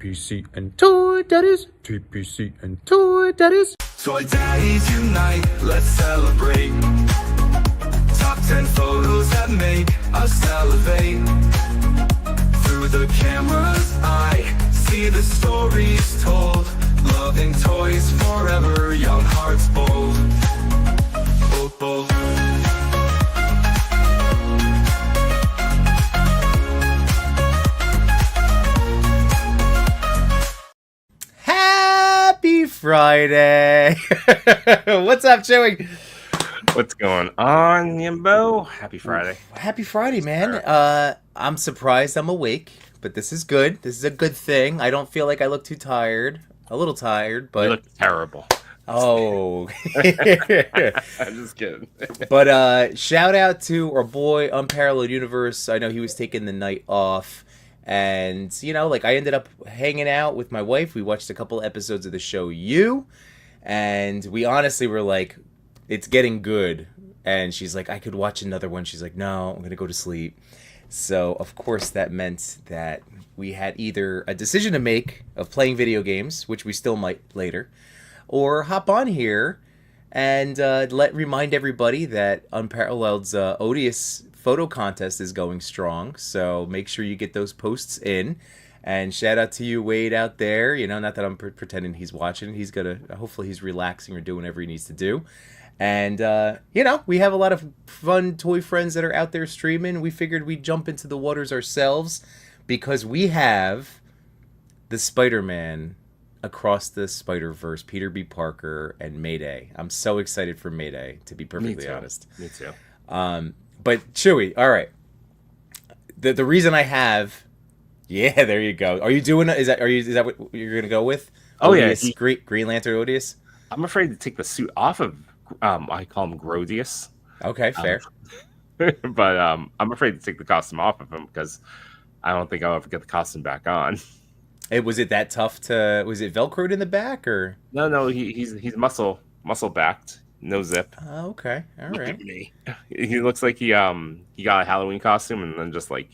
TPC and Toy Daddies. TPC and Toy Daddies. Toy Daddies unite, let's celebrate. Top 10 photos that make us salivate. Through the camera's eye, see the stories told. Loving toys forever, young hearts bold. Bold, bold. Happy Friday! What's up, Chewie? What's going on, Yimbo? Happy Friday. Happy Friday, man. I'm surprised I'm awake, but this is good. This is a good thing. I don't feel like I look too tired. A little tired, but... You look terrible. Oh. I'm just kidding. But shout out to our boy Unparalleled Universe. I know he was taking the night off. And, you know, like I ended up hanging out with my wife. We watched a couple episodes of the show You. And we honestly were like, it's getting good. And she's like, I could watch another one. She's like, no, I'm going to go to sleep. So, of course, that meant that we had either a decision to make of playing video games, which we still might later, or hop on here and remind everybody that Unparalleled's Odious photo contest is going strong. So make sure you get those posts in. And shout out to you, Wade, out there. You know, not that I'm pretending he's watching. He's hopefully he's relaxing or doing whatever he needs to do. And, you know, we have a lot of fun toy friends that are out there streaming. We figured we'd jump into the waters ourselves because we have the Spider-Man Across the Spider-Verse, Peter B. Parker, and Mayday. I'm so excited for Mayday, to be perfectly honest. Me too. But Chewie, all right. The reason I have, yeah, there you go. Are you doing? Is that what you're gonna go with? Oh Odious, yeah, Green Lantern Odious. I'm afraid to take the suit off of. I call him Grodius. Okay, fair. But I'm afraid to take the costume off of him because I don't think I'll ever get the costume back on. Was it that tough to? Was it Velcroed in the back or? No, he's muscle backed. No zip. Oh, okay. All Look right. at me. He looks like he got a Halloween costume and then just like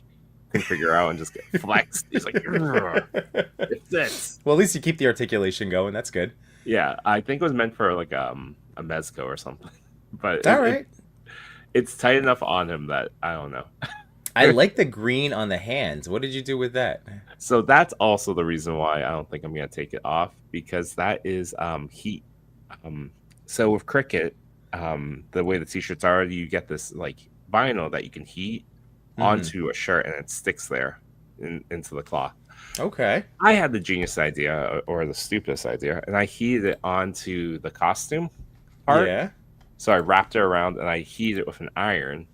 couldn't figure out and just get flexed. He's like, it fits. Well, at least you keep the articulation going. That's good. Yeah, I think it was meant for like a mezco or something. But All right. It's tight enough on him that I don't know. I like the green on the hands. What did you do with that? So that's also the reason why I don't think I'm gonna take it off because that is heat. So with Cricket, the way the t-shirts are, you get this like vinyl that you can heat onto a shirt and it sticks there into the cloth. Okay. I had the genius idea or the stupidest idea, and I heated it onto the costume part. Yeah. So I wrapped it around and I heated it with an iron,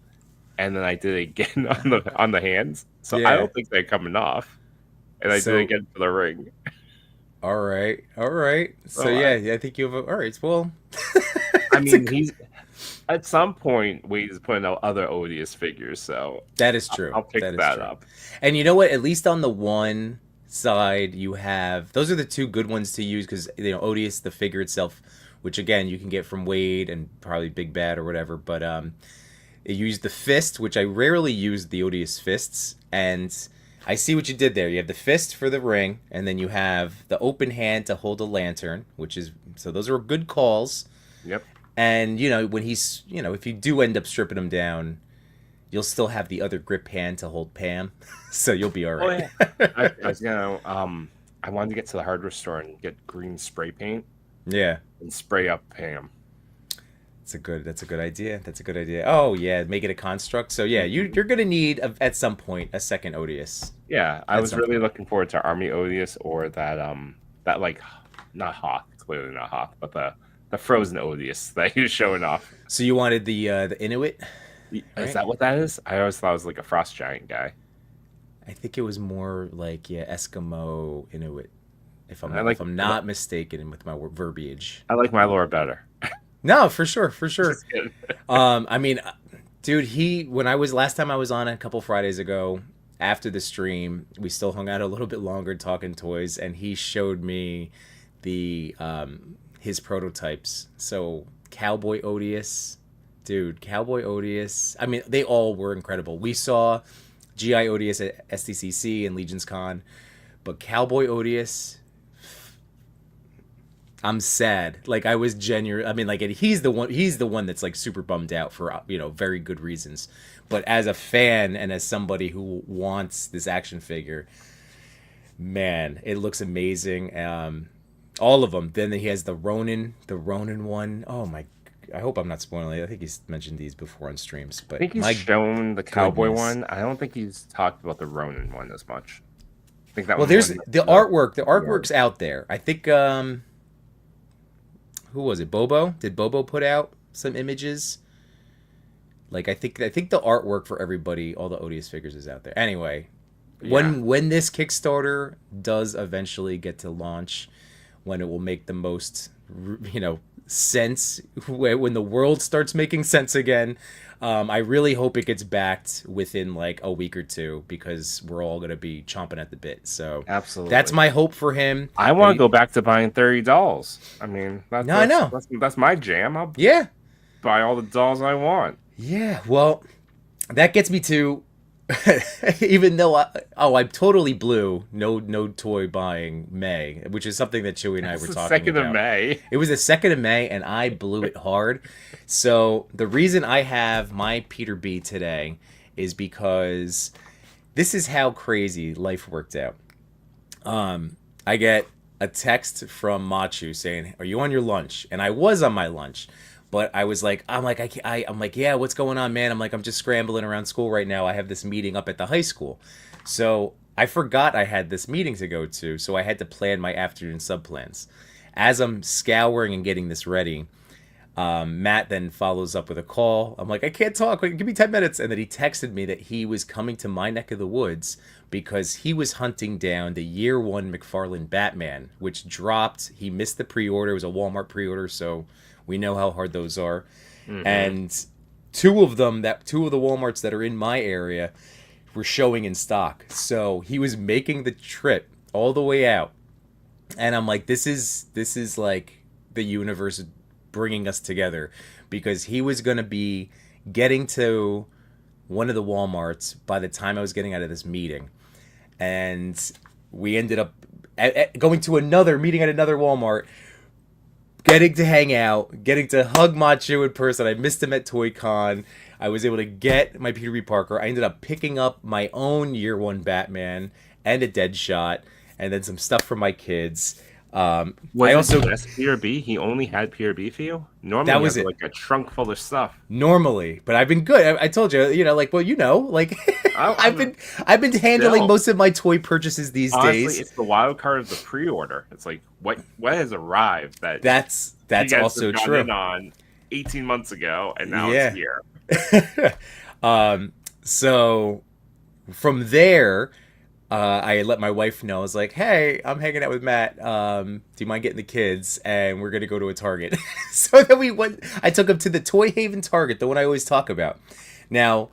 and then I did it again on the hands. So Yeah. I don't think they're coming off, and I did it again for the ring. All right. So I think you have. All right. Well, I mean, he's at some point Wade is putting out other Odious figures, so that is true. I'll pick that up. And you know what? At least on the one side, you have those are the two good ones to use because you know Odious, the figure itself, which again you can get from Wade and probably Big Bad or whatever. But it used the fist, which I rarely use the Odious fists, and I see what you did there. You have the fist for the ring, and then you have the open hand to hold a lantern, which is so those are good calls. Yep. And you know when he's if you do end up stripping him down, you'll still have the other grip hand to hold Pam, so you'll be all right. Oh, yeah. I wanted to get to the hardware store and get green spray paint. Yeah. And spray up Pam. That's a good idea. Oh yeah, make it a construct. So yeah, you're gonna need at some point a second Odious. Yeah, I was really looking forward to Army Odious or that like not Hoth, clearly not Hoth, but the frozen Odious that he was showing off. So you wanted the Inuit? Is that what that is? I always thought it was like a frost giant guy. I think it was more like Eskimo Inuit, if I'm not mistaken with my verbiage. I like my lore better. No, for sure. I mean, dude, last time I was on a couple Fridays ago, after the stream, we still hung out a little bit longer talking toys, and he showed me his prototypes. So Cowboy Odious, dude, Cowboy Odious. I mean, they all were incredible. We saw GI Odious at SDCC and Legions Con, But Cowboy Odious, I'm sad. Like I was genuine. I mean, like he's the one that's like super bummed out for very good reasons. But as a fan and as somebody who wants this action figure, man, it looks amazing. All of them. Then he has the Ronin one. Oh my! I hope I'm not spoiling it. I think he's mentioned these before on streams. But I think he's shown the Cowboy goodness. one. I don't think he's talked about the Ronin one as much. I think that. Well, there's the artwork. The artwork's out there. I think. Who was it? Bobo? Did Bobo put out some images? Like I think the artwork for everybody, all the Odious figures is out there. Anyway, when this Kickstarter does eventually get to launch, when it will make the most sense, when the world starts making sense again, I really hope it gets backed within like a week or two, because we're all gonna be chomping at the bit. So absolutely, that's my hope for him. I want to go back to buying 30 dolls. I mean, I know that's my jam. I'll buy all the dolls I want. Yeah, well, that gets me to even though I totally blew no toy buying May, which is something that Chewie and I were talking about. 2nd of May. It was the 2nd of May, and I blew it hard. So the reason I have my Peter B today is because this is how crazy life worked out. I get a text from Matchu saying, "Are you on your lunch?" And I was on my lunch. But I was like, I'm like, yeah, what's going on, man? I'm like, I'm just scrambling around school right now. I have this meeting up at the high school. So I forgot I had this meeting to go to. So I had to plan my afternoon subplans. As I'm scouring and getting this ready, Matt then follows up with a call. I'm like, I can't talk. Give me 10 minutes. And then he texted me that he was coming to my neck of the woods because he was hunting down the year 1 McFarlane Batman, which dropped. He missed the pre-order. It was a Walmart pre-order, so we know how hard those are. Mm-hmm. And two of the Walmarts that are in my area were showing in stock. So he was making the trip all the way out. And I'm like, this is like the universe bringing us together, because he was going to be getting to one of the Walmarts by the time I was getting out of this meeting. And we ended up going to another meeting at another Walmart, getting to hang out, getting to hug Matchu in person. I missed him at ToyCon. I was able to get my Peter B. Parker. I ended up picking up my own year 1 Batman and a Deadshot, and then some stuff for my kids. Was I also just Peter B? He only had Peter B for you? Normally that was like a trunk full of stuff. Normally, but I've been good. I told you, I've been handling most of my toy purchases these days. It's the wild card of the pre-order. It's like what has arrived that's also true. On 18 months ago, and now it's here. So from there, I let my wife know. I was like, hey, I'm hanging out with Matt. Do you mind getting the kids? And we're going to go to a Target. So then we went. I took him to the Toy Haven Target, the one I always talk about. Now,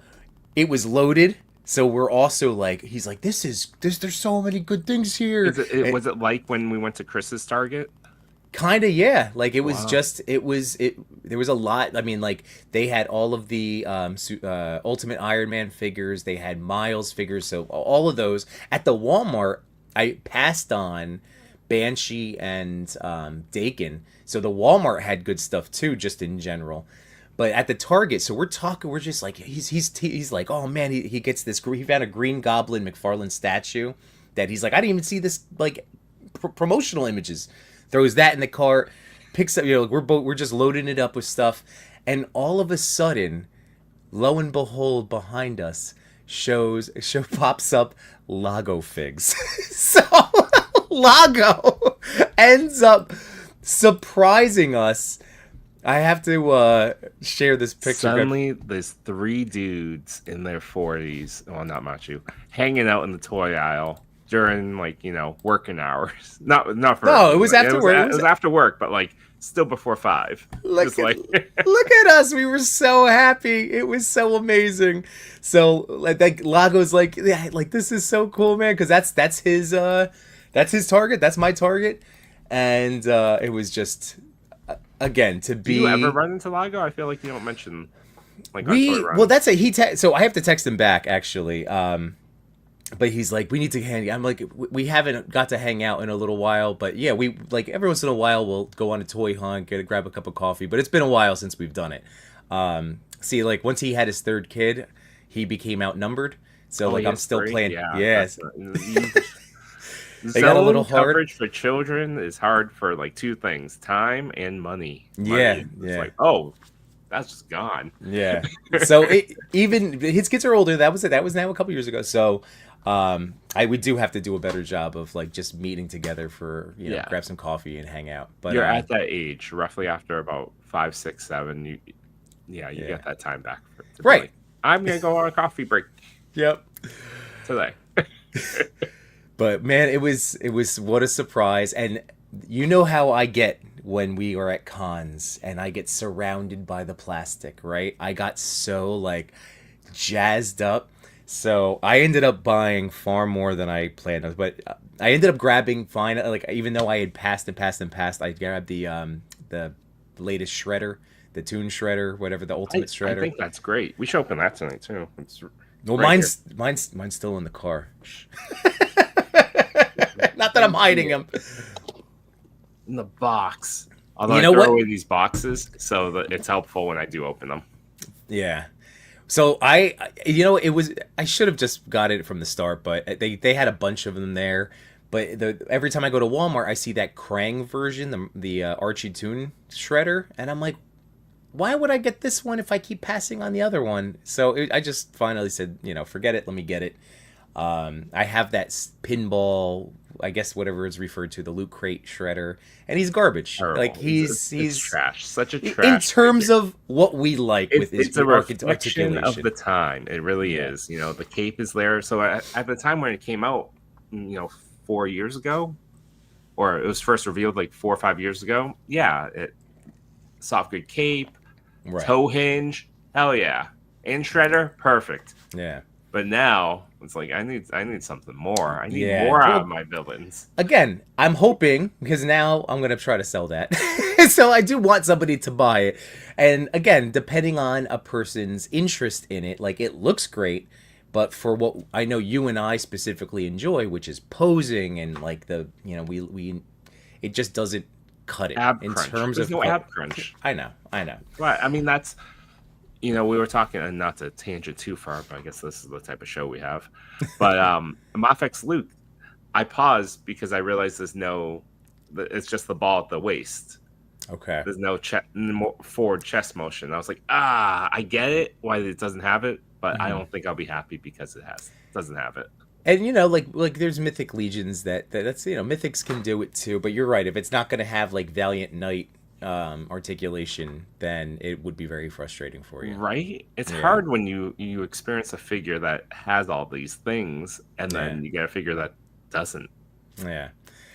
it was loaded. So we're also like, he's like, there's so many good things here. Was it like when we went to Chris's Target? Kind of, yeah. Like it was there was a lot. I mean, like they had all of the Ultimate Iron Man figures. They had Miles figures. So all of those at the Walmart, I passed on Banshee and Dakin. So the Walmart had good stuff too, just in general. But at the Target, so we're just like, he's like, oh man, he gets this. He found a Green Goblin McFarlane statue that he's like, I didn't even see this like promotional images. Throws that in the cart, picks up. We're just loading it up with stuff, and all of a sudden, lo and behold, behind us pops up Lago figs. So Lago ends up surprising us. I have to share this picture. Suddenly, there's 3 dudes in their 40s. Well, not Matchu, hanging out in the toy aisle during working hours. Not for. No, it was after work. It was after work, but still before 5. Look at us. We were so happy. It was so amazing. So like Lago's like, yeah, like this is so cool, man, because that's his target. That's my target, and it was just again to be. Do you ever run into Lago? I feel like you don't mention so I have to text him back actually. but he's like, we need to hang. I'm like, we haven't got to hang out in a little while, but yeah, we like every once in a while we'll go on a toy hunt, grab a cup of coffee. But it's been a while since we've done it. See, like once he had his third kid, he became outnumbered. So like I'm still playing. Yeah, Yes, they got a little hard. Coverage for children is hard for like two things: time and money. Yeah, It's like, oh, that's just gone. Yeah. So even his kids are older. That was it. That was now a couple years ago. So we do have to do a better job of like just meeting together for grab some coffee and hang out. But you're at that age, roughly after about 5, 6, 7. You get that time back. Right. Like, I'm gonna go on a coffee break. Yep. Today. But man, it was what a surprise. And you know how I get when we are at cons and I get surrounded by the plastic, right? I got so like jazzed up. So I ended up buying far more than I planned on, but I ended up grabbing like even though I had passed, I grabbed the latest shredder, the Toon Shredder, whatever, the ultimate shredder. I think that's great. We should open that tonight too. Well, mine's still in the car. Not that I'm hiding them. In the box. Although you know I throw what? away these boxes, so that it's helpful when I do open them. Yeah. So I should have just got it from the start, but they had a bunch of them there. But every time I go to Walmart, I see that Krang version, the Archie Toon Shredder, and I'm like, why would I get this one if I keep passing on the other one? So I just finally said, forget it, let me get it. I have that pinball, I guess whatever is referred to, the Loot Crate Shredder, and he's garbage. Terrible. Like he's trash, such a trash. In terms of what we like with his it's a reflection of the time. It really is. The cape is there. So at the time when it came out, 4 years ago, or it was first revealed like 4 or 5 years ago. Yeah, soft good cape, toe hinge, hell yeah, and shredder, perfect. Yeah. But now it's like I need something more. I need more out of my villains. Again, I'm hoping, because now I'm gonna try to sell that. So I do want somebody to buy it. And again, depending on a person's interest in it, like it looks great, but for what I know you and I specifically enjoy, which is posing and like we it just doesn't cut it in terms of no ab crunch. I know. Right. I mean that's. We were talking, and not to tangent too far, but I guess this is the type of show we have. But Mafex Luke, I paused because I realized it's just the ball at the waist. Okay. There's no forward chest motion. I was like, I get it, why it doesn't have it, but I don't think I'll be happy because it doesn't have it. And like there's Mythic Legions that's Mythics can do it too, but you're right. If it's not going to have like Valiant Knight articulation, then it would be very frustrating for you, right? It's hard when you experience a figure that has all these things and then you get a figure that doesn't.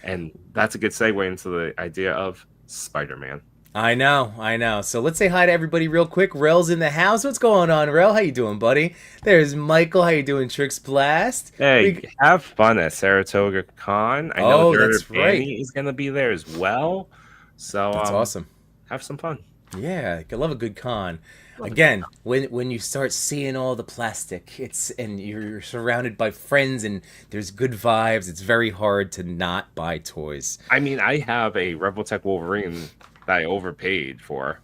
And that's a good segue into the idea of Spider-Man. I know. So let's say hi to everybody real quick. Rel's in the house. What's going on, Rel? How you doing, buddy? There's Michael. How you doing, Trix Blast? Hey, have fun at Saratoga Con. I know that's right. Is going to be there as well. So that's awesome. Have some fun. Yeah, I love a good con. Again, when you start seeing all the plastic, and you're surrounded by friends and there's good vibes, it's very hard to not buy toys. I mean, I have a Rebeltech Wolverine that I overpaid for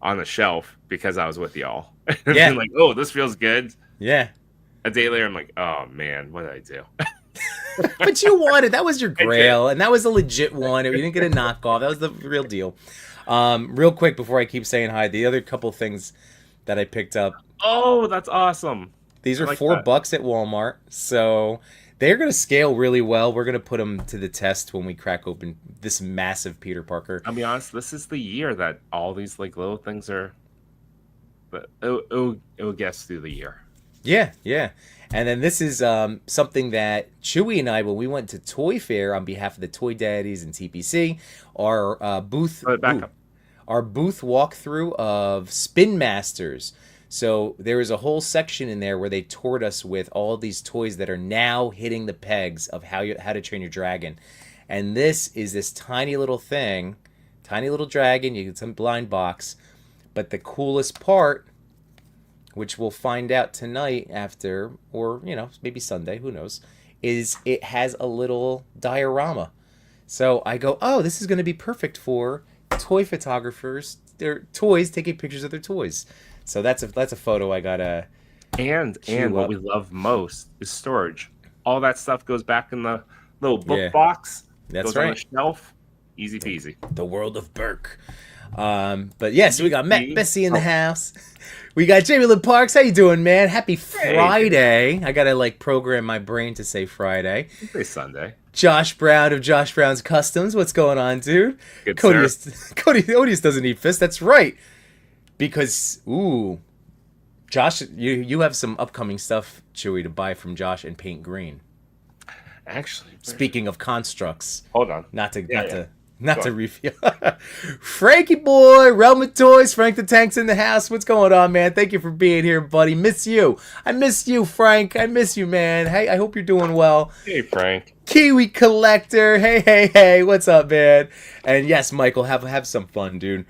on the shelf because I was with y'all. Yeah. I'm like, oh, this feels good. Yeah. A day later, I'm like, oh man, what did I do? But you wanted, that was your grail, and that was a legit one. You didn't get a knockoff. That was the real deal. Real quick before I keep saying hi, the other couple things that I picked up. Oh, that's awesome. These are $4 at Walmart, so they're going to scale really well. We're going to put them to the test when we crack open this massive Peter Parker. I'll be honest, this is the year that all these like little things are. But it will get us through the year. Yeah. And then this is something that Chewie and I, when we went to Toy Fair on behalf of the Toy Daddies and TPC, our booth walkthrough of Spin Masters. So there is a whole section in there where they toured us with all these toys that are now hitting the pegs of how to train your dragon. And this is this tiny little thing, tiny little dragon. You get some blind box, but the coolest part which we'll find out tonight after, or maybe Sunday, who knows, is it has a little diorama. So I go, oh, this is going to be perfect for toy photographers. Their toys taking pictures of their toys. So that's a photo I gotta. And what we love most is storage. All that stuff goes back in the little book box. That's goes right. On the shelf. Easy peasy. The world of Burke. But yeah, so we got Matt Bessie in the house. We got Jamie Lynn Parks. How you doing, man? Happy Friday. I gotta program my brain to say Friday. It's Sunday. Josh Brown of Josh Brown's Customs. What's going on, dude? Good, Cody Odious doesn't eat fish. That's right. Because, Josh, you have some upcoming stuff, Chewie, to buy from Josh and paint green. Actually, speaking of constructs, hold on. Not to reveal. Frankie boy, Realm of Toys, Frank the Tank's in the house. What's going on, man? Thank you for being here, buddy. Miss you. I miss you, Frank. I miss you, man. Hey, I hope you're doing well. Hey, Frank. Kiwi Collector. Hey. What's up, man? And yes, Michael, have some fun, dude.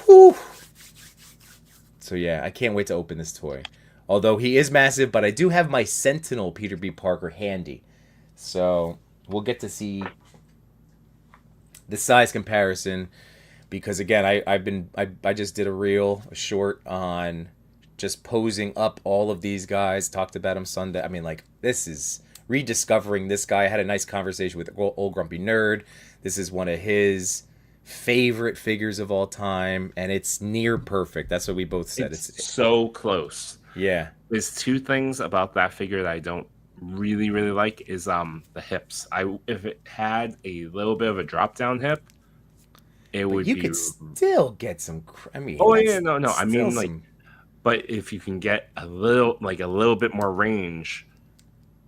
Whew. So yeah, I can't wait to open this toy. Although he is massive, but I do have my Sentinel Peter B. Parker handy. So we'll get to see the size comparison, because again, I just did a short on just posing up all of these guys. Talked about them Sunday. I mean, this is rediscovering this guy. I had a nice conversation with Old Grumpy Nerd. This is one of his favorite figures of all time, and it's near perfect. That's what we both said. It's so close. Yeah. There's two things about that figure that I don't really like is the hips. If it had a little bit of a drop down hip, would you could still get some. I mean, I mean, but if you can get a little bit more range,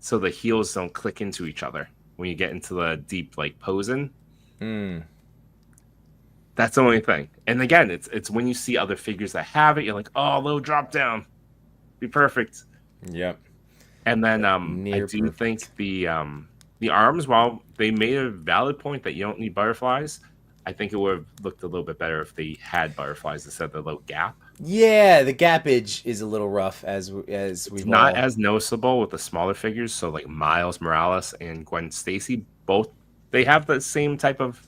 so the heels don't click into each other when you get into the deep posing. That's the only thing. And again, it's when you see other figures that have it, you're like, oh, a little drop down, be perfect. Yep. And then I do think the arms, while they made a valid point that you don't need butterflies, I think it would have looked a little bit better if they had butterflies instead of the little gap. Yeah, the gappage is a little rough as we've not as noticeable with the smaller figures. So like Miles Morales and Gwen Stacy, both they have the same type of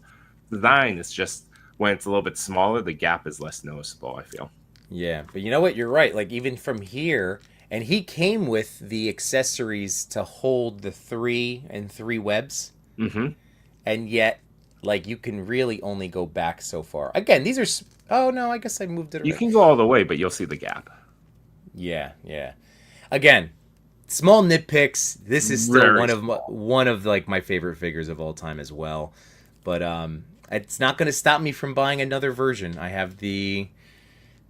design. It's just when it's a little bit smaller, the gap is less noticeable, I feel. Yeah, but you know what? You're right. Even from here, and he came with the accessories to hold the 3 and 3 webs. Mm-hmm. And yet, you can really only go back so far. Again, these are... Oh, no, I guess I moved it around. You can go all the way, but you'll see the gap. Yeah. Again, small nitpicks. This is still one of my favorite figures of all time as well. But it's not going to stop me from buying another version. I have the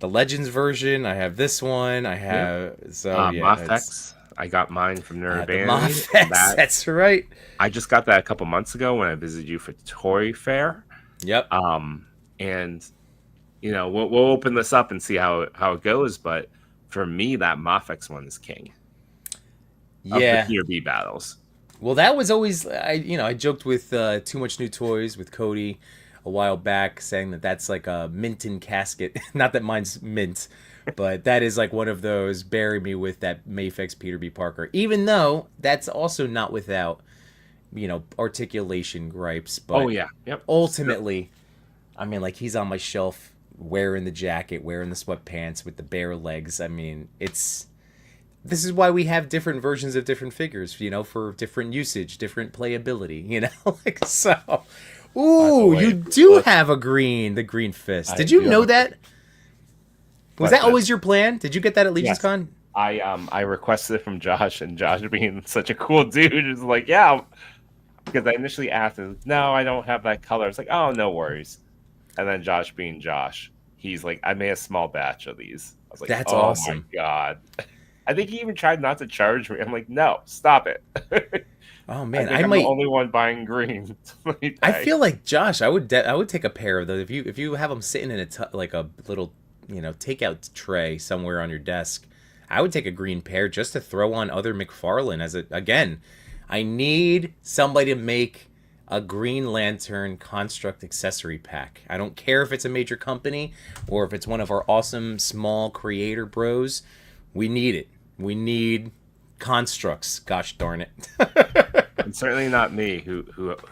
Legends version. I have this one. I have Mafex. I got mine from Neraband. Mafex. That's right. I just got that a couple months ago when I visited you for Toy Fair. Yep. And we'll open this up and see how it goes. But for me, that Mafex one is king. Yeah. Of the TRB battles. Well, that was always I joked with Too Much New Toys with Cody a while back, saying that's like a Minton casket. Not that mine's mint, but that is one of those bury me with that Mafex Peter B. Parker. Even though that's also not without articulation gripes. But yep. Ultimately, I mean, he's on my shelf wearing the jacket, wearing the sweatpants with the bare legs. I mean, this is why we have different versions of different figures, for different usage, different playability, so. Ooh, you do have the green fist. Did you know that? Was that always your plan? Did you get that at Legion's Con? I requested it from Josh, and Josh being such a cool dude is like, yeah. Because I initially asked him, no, I don't have that color. It's like, oh, no worries. And then Josh being Josh, he's like, I made a small batch of these. I was like, that's oh awesome. My God. I think he even tried not to charge me. I'm like, no, stop it. Oh man, I'm the only one buying green. I feel like Josh. I would take a pair of those if you have them sitting in a little takeout tray somewhere on your desk. I would take a green pair just to throw on other McFarlane again. I need somebody to make a Green Lantern construct accessory pack. I don't care if it's a major company or if it's one of our awesome small creator bros. We need it. We need constructs. Gosh darn it. And certainly not me, who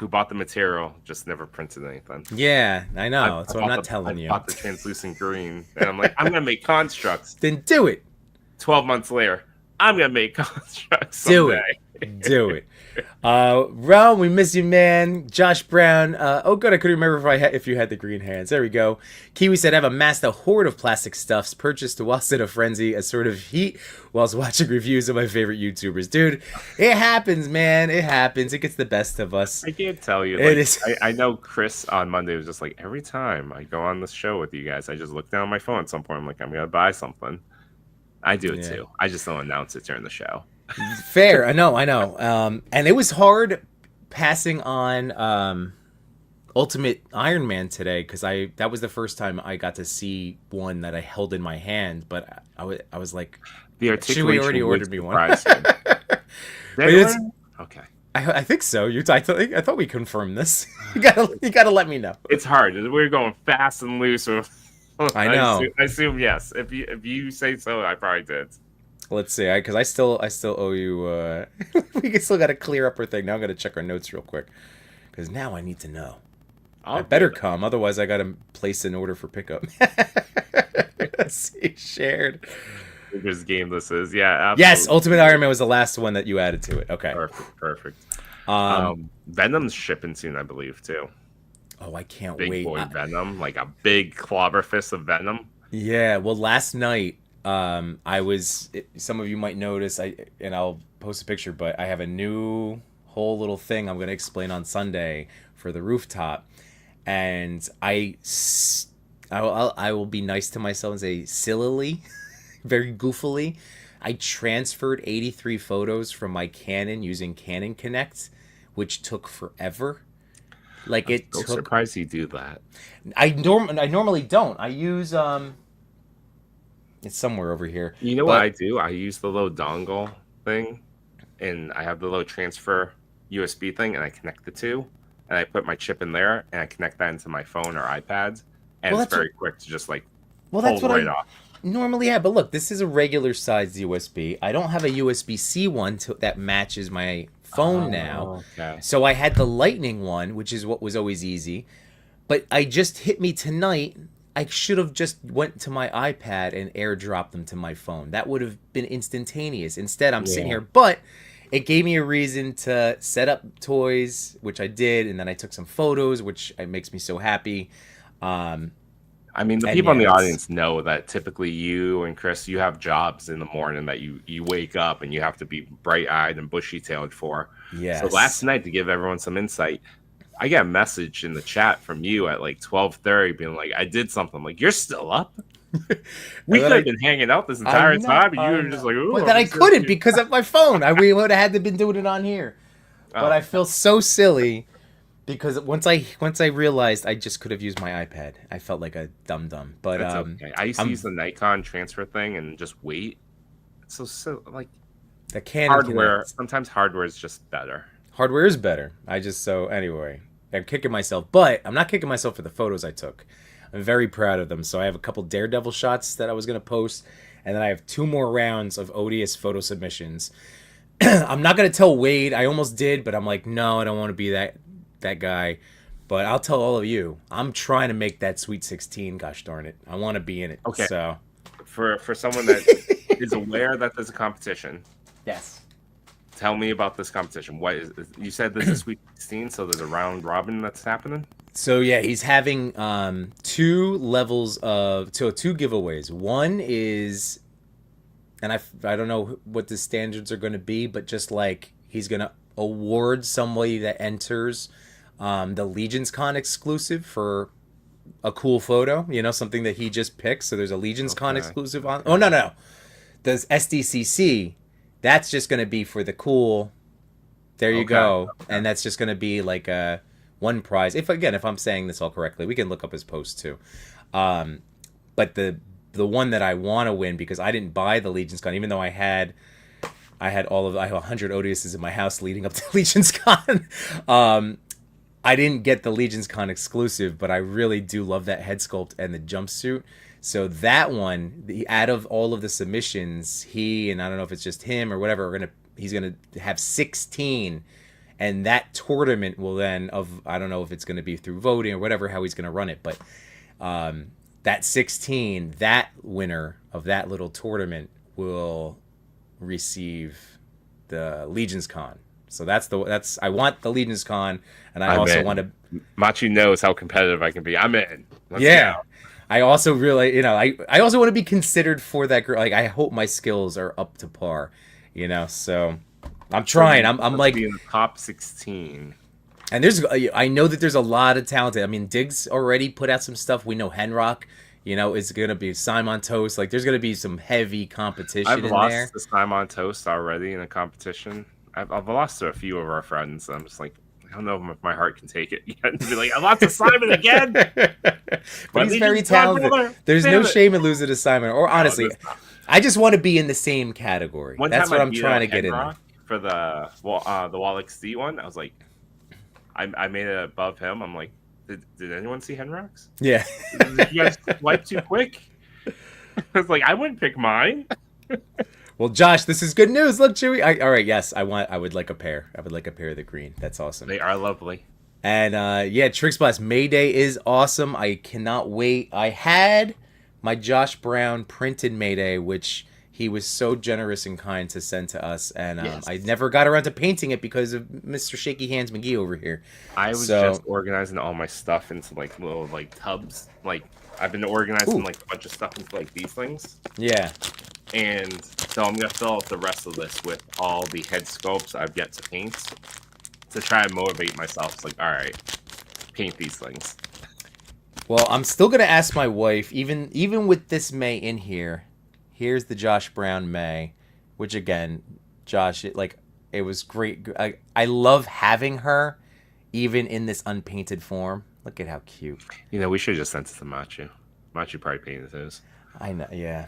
bought the material, just never printed anything. Yeah, I know. That's what I'm not telling you. I bought the translucent green, and I'm like, I'm gonna make constructs. Then do it. 12 months later, I'm gonna make constructs someday. Do it. Ron, we miss you, man. Josh Brown. Oh, good. I couldn't remember if you had the green hands. There we go. Kiwi said, I've amassed a hoard of plastic stuffs purchased whilst in a frenzy, a sort of heat whilst watching reviews of my favorite YouTubers. Dude, it happens, man. It happens. It gets the best of us. I can't tell you. It is. I know Chris on Monday was just like, every time I go on this show with you guys, I just look down at my phone at some point. I'm like, I'm gonna buy something. I do it too. I just don't announce it during the show. Fair. I know. And it was hard passing on Ultimate Iron Man today because that was the first time I got to see one that I held in my hand, but I was like, the articulation already ordered me one. Okay. I think so. I thought we confirmed this. You gotta let me know. It's hard. We're going fast and loose. I know. I assume yes. If you say so, I probably did. Let's see, because I still owe you. We still got to clear up our thing. Now I'm gonna check our notes real quick, because now I need to know. I better come, otherwise I gotta place an order for pickup. Let's see, shared. This game this is, yeah. Absolutely. Yes, Ultimate Iron Man was the last one that you added to it. Okay, perfect. Venom's shipping soon, I believe, too. Oh, I can't wait. Big boy Venom, like a big clobber fist of Venom. Yeah, well, last night. I was. Some of you might notice. I'll post a picture, but I have a new whole little thing I'm going to explain on Sunday for the rooftop, and I will be nice to myself and say sillily, very goofily. I transferred 83 photos from my Canon using Canon Connect, which took forever. Like I'm surprised you do that. I normally don't. I use It's somewhere over here. You know what I do? I use the little dongle thing, and I have the little transfer USB thing, and I connect the two, and I put my chip in there, and I connect that into my phone or iPad, and it's very quick to just like pull right off. Normally have. But look, this is a regular sized USB. I don't have a USB-C one that matches my phone now. Okay. So I had the Lightning one, which is what was always easy. But I just hit me tonight. I should have just went to my iPad and airdropped them to my phone. That would have been instantaneous. Instead, I'm sitting here. But it gave me a reason to set up toys, which I did. And then I took some photos, which makes me so happy. I mean, the people in the audience know that typically you and Chris, you have jobs in the morning that you wake up and you have to be bright-eyed and bushy-tailed for. Yes. So last night, to give everyone some insight, I got a message in the chat from you at like 12:30 being like, I did something. I'm like, you're still up? We could have been hanging out this entire time, and you were just like, ooh. But then I couldn't because of my phone. We would have had to been doing it on here. But I feel so silly because once I realized I just could have used my iPad. I felt like a dum-dum. But that's okay. I used to use the Nikon transfer thing and just wait. It's so like the Canon hardware. Connect. Sometimes hardware is just better. Hardware is better. Anyway, I'm kicking myself, but I'm not kicking myself for the photos I took. I'm very proud of them. So I have a couple Daredevil shots that I was going to post, and then I have 2 more rounds of odious photo submissions. I'm not going to tell Wade. I almost did, but I'm like, no, I don't want to be that guy. But I'll tell all of you, I'm trying to make that Sweet 16. Gosh darn it, I want to be in it. Okay. So for someone that is aware that there's a competition. Yes. Tell me about this competition. What is you said this is Sweet 16, so there's a round robin that's happening? So yeah, he's having 2 giveaways. One is, and I don't know what the standards are going to be, but just like he's going to award somebody that enters the Legions Con exclusive for a cool photo, something that he just picked. So there's a Legions Con exclusive on. Oh no, there's SDCC. That's just going to be for the cool. There you go. Okay. And that's just going to be like one prize. If I'm saying this all correctly, we can look up his post too. But the one that I want to win, because I didn't buy the Legions Con, even though I have 100 Odiouses in my house leading up to Legions Con. I didn't get the Legion's Con exclusive, but I really do love that head sculpt and the jumpsuit. So that one, out of all of the submissions, he, and I don't know if it's just him or whatever, he's gonna have 16, and that tournament will then I don't know if it's gonna be through voting or whatever how he's gonna run it, but that 16, that winner of that little tournament will receive the Legion's Con. So that's I want the Legion's Con, and I also want to. Matchu knows how competitive I can be. I'm in. Let's yeah. go. I also really, I also want to be considered for that group. Like, I hope my skills are up to par, so I'm trying. I'm like in the top 16. And I know that there's a lot of talented. I mean, Diggs already put out some stuff. We know Henrock, is going to be Simon Toast. Like, there's going to be some heavy competition I've in lost there. to Simon Toast already in a competition. I've lost to a few of our friends. I'm just like, I don't know if my heart can take it yet. To be like, I lost to Simon again. But he's very talented. There's no shame in losing to Simon. Or honestly, I just want to be in the same category. That's what I'm trying to get in. For the Wall XD one, I was like, I made it above him. I'm like, did anyone see Henrock's? Yeah. Did you guys swipe too quick? I was like, I wouldn't pick mine. Well, Josh, this is good news. Look, Chewie. All right, yes, I would like a pair. I would like a pair of the green. That's awesome. They are lovely. And yeah, Trix Blast Mayday is awesome. I cannot wait. I had my Josh Brown printed Mayday, which he was so generous and kind to send to us, and yes. I never got around to painting it because of Mr. Shaky Hands McGee over here. I was just organizing all my stuff into like little like tubs. Like I've been organizing like a bunch of stuff into like these things. Yeah. And so I'm going to fill out the rest of this with all the head sculpts I've yet to paint to try and motivate myself. It's like, all right, paint these things. Well, I'm still going to ask my wife, even with this May in here, here's the Josh Brown May, which again, Josh, it was great. I love having her even in this unpainted form. Look at how cute. We should have just sent it to Matchu. Matchu probably painted those. I know, yeah.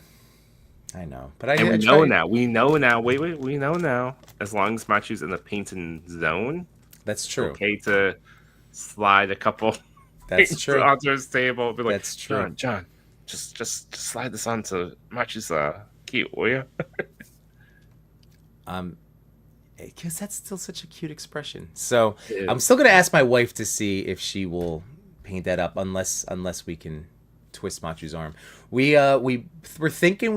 I know, but we know now. We know now. Wait. We know now. As long as Matchu's in the painting zone, that's true. It's okay to slide a couple. That's true. Onto his table. Be like, that's true. John, just slide this onto Matchu's key, will you? Because that's still such a cute expression. So I'm still gonna ask my wife to see if she will paint that up, unless we can twist Matchu's arm. We're thinking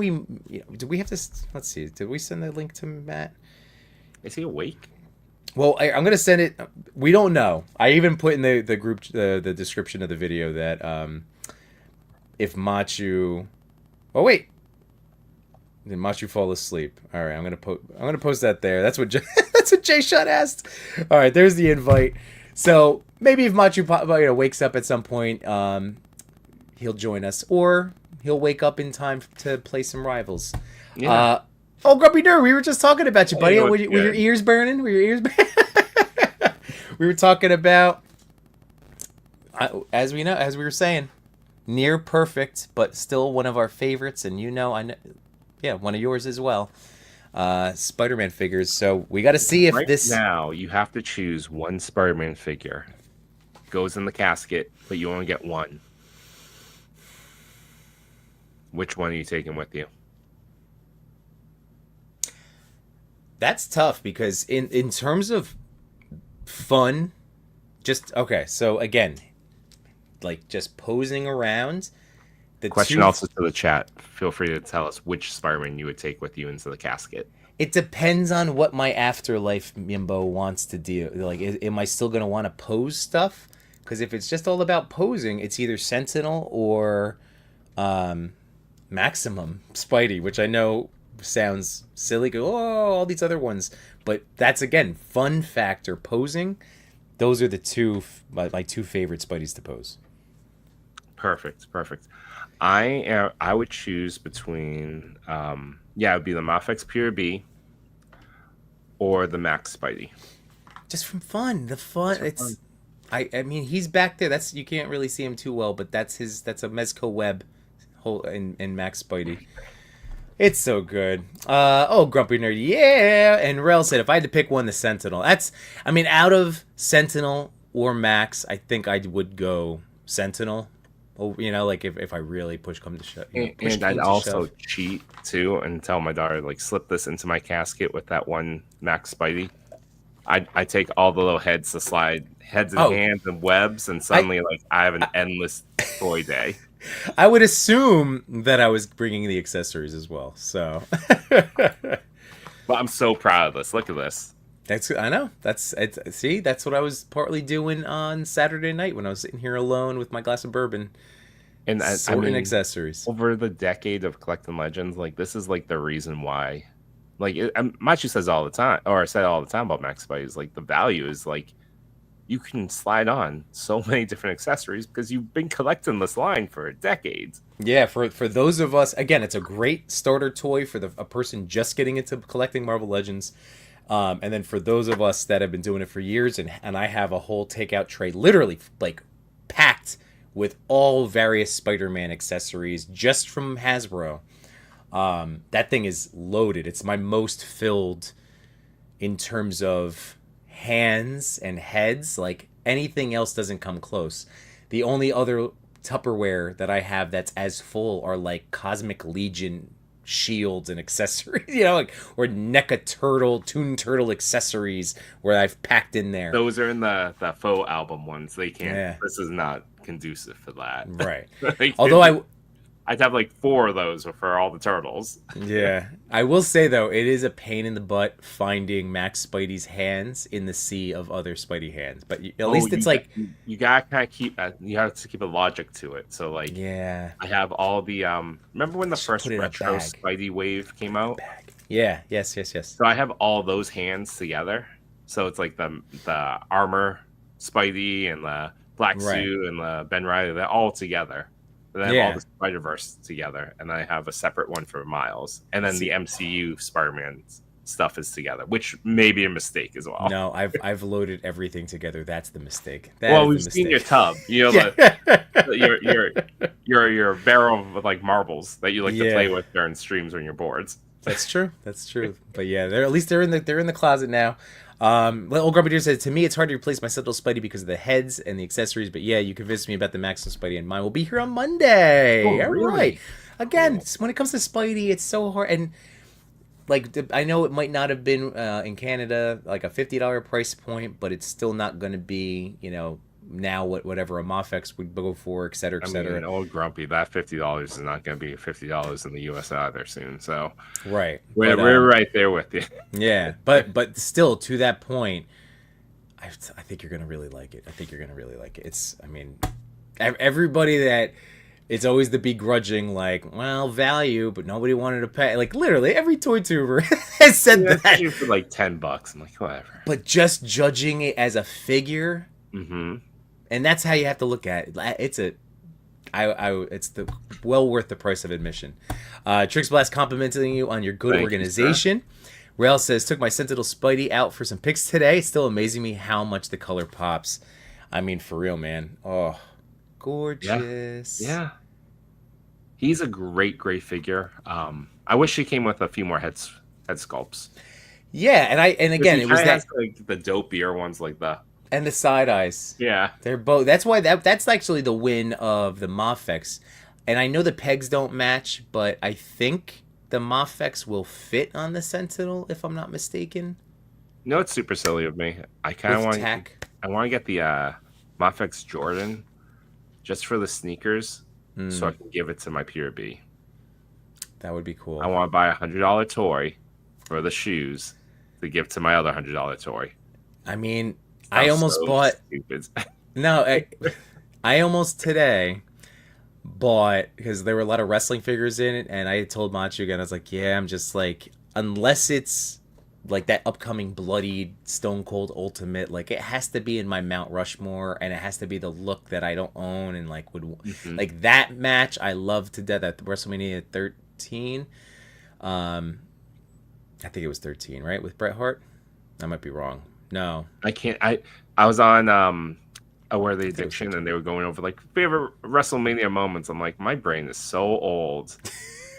do we have to, let's see, did we send the link to Matt? Is he awake? Well, I'm gonna send it. We don't know. I even put in the group the description of the video that if Matchu, did Matchu fall asleep? All right, I'm gonna post that there. That's what that's what Jay Shot asked. All right, there's the invite. So maybe if Matchu wakes up at some point, he'll join us, or he'll wake up in time to play some Rivals. Yeah. Grumpy Nerd, we were just talking about you, buddy. Were your ears burning? We were talking about, as we were saying, near perfect, but still one of our favorites, and I know, yeah, one of yours as well. Spider-Man figures. So we got to see if this. Now you have to choose one Spider-Man figure. Goes in the casket, but you only get one. Which one are you taking with you? That's tough because in terms of fun, so again, like just posing around. The question also to the chat. Feel free to tell us which Spider-Man you would take with you into the casket. It depends on what my afterlife Yimbo wants to do. Like, am I still going to want to pose stuff? Because if it's just all about posing, it's either Sentinel or Maximum Spidey, which I know sounds silly. All these other ones, but that's again fun factor posing. Those are the my two favorite Spideys to pose. Perfect. I would choose between it would be the Mafex Pure B or the Max Spidey. Just from fun, it's. I mean, he's back there. You can't really see him too well, but that's a Mezco web in Max Spidey. It's so good. Grumpy Nerd, yeah. And Rel said, if I had to pick one, the Sentinel. Out of Sentinel, or Max, I think I would go Sentinel. Oh, you know, like if I really push come to shove, And I'd also cheat too and tell my daughter, like, slip this into my casket with that one Max Spidey. I take all the little heads to slide heads and hands and webs, and suddenly like I have an endless toy day. I would assume that I was bringing the accessories as well. So, but I'm so proud of this. Look at this. I know. See, that's what I was partly doing on Saturday night when I was sitting here alone with my glass of bourbon and sorting accessories. Over the decade of collecting Legends, like this is like the reason why. Like Matchu says all the time, or I said all the time about Max Spidey, is like the value is like you can slide on so many different accessories because you've been collecting this line for decades. Yeah, for those of us, again, it's a great starter toy for a person just getting into collecting Marvel Legends. And then for those of us that have been doing it for years, and I have a whole takeout tray literally like packed with all various Spider-Man accessories just from Hasbro. That thing is loaded. It's my most filled in terms of hands and heads. Like anything else doesn't come close. The only other Tupperware that I have that's as full are like Cosmic Legion shields and accessories, you know, like, or NECA Toon Turtle accessories where I've packed in there. Those are in the faux album ones. They can't. Yeah. This is not conducive for that, right? Like, although I'd have like 4 of those for all the turtles. Yeah, I will say though, it is a pain in the butt finding Max Spidey's hands in the sea of other Spidey hands. But at least it's like you gotta kind of keep. You have to keep a logic to it. So like, yeah, I have all the. Remember when the first retro Spidey wave came out? Yeah. Yes. So I have all those hands together. So it's like the armor Spidey and the black suit and the Ben Reilly. They're all together. And then I have all the Spider-Verse together, and I have a separate one for Miles. And then the MCU Spider-Man stuff is together, which may be a mistake as well. No, I've loaded everything together. That's the mistake. We've seen your tub. You know, your barrel of like marbles that you like to play with during streams on your boards. That's true. But yeah, at least they're in the closet now. Old Grumpy Deer said, to me, it's hard to replace my Sentinel Spidey because of the heads and the accessories. But yeah, you convinced me about the Maximum Spidey, and mine will be here on Monday. Oh, really? All right. Again, when it comes to Spidey, it's so hard. And like, I know it might not have been in Canada like a $50 price point, but it's still not going to be, you know, now whatever a Mafex would go for, et cetera, et cetera. I mean, Old Grumpy, that $50 is not going to be $50 in the U.S. either soon. So right, we're right there with you. Yeah, but still, to that point, I think you're going to really like it. It's, I mean, everybody that it's always the begrudging, like, well, value, but nobody wanted to pay. Like literally, every toy tuber has said that for like $10. I'm like, whatever. But just judging it as a figure. Mm-hmm. And that's how you have to look at it. It's well worth the price of admission. Trix Blast complimenting you on your good organization. Rail says, took my Sentinel Spidey out for some pics today. It's still amazing me how much the color pops. I mean, for real, man. Oh, gorgeous. Yeah. He's a great figure. I wish he came with a few more head sculpts. Yeah, and again, it was that like the dopier ones, like the. And the side eyes. Yeah. They're both. That's why that's actually the win of the Mafex. And I know the pegs don't match, but I think the Mafex will fit on the Sentinel, if I'm not mistaken. No, it's super silly of me. I kind of want to get the Mafex Jordan just for the sneakers so I can give it to my Pure B. That would be cool. I want to buy a $100 toy for the shoes to give to my other $100 toy. I mean, I almost bought. Stupid. No, I almost today bought because there were a lot of wrestling figures in it, and I told Matchu again. I was like, "Yeah, I'm just like, unless it's like that upcoming bloodied Stone Cold Ultimate, like it has to be in my Mount Rushmore, and it has to be the look that I don't own, and like would like that match. I love to death at WrestleMania 13. I think it was 13, right, with Bret Hart. I might be wrong. No, I can't. I was on Aware the Addiction, and they were going over like favorite WrestleMania moments. I'm like, my brain is so old.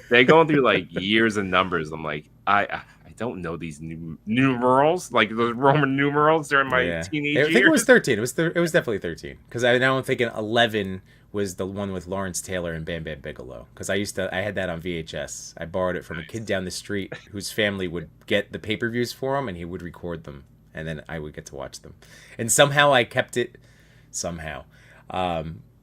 They're going through like years and numbers. I'm like, I don't know these numerals, like those Roman numerals during my teenage years. I think it was 13. It was definitely 13 because now I'm thinking 11 was the one with Lawrence Taylor and Bam Bam Bigelow because I had that on VHS. I borrowed it from a kid down the street whose family would get the pay-per-views for him and he would record them and then I would get to watch them. And somehow I kept it. Somehow.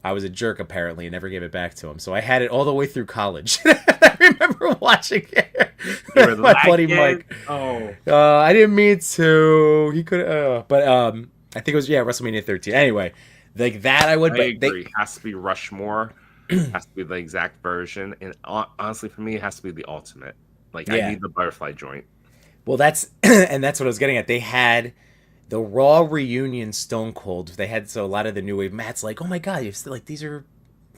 I was a jerk apparently and never gave it back to him. So I had it all the way through college. I remember watching it. My buddy Mike. Oh. I didn't mean to. He could but I think it was WrestleMania 13. Anyway, like that I would I agree. It has to be Rushmore. Has to be the exact version. And honestly for me it has to be the ultimate. Like I need the butterfly joint. Well, that's and that's what I was getting at. They had the Raw reunion Stone Cold. They had a lot of the new wave. Matt's like, oh my god, you're still like these are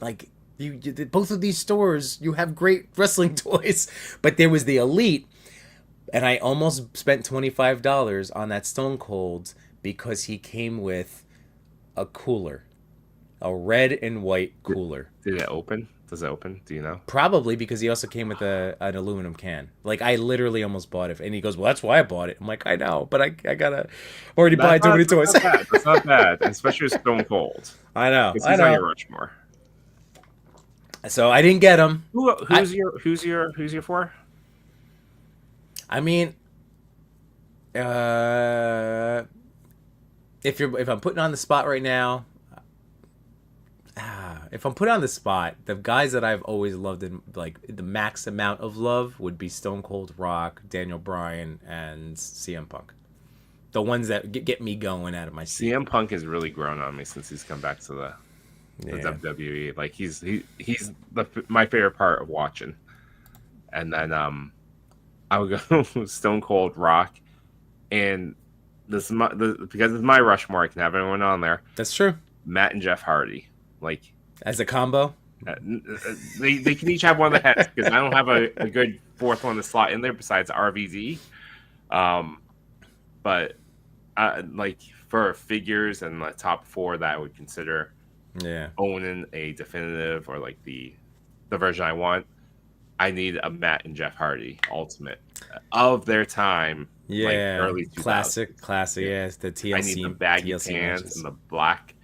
like you both of these stores. You have great wrestling toys, but there was the Elite, and I almost spent $25 on that Stone Cold because he came with a cooler, a red and white cooler. Did it open? Does it open? Do you know? Probably because he also came with an aluminum can. Like I literally almost bought it, and he goes, "Well, that's why I bought it." I'm like, "I know, but I gotta already buy too many toys." That's not bad, especially with Stone Cold. I know. He's on your Rushmore. So I didn't get him. Who's your four? I mean, if I'm putting on the spot right now. If I'm put on the spot, the guys that I've always loved in like the max amount of love would be Stone Cold, Rock, Daniel Bryan, and CM Punk. The ones that get me going out of my seat. CM Punk has really grown on me since he's come back to the WWE. Like he's my favorite part of watching. And then I would go Stone Cold, Rock, and because it's my Rushmore, I can have everyone on there. That's true. Matt and Jeff Hardy. Like as a combo, they can each have one of the heads because I don't have a good fourth one to slot in there besides RVD. But like for figures and the top four that I would consider owning a definitive or like the version I want, I need a Matt and Jeff Hardy ultimate of their time. Yeah, like early 2000s. classic. Yeah, the TLC. I need the baggy TLC pants matches. and the black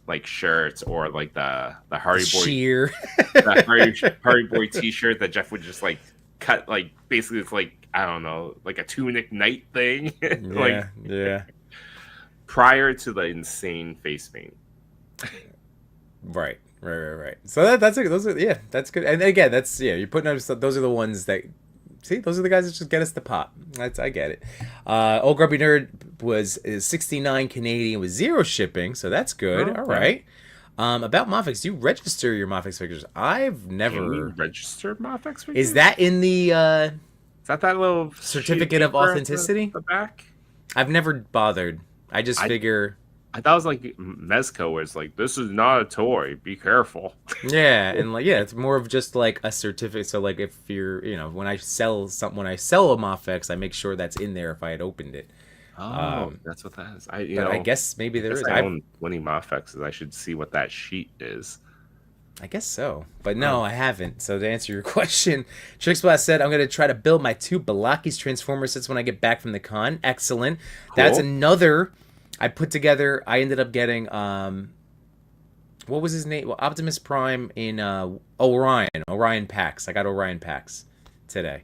like shirts or like the Hardy Boy sheer, the Hardy Boy T-shirt that Jeff would just like cut like basically it's like I don't know like a tunic night thing. Yeah. Prior to the insane face paint. Right. So that's good. And again, you're putting up. Those are the ones that. See, those are the guys that just get us the pop. I get it. Old Grubby Nerd is 69 Canadian with 0 shipping, so that's good. Oh, okay. All right. About Moffix, do you register your Moffix figures? I've never. Can you register Moffix figures? Is that in the Is that little certificate of authenticity? The back? I've never bothered. I just figure. I thought it was like Mezco, where it's like, this is not a toy. Be careful. Yeah, and it's more of just like a certificate. So like if you're, when I sell a Moffix, I make sure that's in there if I had opened it. Oh, that's what that is. I guess maybe there is. I own 20 Mofixes. I should see what that sheet is. I guess so. But no, I haven't. So to answer your question, Tricksplat said, I'm going to try to build my 2 Balaki's Transformer sets when I get back from the con. Excellent. Cool. That's another... I put together. I ended up getting what was his name? Well, Optimus Prime in Orion packs. I got Orion packs today.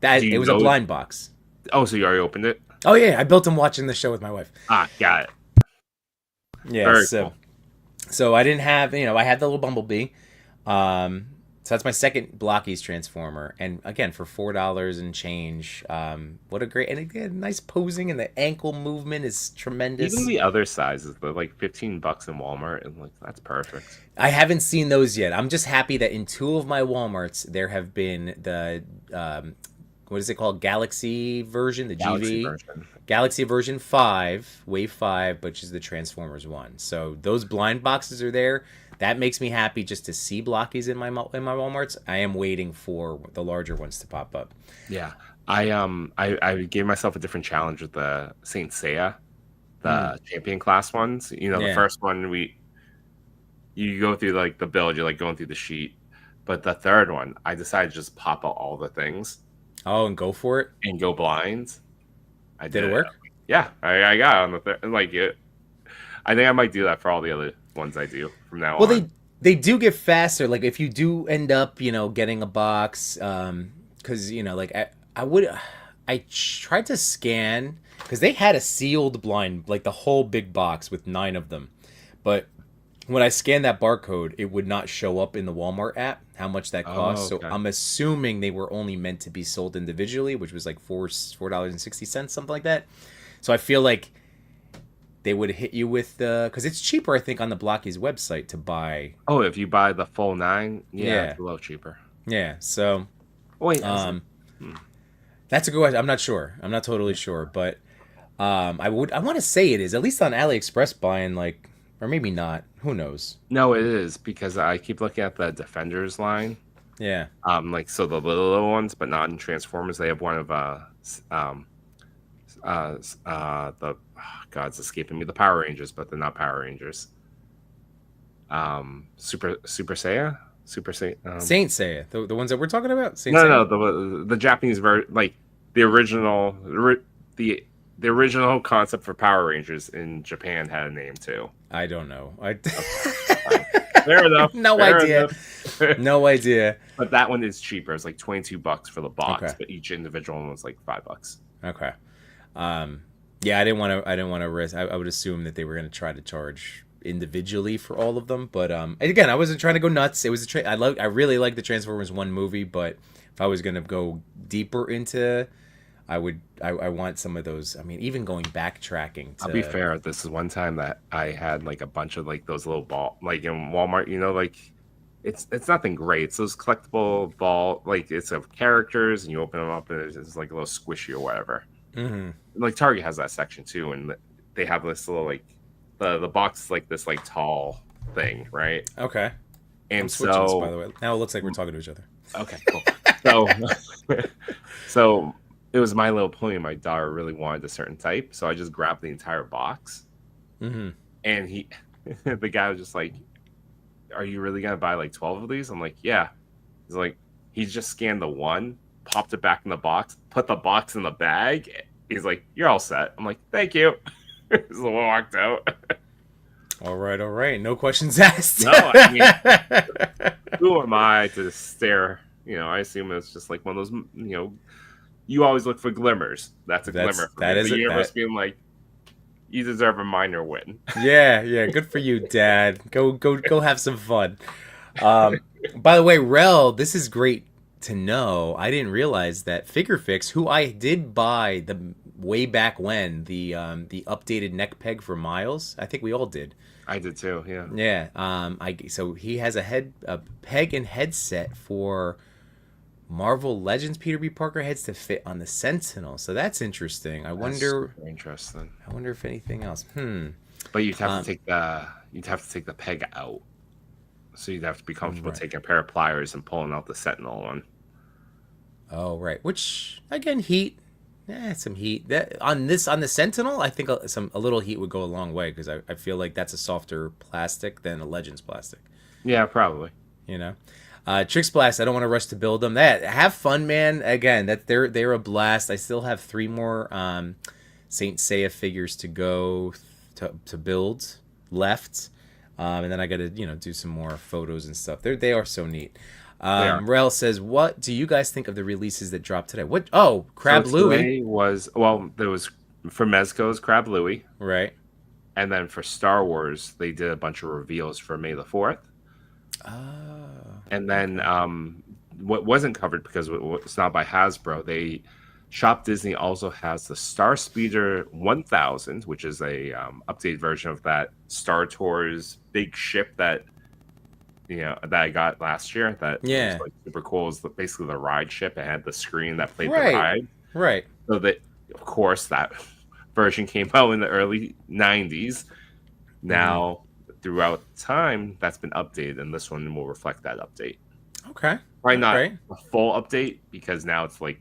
It was a blind box. Oh, so you already opened it? Oh yeah, I built them watching the show with my wife. Got it. Yeah, very cool. So I didn't have I had the little Bumblebee. So that's my second Blockies Transformer, and again for $4 and change. What a great and again nice posing, and the ankle movement is tremendous. Even the other sizes, they're like $15 in Walmart, and like that's perfect. I haven't seen those yet. I'm just happy that in 2 of my Walmarts there have been the what is it called? Galaxy version, the Galaxy GV version. Galaxy version 5, Wave 5, which is the Transformers one. So those blind boxes are there. That makes me happy just to see Blockies in my Walmarts. I am waiting for the larger ones to pop up. Yeah, I gave myself a different challenge with the Saint Seiya, the champion class ones. The first one you go through like the build, you're like going through the sheet, but the third one I decided to just pop out all the things. Oh, and go for it. and go blind. I Did did it work? Yeah, I got on the like it. I think I might do that for all the other ones I do from now Well, on. they do get faster. Like if you do end up, getting a box, because like I tried to scan because they had a sealed blind, like the whole big box with 9 of them, but when I scanned that barcode, it would not show up in the Walmart app how much that cost. Oh, So okay. I'm assuming they were only meant to be sold individually, which was like $4.60, something like that. So I feel like they would hit you with the because it's cheaper, I think, on the Blockies website to buy. Oh, if you buy the full 9, yeah, Yeah, it's a little cheaper. yeah. So Oh, wait, um, hmm. that's a good question. I'm not sure. I'm not totally sure, but I want to say it is at least on AliExpress buying like, or maybe not. Who knows? No, it is because I keep looking at the Defenders line. Yeah. Like so the little ones, but not in Transformers. They have one of the God, it's escaping me. The Power Rangers, but they're not Power Rangers. Super Saiyan, Super Saiyan. Saint Seiya, the ones that we're talking about. Saint No, Seiya. no, the Japanese version, like the original, the the original concept for Power Rangers in Japan had a name too. I don't know. Fair enough. No fair idea. enough. No idea. But that one is cheaper. It's like $22 for the box, Okay. but each individual one was like $5. Okay. Yeah, I didn't want to. I didn't want to risk. I would assume that they were going to try to charge individually for all of them. But again, I wasn't trying to go nuts. It was I really like the Transformers 1 movie, but if I was going to go deeper into, I want some of those. I mean, even going backtracking. I'll be fair. This is one time that I had like a bunch of like those little ball, like in Walmart. Like it's nothing great. It's those collectible ball, like it's of characters, and you open them up, and it's like a little squishy or whatever. Mm-hmm. Like Target has that section too, and they have this little like the box is like this like tall thing, right? Okay. And I'm switching this, by the way. Now it looks like we're talking to each other. Okay, cool. So so it was My Little Pony. My daughter really wanted a certain type, so I just grabbed the entire box. Mm-hmm. And the guy was just like, "Are you really gonna buy like 12 of these?" I'm like, "Yeah." He's like, he just scanned the one, popped it back in the box, put the box in the bag. He's like, "You're all set." I'm like, "Thank you." So I walked out. All right. No questions asked. No, I mean, who am I to stare? I assume it's just like one of those. You always look for glimmers. That's a glimmer. For that me. is The it. universe being like, you deserve a minor win. Yeah. Good for you, Dad. Go have some fun. By the way, Rel, this is great to know. I didn't realize that Figure Fix, who I did buy the way back when the updated neck peg for Miles. I think we all did. I did too. Yeah. Yeah. So he has a peg and headset for Marvel Legends Peter B. Parker heads to fit on the Sentinel. So that's interesting. That's super interesting. I wonder if anything else. But you'd have to take the peg out. So you'd have to be comfortable taking a pair of pliers and pulling out the Sentinel one. Oh right. Which again, heat. Some heat. That on the Sentinel, I think a little heat would go a long way because I feel like that's a softer plastic than a Legends plastic. Yeah, probably. Trix Blast. I don't want to rush to build them. Have fun, man. Again, they're a blast. I still have 3 more Saint Seiya figures to go to build left, and then I got to do some more photos and stuff. They are so neat. Rel says, "What do you guys think of the releases that dropped today?" What? Oh, Crab Louie there was for Mezco's Crab Louie, right? And then for Star Wars, they did a bunch of reveals for May the 4th. Oh. And then what wasn't covered because it's not by Hasbro, Shop Disney also has the Star Speeder 1000, which is a updated version of that Star Tours big ship that that I got last year. That was like super cool. It was basically the ride ship. It had the screen that played the ride. Right. So that, of course, that version came out in the early 90s. Now, throughout time, that's been updated, and this one will reflect that update. Okay. Probably not a full update because now it's like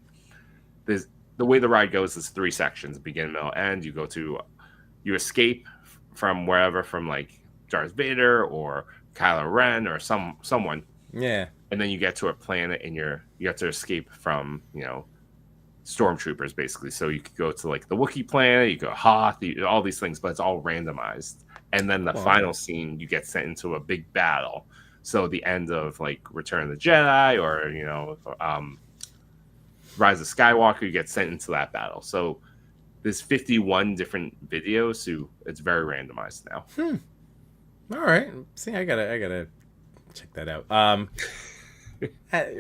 the way the ride goes is 3 sections: beginning, middle, end. You escape from wherever, from like Darth Vader or Kylo Ren or someone. Yeah. And then you get to a planet and you have to escape from stormtroopers basically. So you could go to like the Wookiee planet, you go Hoth, all these things, but it's all randomized. And then the final scene, you get sent into a big battle. So the end of like Return of the Jedi, or Rise of Skywalker, you get sent into that battle. So there's 51 different videos, so it's very randomized now. All right. See, I gotta check that out.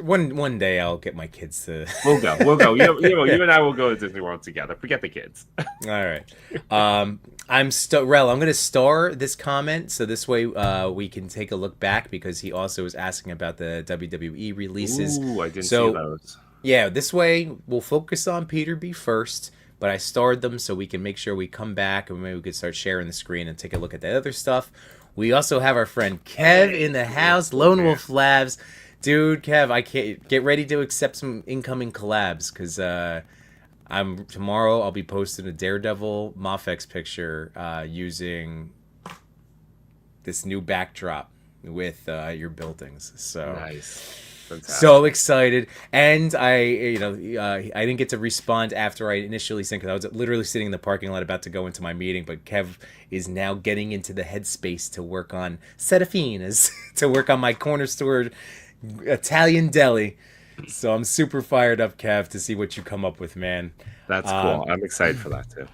One day I'll get my kids to. We'll go. You and I will go to Disney World together. Forget the kids. All right. Rel, I'm gonna star this comment so this way we can take a look back, because he also was asking about the WWE releases. Ooh, I didn't see those. Yeah, this way we'll focus on Peter B first, but I starred them so we can make sure we come back and maybe we could start sharing the screen and take a look at that other stuff. We also have our friend Kev in the house, Lone Wolf Labs. Dude, Kev, I can't get ready to accept some incoming collabs, because tomorrow I'll be posting a Daredevil Mofex picture using this new backdrop with your buildings. So nice. Fantastic. So excited. And I didn't get to respond after I initially sent, because I was literally sitting in the parking lot about to go into my meeting, but Kev is now getting into the headspace to work on Serafinas, to work on my corner store Italian deli. So I'm super fired up, Kev, to see what you come up with, man. That's cool. I'm excited for that too.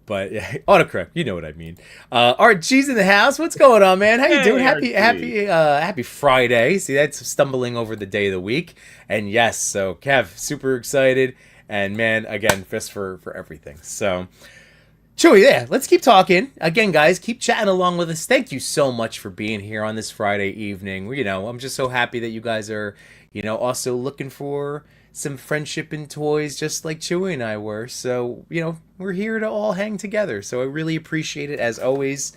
But yeah, autocorrect, you know what I mean. RG's in the house. What's going on, man? How you doing? Happy Friday. See, that's stumbling over the day of the week. And yes, so Kev, super excited. And man, again, fist for everything. So Chewie, yeah, let's keep talking. Again, guys, keep chatting along with us. Thank you so much for being here on this Friday evening. I'm just so happy that you guys are, also looking for some friendship and toys just like Chewie and I were. So, we're here to all hang together. So I really appreciate it as always.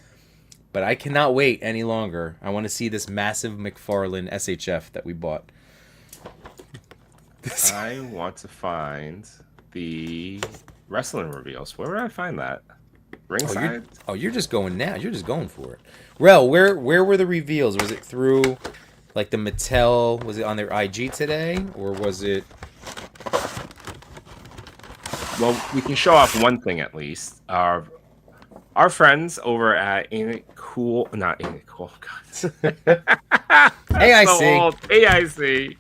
But I cannot wait any longer. I want to see this massive McFarlane SHF that we bought. I want to find the wrestling reveals. Where would I find that? Ringside? You're just going now. You're just going for it. Rel, where were the reveals? Was it through like the Mattel? Was it on their IG today, or was it? Well, we can show off one thing at least. Our friends over at Ain't It Cool? Not Ain't It Cool. God. AIC. So old. AIC.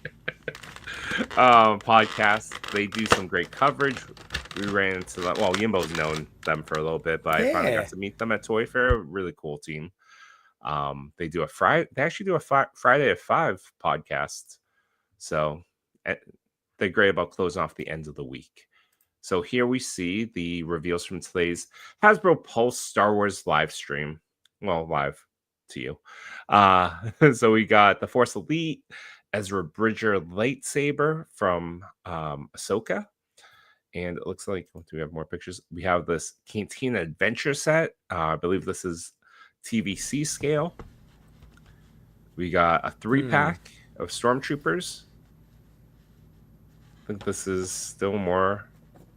Podcast. They do some great coverage. We ran into them. Well, Yimbo's known them for a little bit, but I finally got to meet them at Toy Fair. Really cool team. They do They actually do a Friday at 5 podcast. So they're great about closing off the end of the week. So here we see the reveals from today's Hasbro Pulse Star Wars live stream. Well, live to you. So we got the Force Elite Ezra Bridger lightsaber from Ahsoka. And it looks like, do we have more pictures? We have this Cantina Adventure set. I believe this is TVC scale. We got a 3-pack of Stormtroopers. I think this is still more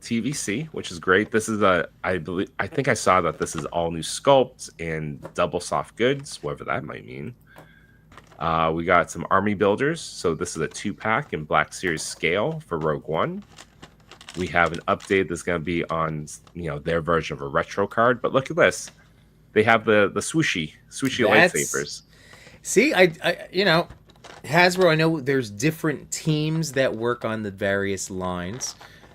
TVC, which is great. This is I think I saw that this is all new sculpts and double soft goods, whatever that might mean. We got some army builders. So this is a 2-pack in Black Series scale for Rogue One. We have an update that's going to be on, their version of a retro card. But look at this. They have the swooshy lightsabers. See, I Hasbro, I know there's different teams that work on the various lines.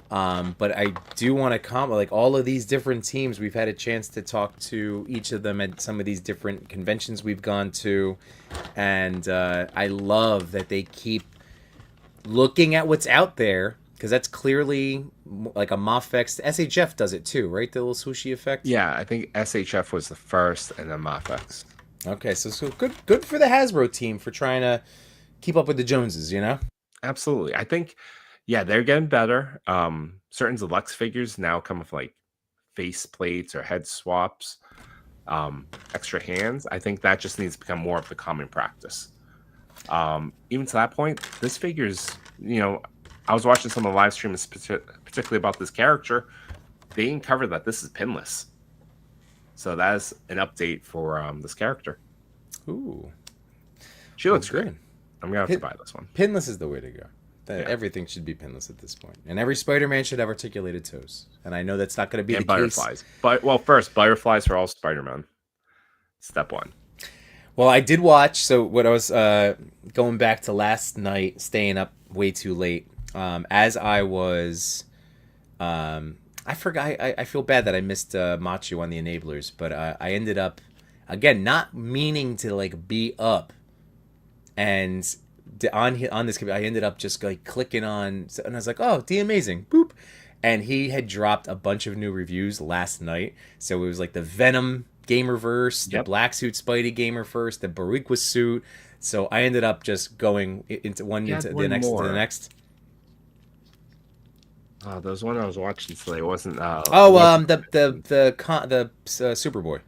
But I do want to comment, like all of these different teams, we've had a chance to talk to each of them at some of these different conventions we've gone to. And I love that they keep looking at what's out there, because that's clearly like a Mofex. SHF does it too, right? The little swooshy effect? Yeah, I think SHF was the first, and then Mofex. Okay, so good for the Hasbro team for trying to keep up with the Joneses, Absolutely. I think, yeah, they're getting better. Certain deluxe figures now come with like face plates or head swaps, extra hands. I think that just needs to become more of the common practice. Even to that point, this figure's, I was watching some of the live streams, particularly about this character. They didn't cover that this is pinless. So that is an update for this character. Ooh. She looks great. I'm going to have to buy this one. Pinless is the way to go. Everything should be pinless at this point, and every Spider-Man should have articulated toes. And I know that's not going to be the butterflies. case. But first, butterflies for all Spider-Man. Step one. Well, I did watch. So what I was going back to last night, staying up way too late. As I was, I forgot. I feel bad that I missed Matchu on the Enablers, but I ended up again not meaning to like be up, and on this computer, I ended up just like clicking on, and I was like, oh, the amazing, boop, and he had dropped a bunch of new reviews last night. So it was like the Venom Gamerverse, the Black Suit Spidey Gamerverse, the Bariqua suit. So I ended up just going into the next. Oh, there was one I was watching today. It wasn't. The Superboy.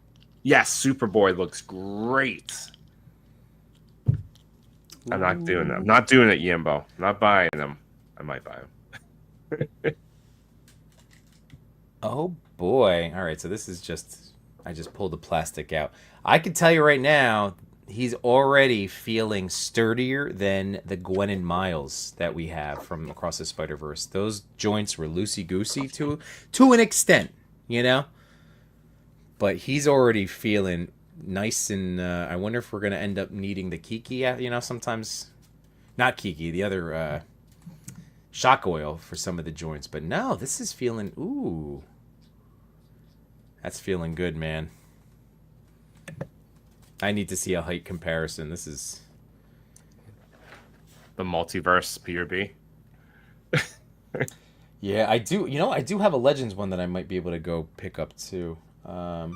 Yes, Superboy looks great. I'm not doing that. I'm not doing it, Yimbo. I'm not buying them. I might buy them. Oh boy! All right, so this is just. I just pulled the plastic out. I can tell you right now, he's already feeling sturdier than the Gwen and Miles that we have from Across the Spider-Verse. Those joints were loosey-goosey to an extent, you know? But he's already feeling nice, and I wonder if we're going to end up needing the Kiki, you know, sometimes. Not Kiki, the other shock oil for some of the joints. But no, this is feeling, ooh. That's feeling good, man. I need to see a height comparison. This is the multiverse Peter B. Yeah, I do. You know, I do have a Legends one that I might be able to go pick up too. All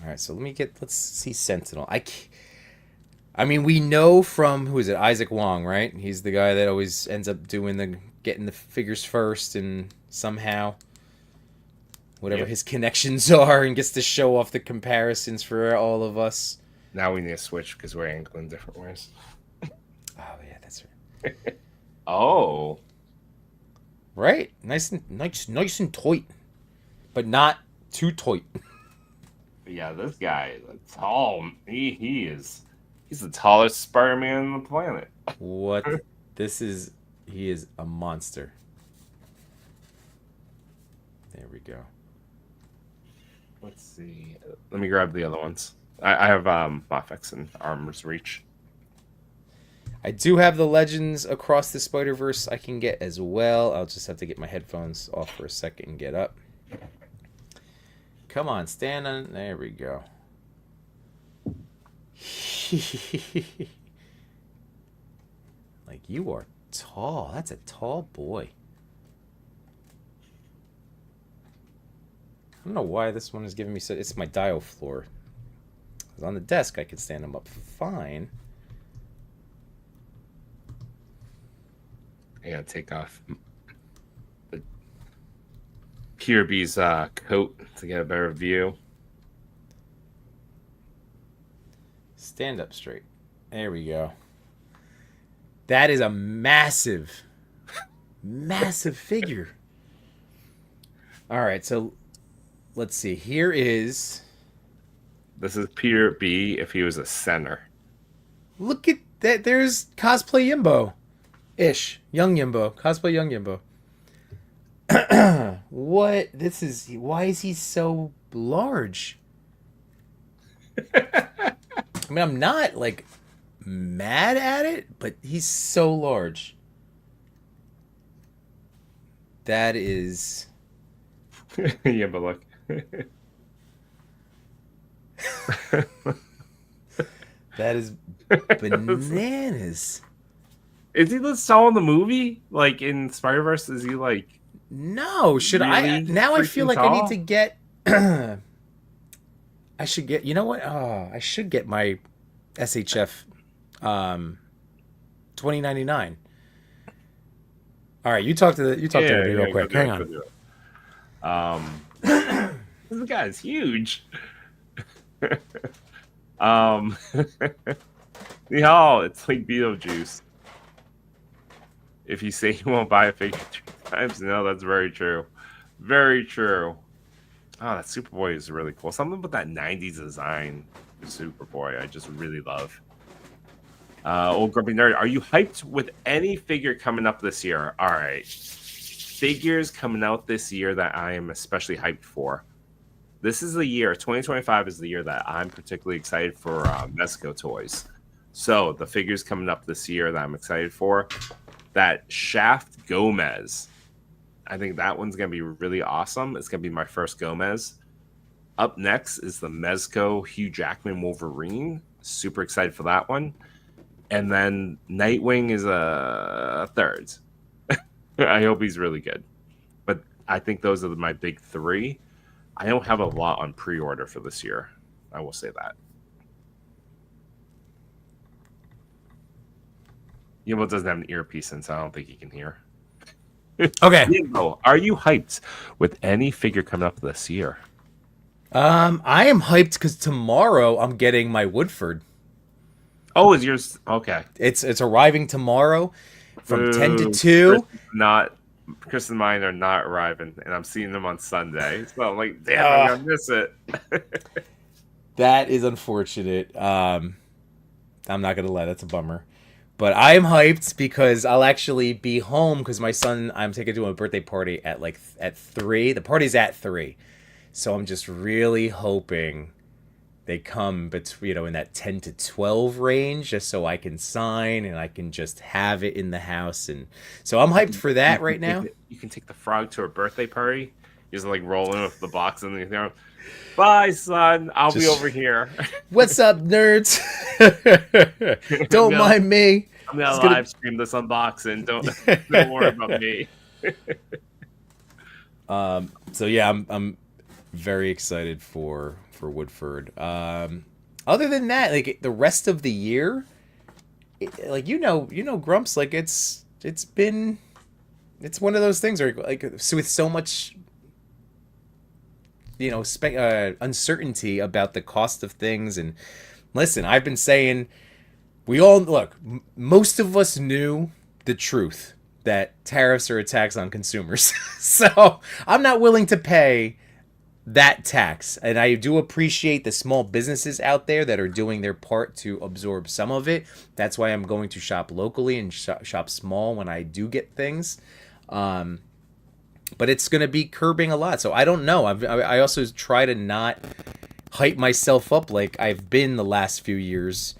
right, so let's see Sentinel. I mean, we know from who is it? Isaac Wong, right? He's the guy that always ends up getting the figures first, and somehow whatever his connections are, and gets to show off the comparisons for all of us. Now we need to switch because we're angling different ways. Oh yeah, that's right. Oh, right, nice and tight, but not too tight. Yeah, this guy is tall. He's the tallest Spider-Man on the planet. What? He is a monster. There we go. Let's see. Let me grab the other ones. I have Mafex and Armor's Reach. I do have the Legends Across the Spider-Verse I can get as well. I'll just have to get my headphones off for a second and get up. Come on, stand on. There we go. Like, you are tall. That's a tall boy. I don't know why this one is giving me so. It's my dial floor. 'Cause on the desk, I can stand them up fine. I gotta take off Peter B's coat to get a better view. Stand up straight. There we go. That is a massive, massive figure. All right, so let's see. Here is. This is Peter B if he was a center. Look at that. There's cosplay Yimbo. Ish. Young Yimbo. Cosplay Young Yimbo. What? Why is he so large? I mean, I'm not, like, mad at it, but he's so large. That is... Yeah, but look. That is bananas. Is he this tall in the movie? Like, in Spider-Verse, is he, like... No, should really I... Now I feel like tall? I need to get... I should get... You know what? Oh, I should get my SHF 2099. All right, you talk to me real quick. Hang on. This guy's huge. Y'all, it's like Beetlejuice. If you say you won't buy a figure 3 times, no, that's very true. Very true. Oh, that Superboy is really cool. Something about that 90s design for Superboy I just really love. Old Grumpy Nerd, are you hyped with any figure coming up this year? All right. Figures coming out this year that I am especially hyped for. This is the year, 2025 is the year that I'm particularly excited for Mezco toys. So the figures coming up this year that I'm excited for, that Shaft Gomez. I think that one's going to be really awesome. It's going to be my first Gomez. Up next is the Mezco Hugh Jackman Wolverine. Super excited for that one. And then Nightwing is a third. I hope he's really good. But I think those are my big three. I don't have a lot on pre-order for this year. I will say that. Yimbo doesn't have an earpiece in, so I don't think he can hear. Okay. Yimbo, are you hyped with any figure coming up this year? I am hyped because tomorrow I'm getting my Woodford. Oh, is yours okay? It's arriving tomorrow from 10 to 2. Chris and mine are not arriving, and I'm seeing them on Sunday. So I'm like, damn, I'm gonna miss it. That is unfortunate. I'm not gonna lie, that's a bummer. But I am hyped because I'll actually be home because my son, I'm taking to a birthday party at 3. The party's at 3. So I'm just really hoping they come between, in that 10 to 12 range, just so I can sign and I can just have it in the house. And so I'm hyped for that right now. You can take the frog to a birthday party. You just like roll in with the box and you know, bye, son. I'll be over here. What's up, nerds? Don't mind me. I'm gonna live stream this unboxing. Don't worry about me. So yeah, I'm very excited for Woodford. Other than that, like the rest of the year, Grumps, like it's one of those things where like so with so much uncertainty about the cost of things. And listen, I've been saying, most of us knew the truth that tariffs are a tax on consumers. So I'm not willing to pay that tax. And I do appreciate the small businesses out there that are doing their part to absorb some of it. That's why I'm going to shop locally and shop small when I do get things. But it's going to be curbing a lot. So I don't know. I also try to not hype myself up like I've been the last few years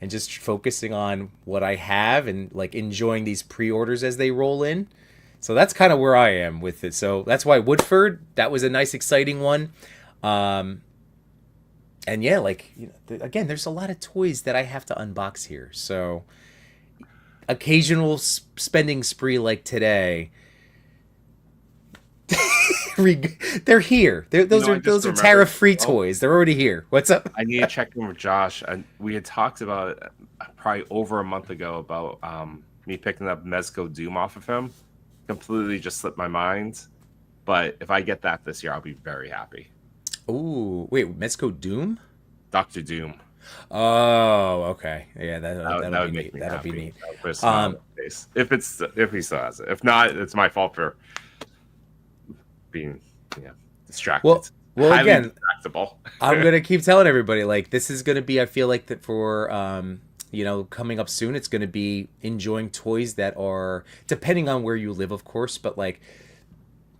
and just focusing on what I have and like enjoying these pre-orders as they roll in. So that's kind of where I am with it. So that's why Woodford, that was a nice, exciting one. And yeah, again, there's a lot of toys that I have to unbox here. So occasional spending spree like today, they're here. Those are tariff-free toys. They're already here. What's up? I need to check in with Josh. And we had talked about it probably over a month ago about me picking up Mezco Doom off of him. Completely just slipped my mind. But if I get that this year, I'll be very happy. Ooh, wait, Mezco Doom? Dr. Doom. Oh, okay. Yeah, that'll would be make neat. me That'll happy. be neat. Put a smile on my face. If he still has it. If not, it's my fault for being distracted. Well, Highly again, distractible. I'm gonna keep telling everybody, like, this is gonna be, I feel like that for coming up soon, it's gonna be enjoying toys that are, depending on where you live, of course, but like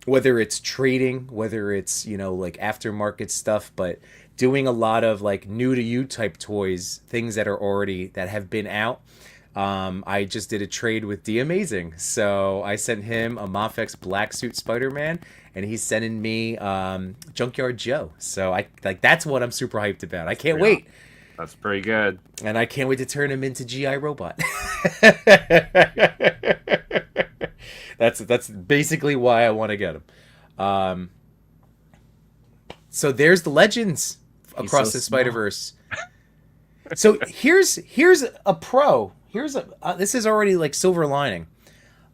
whether it's trading, whether it's like aftermarket stuff, but doing a lot of like new to you type toys, things that have been out. I just did a trade with D Amazing, so I sent him a Mafex Black Suit Spider-Man, and he's sending me Junkyard Joe. So that's what I'm super hyped about. I can't wait. That's pretty good. And I can't wait to turn him into GI Robot. That's basically why I want to get him. So there's the Legends across the Spider-Verse. So here's a pro. This is already like silver lining.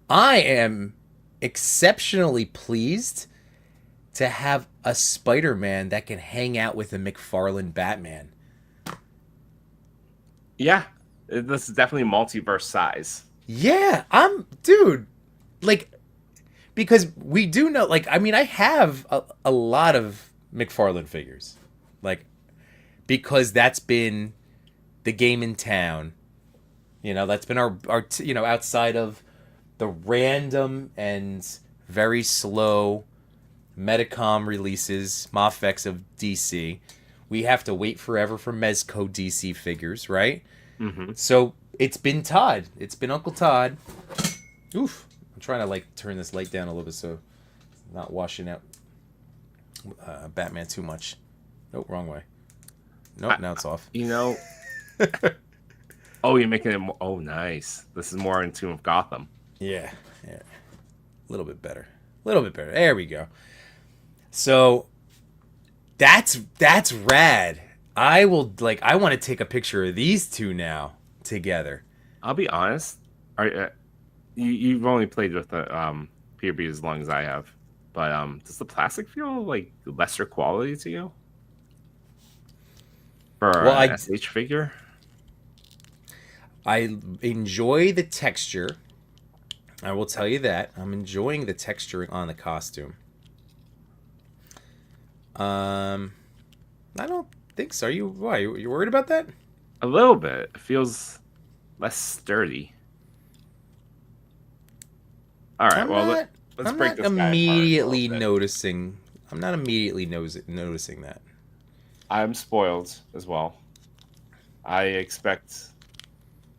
I am exceptionally pleased to have a Spider-Man that can hang out with a McFarlane Batman. Yeah, this is definitely multiverse size. Yeah, because we do know, I have a lot of McFarlane figures, because that's been the game in town That's been our outside of the random and very slow Medicom releases, Mafex of DC. We have to wait forever for Mezco DC figures, right? Mm-hmm. So it's been Todd. It's been Uncle Todd. Oof. I'm trying to turn this light down a little bit so it's not washing out Batman too much. Nope, wrong way. Nope, now it's off. Oh, you're making it more... Oh, nice. This is more in tune with Gotham. Yeah. A little bit better. There we go. So that's rad. I want to take a picture of these two now together. I'll be honest. You've only played with the PRB as long as I have, but does the plastic feel like lesser quality to you for an SH figure? I enjoy the texture. I will tell you that. I'm enjoying the texturing on the costume. I don't think so. You worried about that? A little bit. It feels less sturdy. All right. Let's break this guy apart. I'm not immediately noticing that. I'm spoiled as well. I expect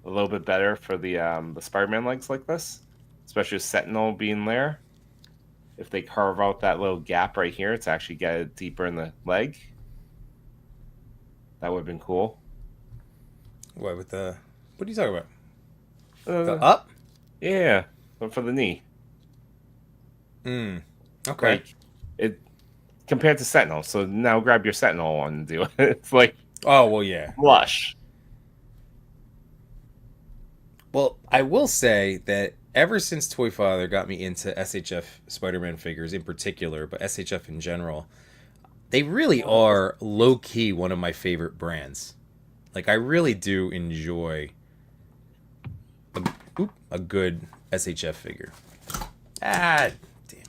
a little bit better for the Spider-Man legs like this, especially with Sentinel being there. If they carve out that little gap right here to actually get it deeper in the leg, that would have been cool. What are you talking about? The up? Yeah, but for the knee. Okay. Like, it compared to Sentinel. So now grab your Sentinel one and do it. It's like, oh well, yeah, lush. Well, I will say that ever since Toy Father got me into SHF Spider-Man figures in particular, but SHF in general, they really are low-key one of my favorite brands. I really do enjoy a good SHF figure. Ah, damn.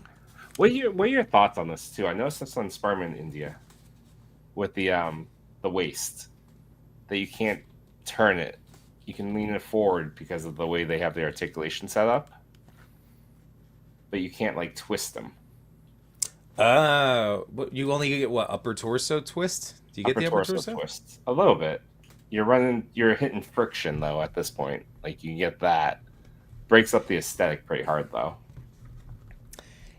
What are your thoughts on this too? I noticed this on Spider-Man India with the waist that you can't turn it. You can lean it forward because of the way they have the articulation set up, but you can't twist them. You only get what, upper torso twist? Do you get the upper torso twist? A little bit. You're hitting friction though at this point. You get that. Breaks up the aesthetic pretty hard though.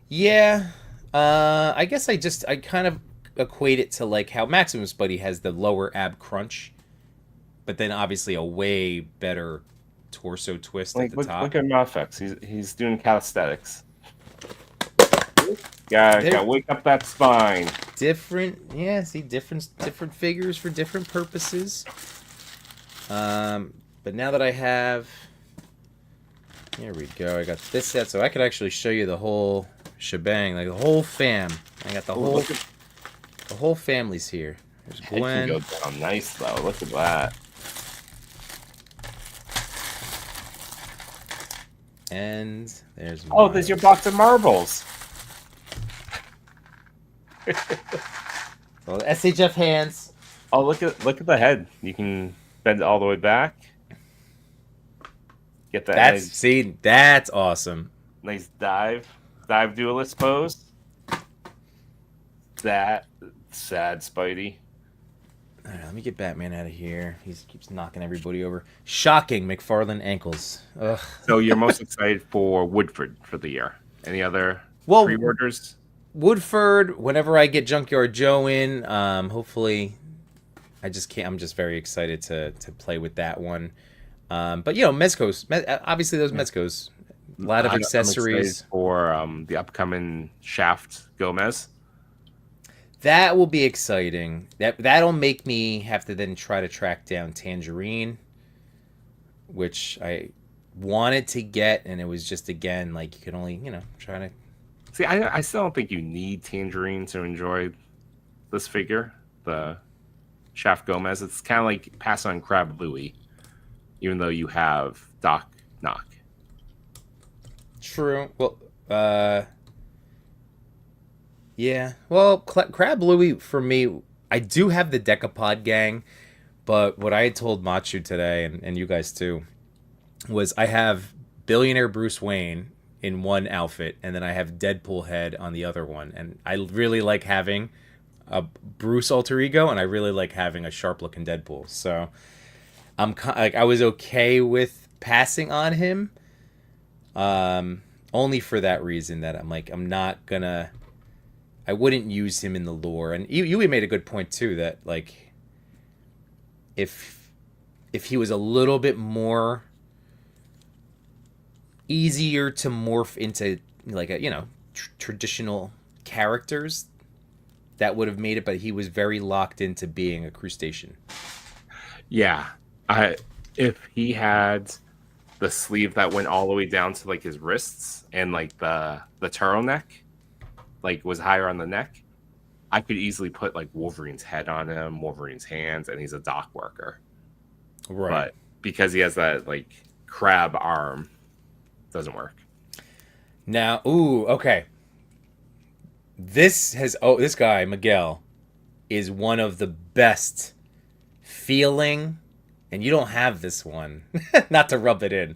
Yeah. I guess I kind of equate it to how Maximus Buddy has the lower ab crunch, but then obviously a way better torso twist at the top. Look at Mafex. He's doing calisthenics. Gotta wake up that spine. Different figures for different purposes. But now that I have, here we go. I got this set, so I could actually show you the whole shebang, the whole fam. I got the whole family's here. There's Gwen. Head can go down nice though. Look at that. And there's there's your box of marbles. So SHF hands. Oh, look at the head. You can bend it all the way back. Get that. That's awesome. Nice dive duelist pose. That sad Spidey. All right, let me get Batman out of here. He keeps knocking everybody over. Shocking McFarlane ankles. Ugh. So you're most excited for Woodford for the year. Any other pre-orders? Woodford, whenever I get Junkyard Joe in, hopefully, I'm just very excited to play with that one. But Mezco's, obviously those Mezco's, a lot of accessories. For the upcoming Shaft Gomez. That will be exciting. That'll make me have to then try to track down Tangerine, which I wanted to get, and it was just, again, you can only, try to... See, I still don't think you need Tangerine to enjoy this figure, the Shaft Gomez. It's kind of like pass on Crab Louie, even though you have Doc Knock. True. Well, yeah. Well, Crab Louie, for me, I do have the Decapod gang, but what I had told Matchu today, and you guys too, was I have billionaire Bruce Wayne in one outfit, and then I have Deadpool head on the other one. And I really like having a Bruce alter ego, and I really like having a sharp looking Deadpool. So I was okay with passing on him, only for that reason that I'm not gonna. I wouldn't use him in the lore, and you made a good point too that like if he was a little bit more easier to morph into like a traditional characters, that would have made it, but he was very locked into being a crustacean. Yeah, if he had the sleeve that went all the way down to like his wrists and like the turtleneck like was higher on the neck, I could easily put like Wolverine's head on him, Wolverine's hands, and he's a dock worker. Right. But because he has that like crab arm, doesn't work. Now, okay. This guy, Miguel, is one of the best feeling, and you don't have this one, not to rub it in.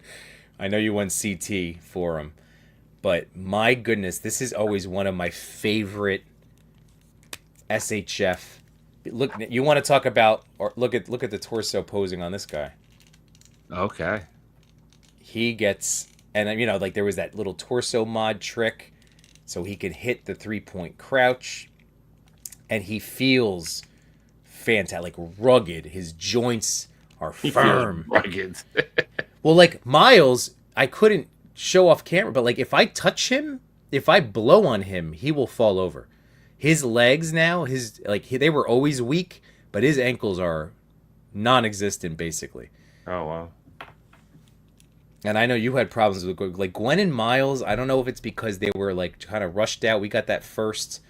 I know you won CT for him, but my goodness, this is always one of my favorite SHF. Look, you want to talk about, or look at the torso posing on this guy. Okay. He gets, and like there was that little torso mod trick, so he could hit the 3-point crouch, and he feels fantastic, like rugged. His joints are firm. Rugged. Well, like Miles, I couldn't show off camera, but like if I touch him, if I blow on him, he will fall over. His legs now, they were always weak, but his ankles are non-existent basically. Oh wow. And I know you had problems with like Gwen and Miles. I don't know if it's because they were like kind of rushed out. We got that first.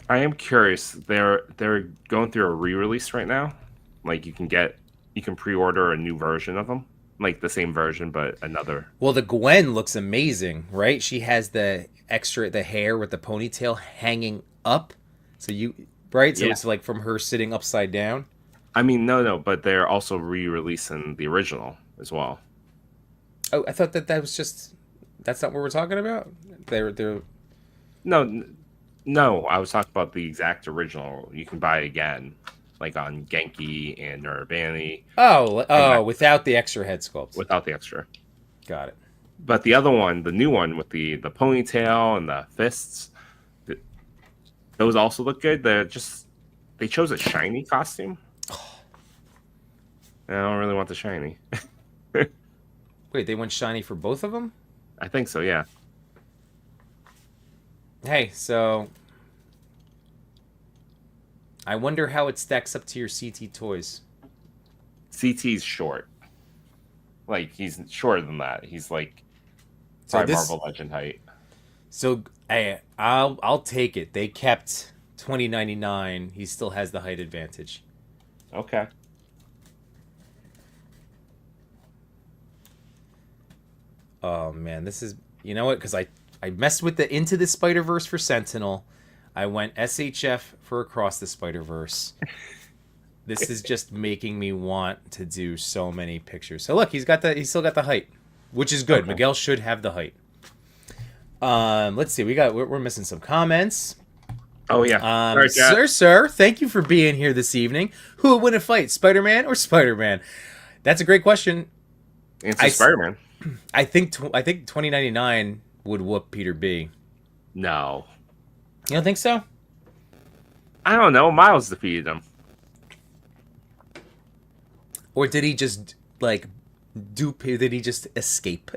I am curious. They're going through a re-release right now. Like you can pre-order a new version of them, like the same version but another. Well, the Gwen looks amazing, right? She has the hair with the ponytail hanging up. So right? So it's like from her sitting upside down. I mean, no, but they're also re-releasing the original as well. Oh, I thought that was just. That's not what we're talking about. They're. No. I was talking about the exact original. You can buy it again, like on Genki and Urbani. Without the extra head sculpts. Without the extra. Got it. But the other one, the new one with the ponytail and the fists, those also look good. They chose a shiny costume. I don't really want the shiny. Wait, they went shiny for both of them? I think so, yeah. Hey, so I wonder how it stacks up to your CT toys. CT's short. Like, he's shorter than that. He's like probably Marvel Legend height. So, hey, I'll take it. They kept 2099. He still has the height advantage. Okay. Oh man, this is, you know what? Because I messed with the Into the Spider-Verse for Sentinel. I went SHF for Across the Spider-Verse. This is just making me want to do so many pictures. So look, he's still got the height, which is good. Okay. Miguel should have the height. Let's see, we're missing some comments. Oh yeah, sir, thank you for being here this evening. Who would win a fight, Spider-Man or Spider-Man? That's a great question. Answer Spider-Man. I think 2099 would whoop Peter B. No. You don't think so? I don't know. Miles defeated him. Or did he just did he just escape?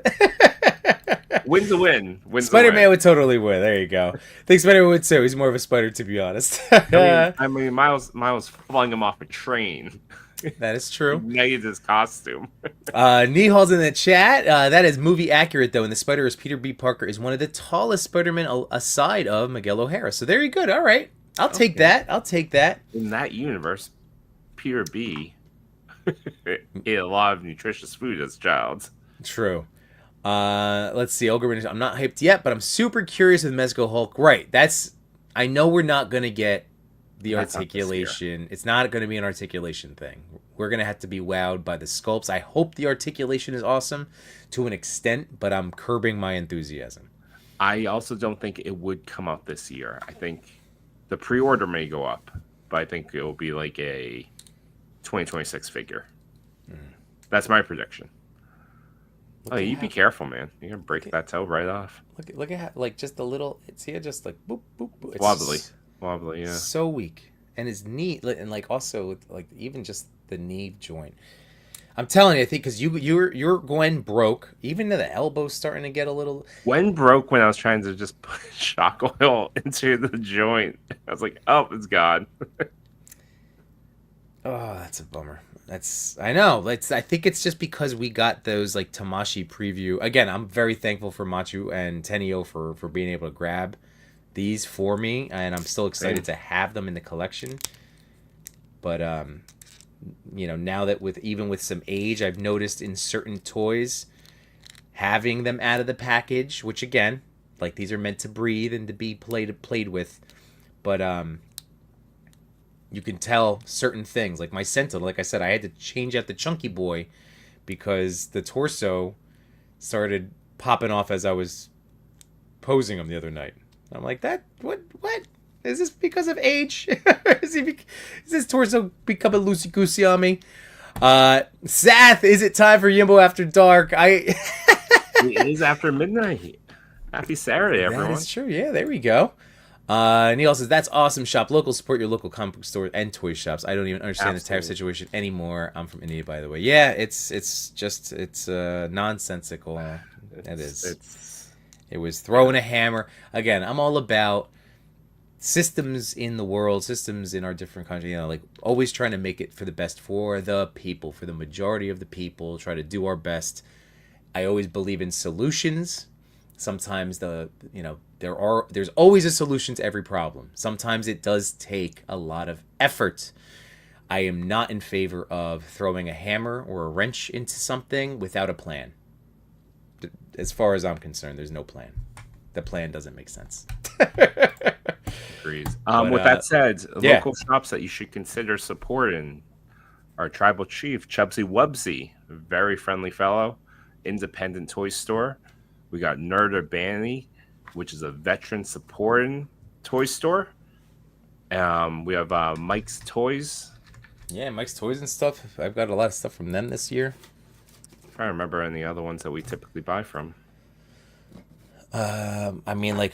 Win's a win. Spider-Man would totally win. There you go. I think Spider-Man would too. He's more of a spider, to be honest. I mean, Miles flung him off a train. That is true. He made his costume. Nihal's in the chat. That is movie accurate, though. And the Spider-Verse, Peter B. Parker is one of the tallest Spider-Men aside of Miguel O'Hara. So there you go. All right. I'll take that. In that universe, Peter B. ate a lot of nutritious food as a child. True. Let's see. I'm not hyped yet, but I'm super curious with Mezco Hulk. Right. I know we're not going to get the articulation. It's not going to be an articulation thing. we're going to have to be wowed by the sculpts. I hope the articulation is awesome to an extent, but I'm curbing my enthusiasm. I also don't think it would come out this year. I think the pre-order may go up, but I think it will be like a 2026 figure. That's my prediction. You be careful, man. You're gonna break that toe right off. Look at how, like, just a little. It's here, just like boop boop boop. It's wobbly, yeah. So weak, and his knee, and like also like even just the knee joint. I'm telling you, I think because your Gwen broke. Even the elbow's starting to get a little. Gwen broke when I was trying to just put shock oil into the joint. I was like, oh, it's gone. Oh, that's a bummer. I know. I think it's just because we got those like Tamashi preview. Again, I'm very thankful for Matchu and Tenio for being able to grab these for me, and I'm still excited to have them in the collection. But now that with some age, I've noticed in certain toys having them out of the package, which again, like these are meant to breathe and to be played with, but you can tell certain things. Like my Sentinel, like I said, I had to change out the Chunky Boy because the torso started popping off as I was posing him the other night. I'm like, what? Is this because of age? Is this torso becoming loosey-goosey on me? Sath, is it time for Yimbo After Dark? It is after midnight. Happy Saturday, everyone. That is true. Yeah, there we go. Neil says, that's awesome. Shop local, support your local comic book store and toy shops. I don't even understand the tariff situation anymore. I'm from India, by the way. Yeah, it's nonsensical. It was throwing a hammer. Again, I'm all about systems in the world, systems in our different countries, like always trying to make it for the best for the people, for the majority of the people, try to do our best. I always believe in solutions. Sometimes there's always a solution to every problem. Sometimes it does take a lot of effort. I am not in favor of throwing a hammer or a wrench into something without a plan. As far as I'm concerned, there's no plan. The plan doesn't make sense. Agreed. With that said, local shops that you should consider supporting are Tribal Chief Chubsy Wubsy, a very friendly fellow, independent toy store. We got Nerder Banny, which is a veteran supporting toy store. We have Mike's Toys. Yeah, Mike's Toys and stuff. I've got a lot of stuff from them this year. I'm trying to remember any other ones that we typically buy from. I mean, like,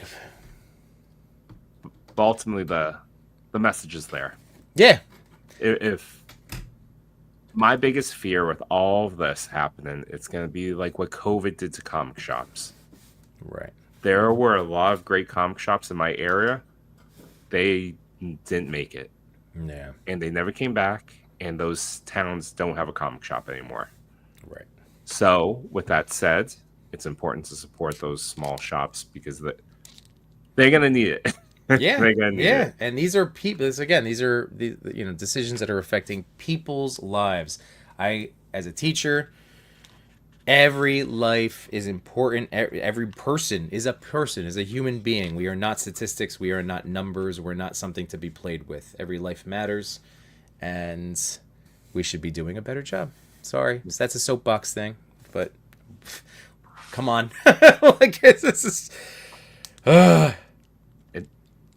but ultimately the message is there. Yeah. If my biggest fear with all of this happening, it's going to be like what COVID did to comic shops. Right. There were a lot of great comic shops in my area. They didn't make it. Yeah. And they never came back. And those towns don't have a comic shop anymore. Right. So, with that said, it's important to support those small shops because they're going to need it. Yeah. They're going to need it. And these are people. Again, these are decisions that are affecting people's lives. As a teacher, every life is important. Every person is a human being. We are not statistics. We are not numbers. We're not something to be played with. Every life matters, and we should be doing a better job. Sorry, that's a soapbox thing, but come on. Like, this is.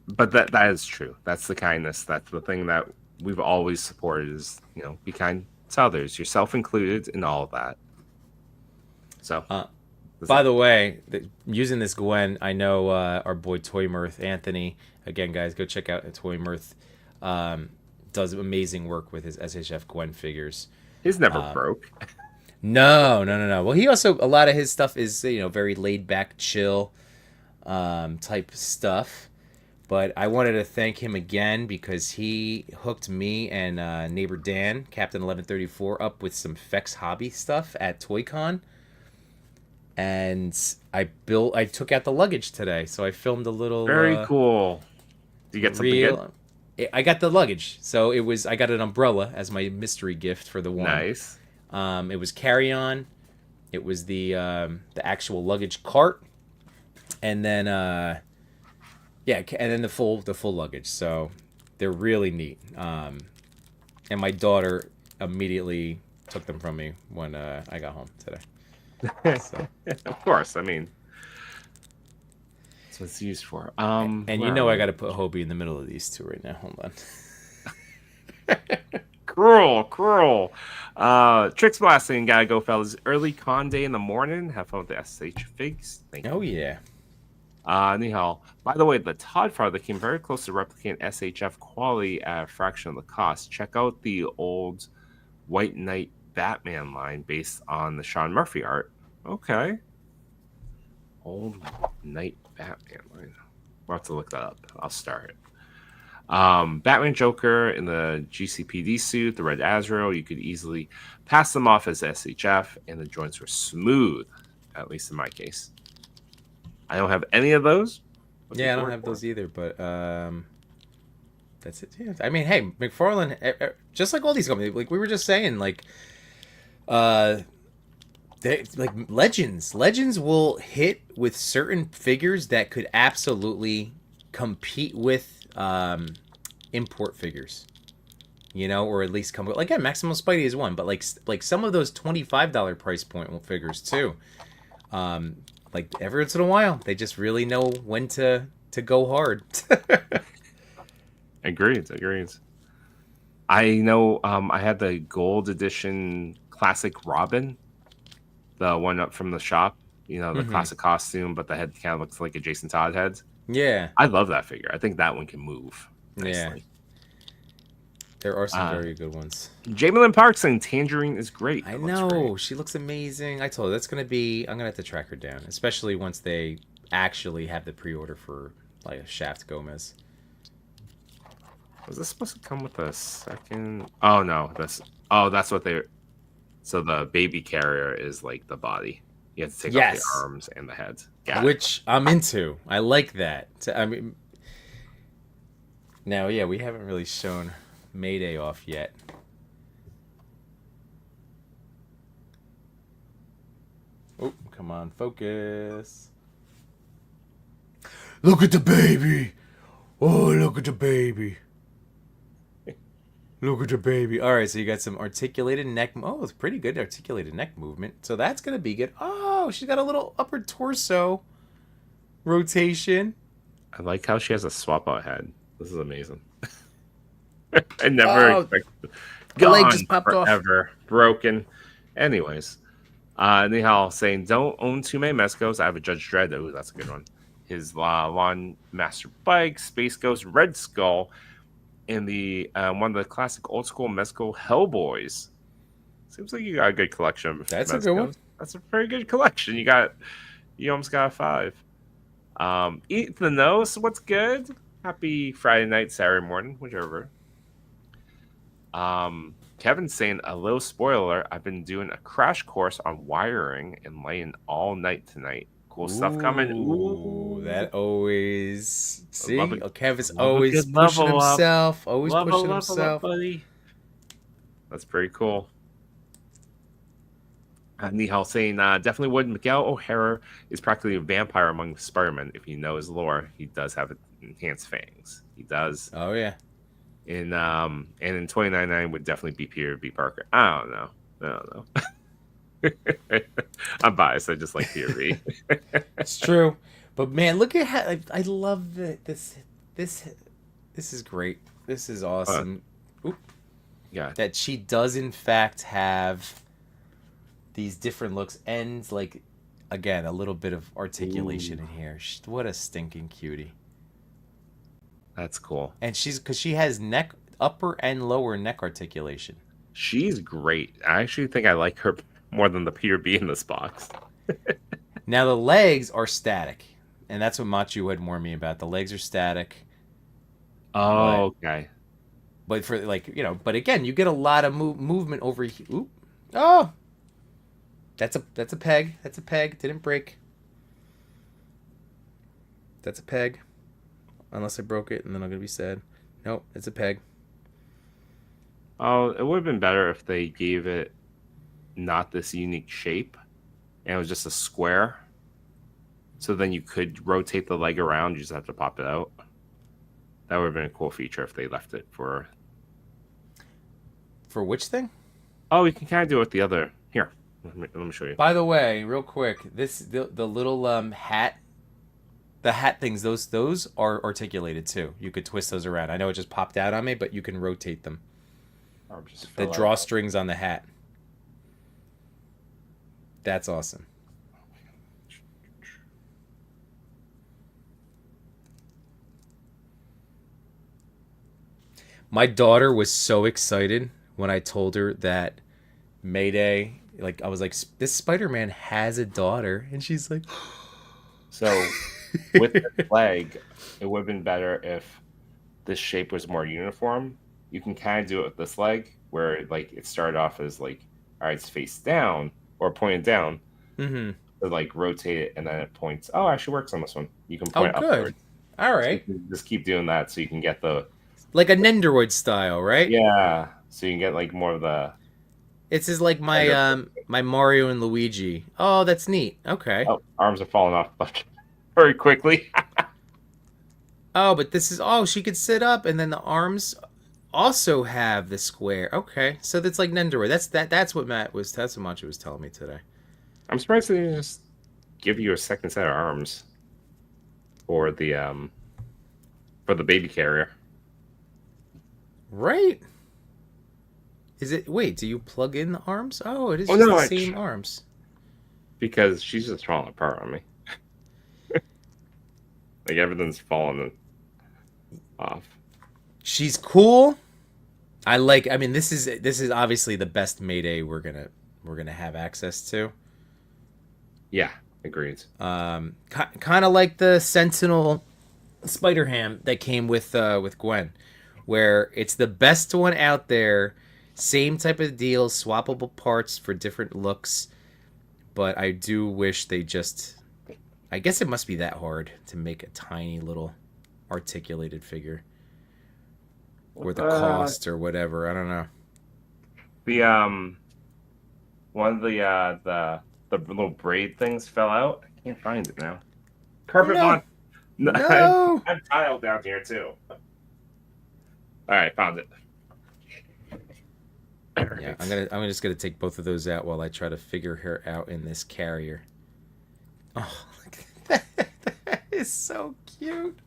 But that is true. That's the kindness. That's the thing that we've always supported is, be kind to others, yourself included, in all of that. So, by the way, using this Gwen, I know our boy Toy Mirth, Anthony. Again, guys, go check out Toy Mirth. Does amazing work with his SHF Gwen figures. His never broke. No. Well, he also, a lot of his stuff is very laid back, chill type stuff. But I wanted to thank him again because he hooked me and neighbor Dan, Captain 1134, up with some Fex hobby stuff at ToyCon. And I took out the luggage today, so I filmed a little. Very cool. Did you get something good? I got the luggage, so I got an umbrella as my mystery gift for the one. Nice. It was carry-on. It was the actual luggage cart, and then and then the full luggage. So they're really neat. And my daughter immediately took them from me when I got home today. So. Of course, I mean, that's what it's used for. And where you are know I we? got to put Hobie in the middle of these two right now. Hold on. Cruel. Tricks blasting, gotta go, fellas. Early con day in the morning. Have fun with the SH figs. Thank you. Oh yeah. Nihal. By the way, the Todd father came very close to replicating SHF quality at a fraction of the cost. Check out the old White Knight Batman line based on the Sean Murphy art. Okay. Old Knight Batman line. We'll have to look that up. I'll start it. Batman Joker in the GCPD suit, the red Azrael, you could easily pass them off as SHF, and the joints were smooth, at least in my case. I don't have any of those. Yeah, I don't have those either, but that's it. Yeah. I mean, hey, McFarlane, just like all these companies, like we were just saying, like they like Legends will hit with certain figures that could absolutely compete with import figures, you know, or at least come with, like, yeah, Maximum Spidey is one, but like some of those $25 price point figures too. Like every once in a while, they just really know when to go hard. Agreed. I know. I had the gold edition classic Robin, the one up from the shop. You know, the classic costume, but the head kind of looks like a Jason Todd head. Yeah, I love that figure. I think that one can move nicely. Yeah. There are some very good ones. Jamie Lynn Parks saying Tangerine is great. I It looks know. great. She looks amazing. I told her that's going to be... I'm going to have to track her down. Especially once they actually have the pre-order for like a Shaft Gomez. Was this supposed to come with a second? Oh, no. That's what they... So the baby carrier is like the body. You have to take off the arms and the head. Which I'm into. I like that. I mean... Now, yeah, we haven't really shown Mayday off yet. Oh, come on, focus. Look at the baby. Oh, look at the baby. Look at the baby. All right, so you got some articulated neck. Oh, it's pretty good articulated neck movement. So that's going to be good. Oh, she's got a little upper torso rotation. I like how she has a swap out head. This is amazing. I never expected. The leg just popped forever. Broken. Anyways, Nihal saying, don't own too many Mezcos. I have a Judge Dredd. Oh, that's a good one. His Lawn Master Bike, Space Ghost, Red Skull, and the one of the classic old school Mezco Hellboys. Seems like you got a good collection of That's Mezcos. a good one. That's a very good collection. You almost got a 5. Eat the nose. What's good? Happy Friday night, Saturday morning, whichever. Kevin's saying a little spoiler. I've been doing a crash course on wiring and laying all night tonight. Cool stuff coming. Ooh, that always see. Kevin's love always pushing himself. Always pushing himself, buddy. That's pretty cool. Nihal saying definitely would. Miguel O'Hara is practically a vampire among Spider-Man. If you know his lore, he does have enhanced fangs. He does. Oh yeah. And in 2099 would definitely be Peter B. Parker. I don't know. I'm biased. I just like Peter B. It's true, but man, look at how I love this. This is great. This is awesome. Yeah, that she does in fact have these different looks and like again a little bit of articulation in here. What a stinking cutie. That's cool. And because she has upper and lower neck articulation. She's great. I actually think I like her more than the Peter B in this box. Now the legs are static, and that's what Matchu had warned me about. The legs are static. Oh, okay. But for but again, you get a lot of movement over here. Oop. Oh, that's a peg. That's a peg. Didn't break. That's a peg. Unless I broke it, and then I'm gonna be sad. Nope, it's a peg. Oh, it would have been better if they gave it not this unique shape, and it was just a square. So then you could rotate the leg around. You just have to pop it out. That would have been a cool feature if they left it for. For which thing? Oh, you can kind of do it with the other. Here, let me show you. By the way, real quick, the little hat, the hat things, those are articulated too. You could twist those around. I know it just popped out on me, but you can rotate them. Or just The fill out. drawstrings on the hat. That's awesome. My daughter was so excited when I told her that Mayday, like I was like, this Spider-Man has a daughter, and she's like, So with the leg, it would have been better if this shape was more uniform. You can kind of do it with this leg, where like it started off as like, all right, it's face down or pointed down, mm-hmm. to like rotate it, and then it points. Oh, it actually works on this one. You can Oh, point good. upward. All So you right. can just keep doing that, so you can get the Like a Nendoroid style, right? yeah. So you can get like more of the It's just like my my Mario and Luigi. Oh, that's neat. Okay. oh, arms are falling off very quickly. Oh, but this is she could sit up, and then the arms also have the square. Okay, so that's like Nendoroid. That's what that's what Matchu was telling me today. I'm surprised they didn't just give you a second set of arms for the baby carrier. Right? Is it? Wait, do you plug in the arms? Oh, it is Oh, just no, the I- same arms. Because she's just falling apart on me. Like everything's falling off. She's cool. I mean, this is obviously the best Mayday we're gonna have access to. Yeah, agreed. Kind of like the Sentinel Spider Ham that came with Gwen, where it's the best one out there. Same type of deal, swappable parts for different looks. But I do wish they just. I guess it must be that hard to make a tiny little articulated figure. Or the cost or whatever. I don't know. The one of the little braid things fell out. I can't find it now. Carpet No. one. No. I'm tile down here too. All right, found it. Yeah, I'm just gonna take both of those out while I try to figure her out in this carrier. Oh, look at that. That is so cute.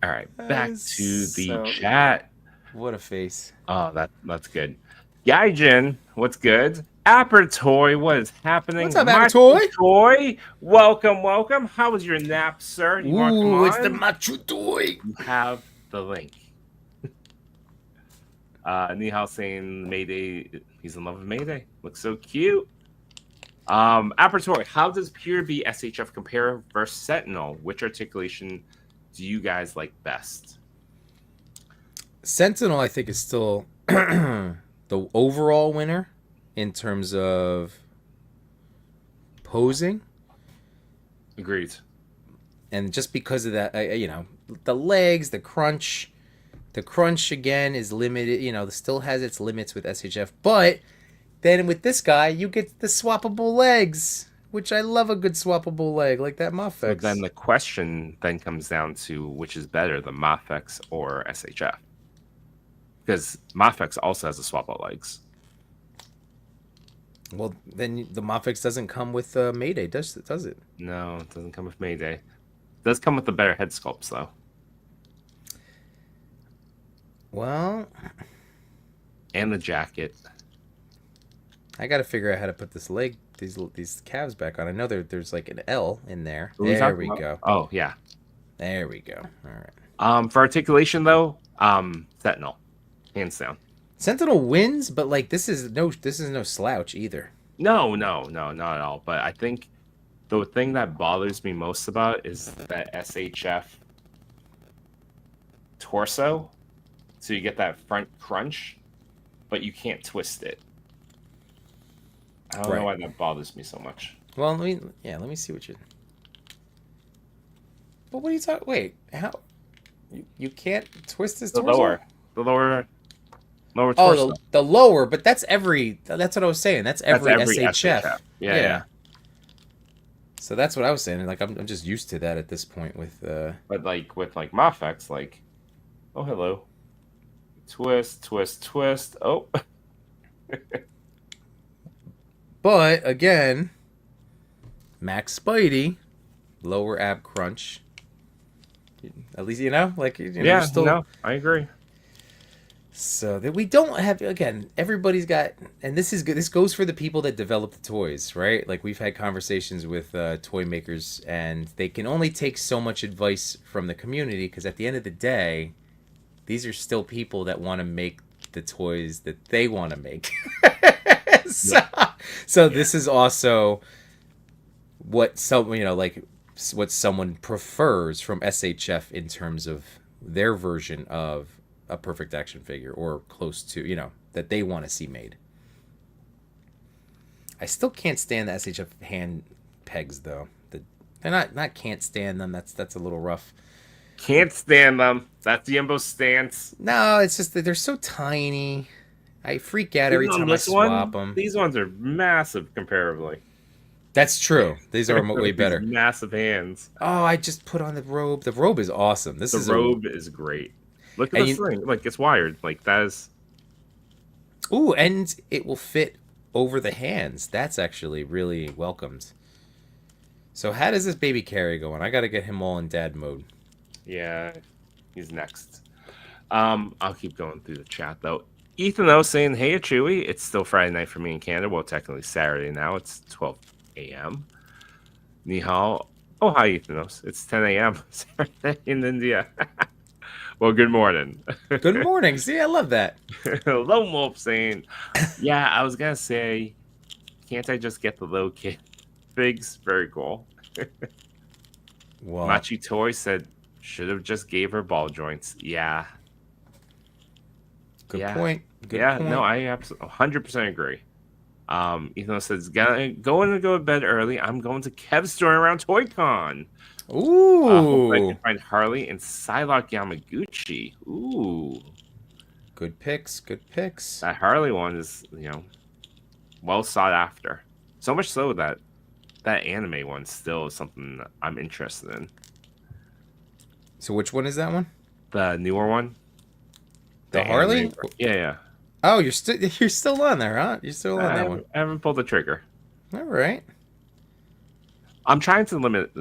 All right, That back is to the so- chat. What a face. Oh, that's good. Gaijin, what's good? Apertoy, what is happening? What's up, Matchu Apertoy? Toy, welcome. How was your nap, sir? You want to come Ooh, it's the on? Matchu toy. You have the link. Nihal saying Mayday, he's in love with Mayday. Looks so cute. Apertoy, how does Pure B SHF compare versus Sentinel? Which articulation do you guys like best? Sentinel, I think, is still the overall winner in terms of posing. Agreed. And just because of that, the legs, the crunch again is limited. Still has its limits with SHF, but then with this guy, you get the swappable legs, which I love a good swappable leg like that Mafex. But then the question then comes down to which is better, the Mafex or SHF? Because Mafex also has the swap-out legs. Well, then the Mafex doesn't come with Mayday, does it? No, it doesn't come with Mayday. It does come with the better head sculpts, though. Well, And the jacket. I got to figure out how to put these calves back on. I know there's like an L in there. What are we There talking we about? go. Oh, yeah. There we go. All right. For articulation, though, Sentinel. Hands down. Sentinel wins, but like this is no slouch either. No, not at all. But I think the thing that bothers me most about is that SHF torso. So you get that front crunch, but you can't twist it. I don't know why that bothers me so much. Well, let me see what you. But what are you talking? Wait, how? You can't twist his The torso? lower torso. Oh, the lower, but that's what I was saying. That's every SHF. Yeah. So that's what I was saying. Like I'm just used to that at this point with. But like with Mafex, like, oh hello, twist. Oh, But again, Max Spidey, lower ab crunch. At least like Yeah, still. no, I agree. So that we don't have, again, everybody's got, and this is good. This goes for the people that develop the toys, right? Like we've had conversations with toy makers, and they can only take so much advice from the community because at the end of the day, these are still people that want to make the toys that they want to make. So this is also what what someone prefers from SHF in terms of their version of a perfect action figure or close to, that they want to see made. I still can't stand the SHF hand pegs though. They're not can't stand them. That's a little rough. Can't stand them. That's Yimbo's stance. No, it's just that they're so tiny. I freak out every time I swap them. These ones are massive comparably. That's true. These are way better. Massive hands. Oh, I just put on the robe. The robe is awesome. The robe is great. Look at this thing. Like, it's wired. Like, that is... Ooh, and it will fit over the hands. That's actually really welcomed. So how does this baby carry going? I got to get him all in dad mode. Yeah, he's next. I'll keep going through the chat, though. Ethan, though, saying, hey, Chewie, it's still Friday night for me in Canada. Well, technically Saturday now. It's 12 a.m. Nihal. Oh, hi, Ethan. It's 10 a.m. Saturday in India. Well, good morning. Good morning. See, I love that. Lone Wolf saying, yeah, I was going to say, can't I just get the little kid figs? Very cool. Well, Matchu Toy said, should have just gave her ball joints. Yeah. Good point. Good point. No, I absolutely 100% agree. Ethan says, going to go to bed early. I'm going to Kev's store around ToyCon. Ooh. Hopefully I can find Harley and Psylocke Yamaguchi. Ooh. Good picks. Good picks. That Harley one is, well sought after. So much so that anime one still is something that I'm interested in. So which one is that one? The newer one. The Harley? Yeah. Oh, you're still on there, huh? You're still on that one. I haven't pulled the trigger. All right. I'm trying to limit,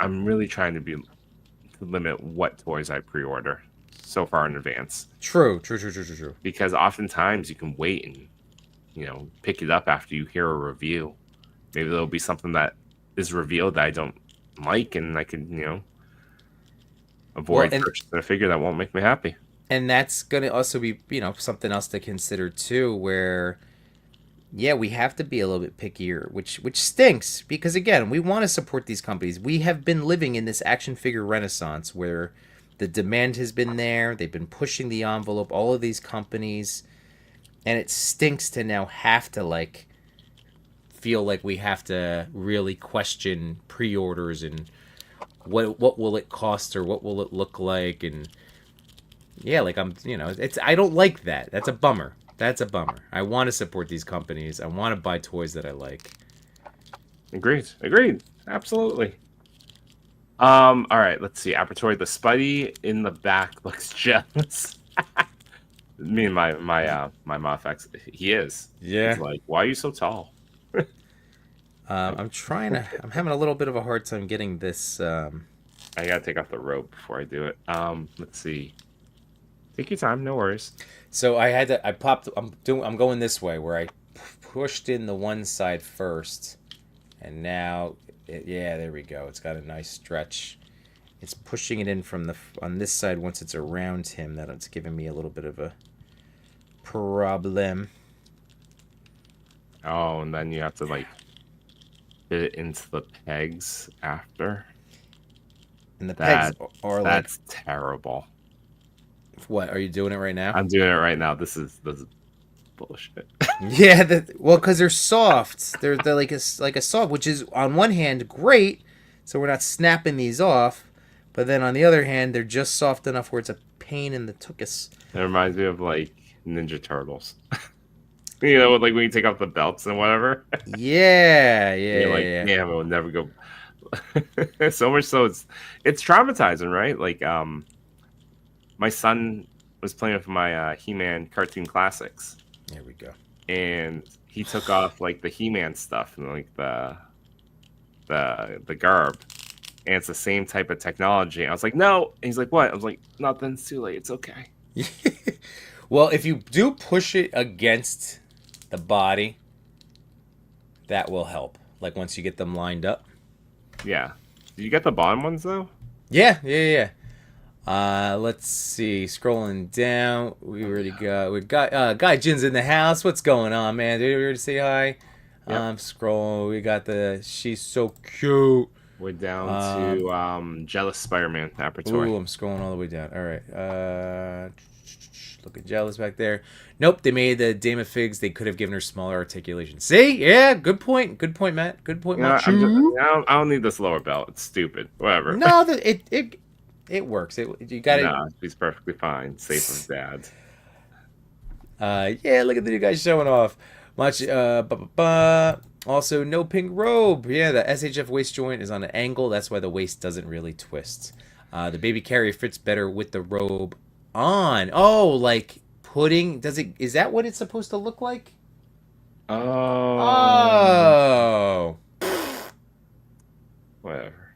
I'm really trying to limit what toys I pre-order so far in advance. True. Because oftentimes you can wait and, pick it up after you hear a review. Maybe there'll be something that is revealed that I don't like, and I can, avoid purchasing a figure that won't make me happy. And that's going to also be, something else to consider too, where, yeah, we have to be a little bit pickier, which stinks because, again, we want to support these companies. We have been living in this action figure renaissance where the demand has been there. They've been pushing the envelope, all of these companies, and it stinks to now have to, feel like we have to really question pre-orders and what will it cost or what will it look like, and yeah, I don't like that. That's a bummer. I want to support these companies. I want to buy toys that I like. Agreed. Absolutely. All right, let's see. Apertory, the Spidey in the back looks jealous. Me and my Mofex, he is. Yeah. He's like, why are you so tall? I'm having a little bit of a hard time getting this. I gotta take off the rope before I do it. Let's see. Take your time, no worries. So I'm going this way where I pushed in the one side first, and now, there we go. It's got a nice stretch. It's pushing it in from on this side once it's around him. That's giving me a little bit of a problem. Oh, and then you have to fit it into the pegs after. And the pegs are that's terrible. What, are you doing it right now? I'm doing it right now. This is bullshit. Yeah, because they're soft. They're like a soft, which is on one hand great, so we're not snapping these off. But then on the other hand, they're just soft enough where it's a pain in the tuchus. It reminds me of Ninja Turtles. When you take off the belts and whatever. Yeah. Yeah, we'll never go. So much so it's traumatizing, right? My son was playing with my He-Man cartoon classics. There we go. and he took off like the He-Man stuff and like the garb, and it's the same type of technology. I was like, no. And he's like, what? I was like, nothing's too late. It's okay. Well, if you do push it against the body, that will help. Like once you get them lined up. Yeah. Did you get the bottom ones though? Yeah. Let's see. Scrolling down, we got Guy Jin's in the house. What's going on, man? Did we already say hi? Yep. Scroll. We got the she's so cute. We're down to Jealous Spider-Man Laboratory. Ooh, I'm scrolling all the way down. All right. Looking jealous back there. Nope, they made the Dame of Figs. They could have given her smaller articulation. See? Yeah, good point. Good point, Matt. Good point, Matt. I don't need this lower belt. It's stupid. Whatever. No, it works. You got it. No, he's perfectly fine. Safe with dad. Yeah, look at the new guy showing off. Much. Also, no pink robe. Yeah, the SHF waist joint is on an angle. That's why the waist doesn't really twist. The baby carrier fits better with the robe on. Oh, like pudding. Is that what it's supposed to look like? Oh. Whatever.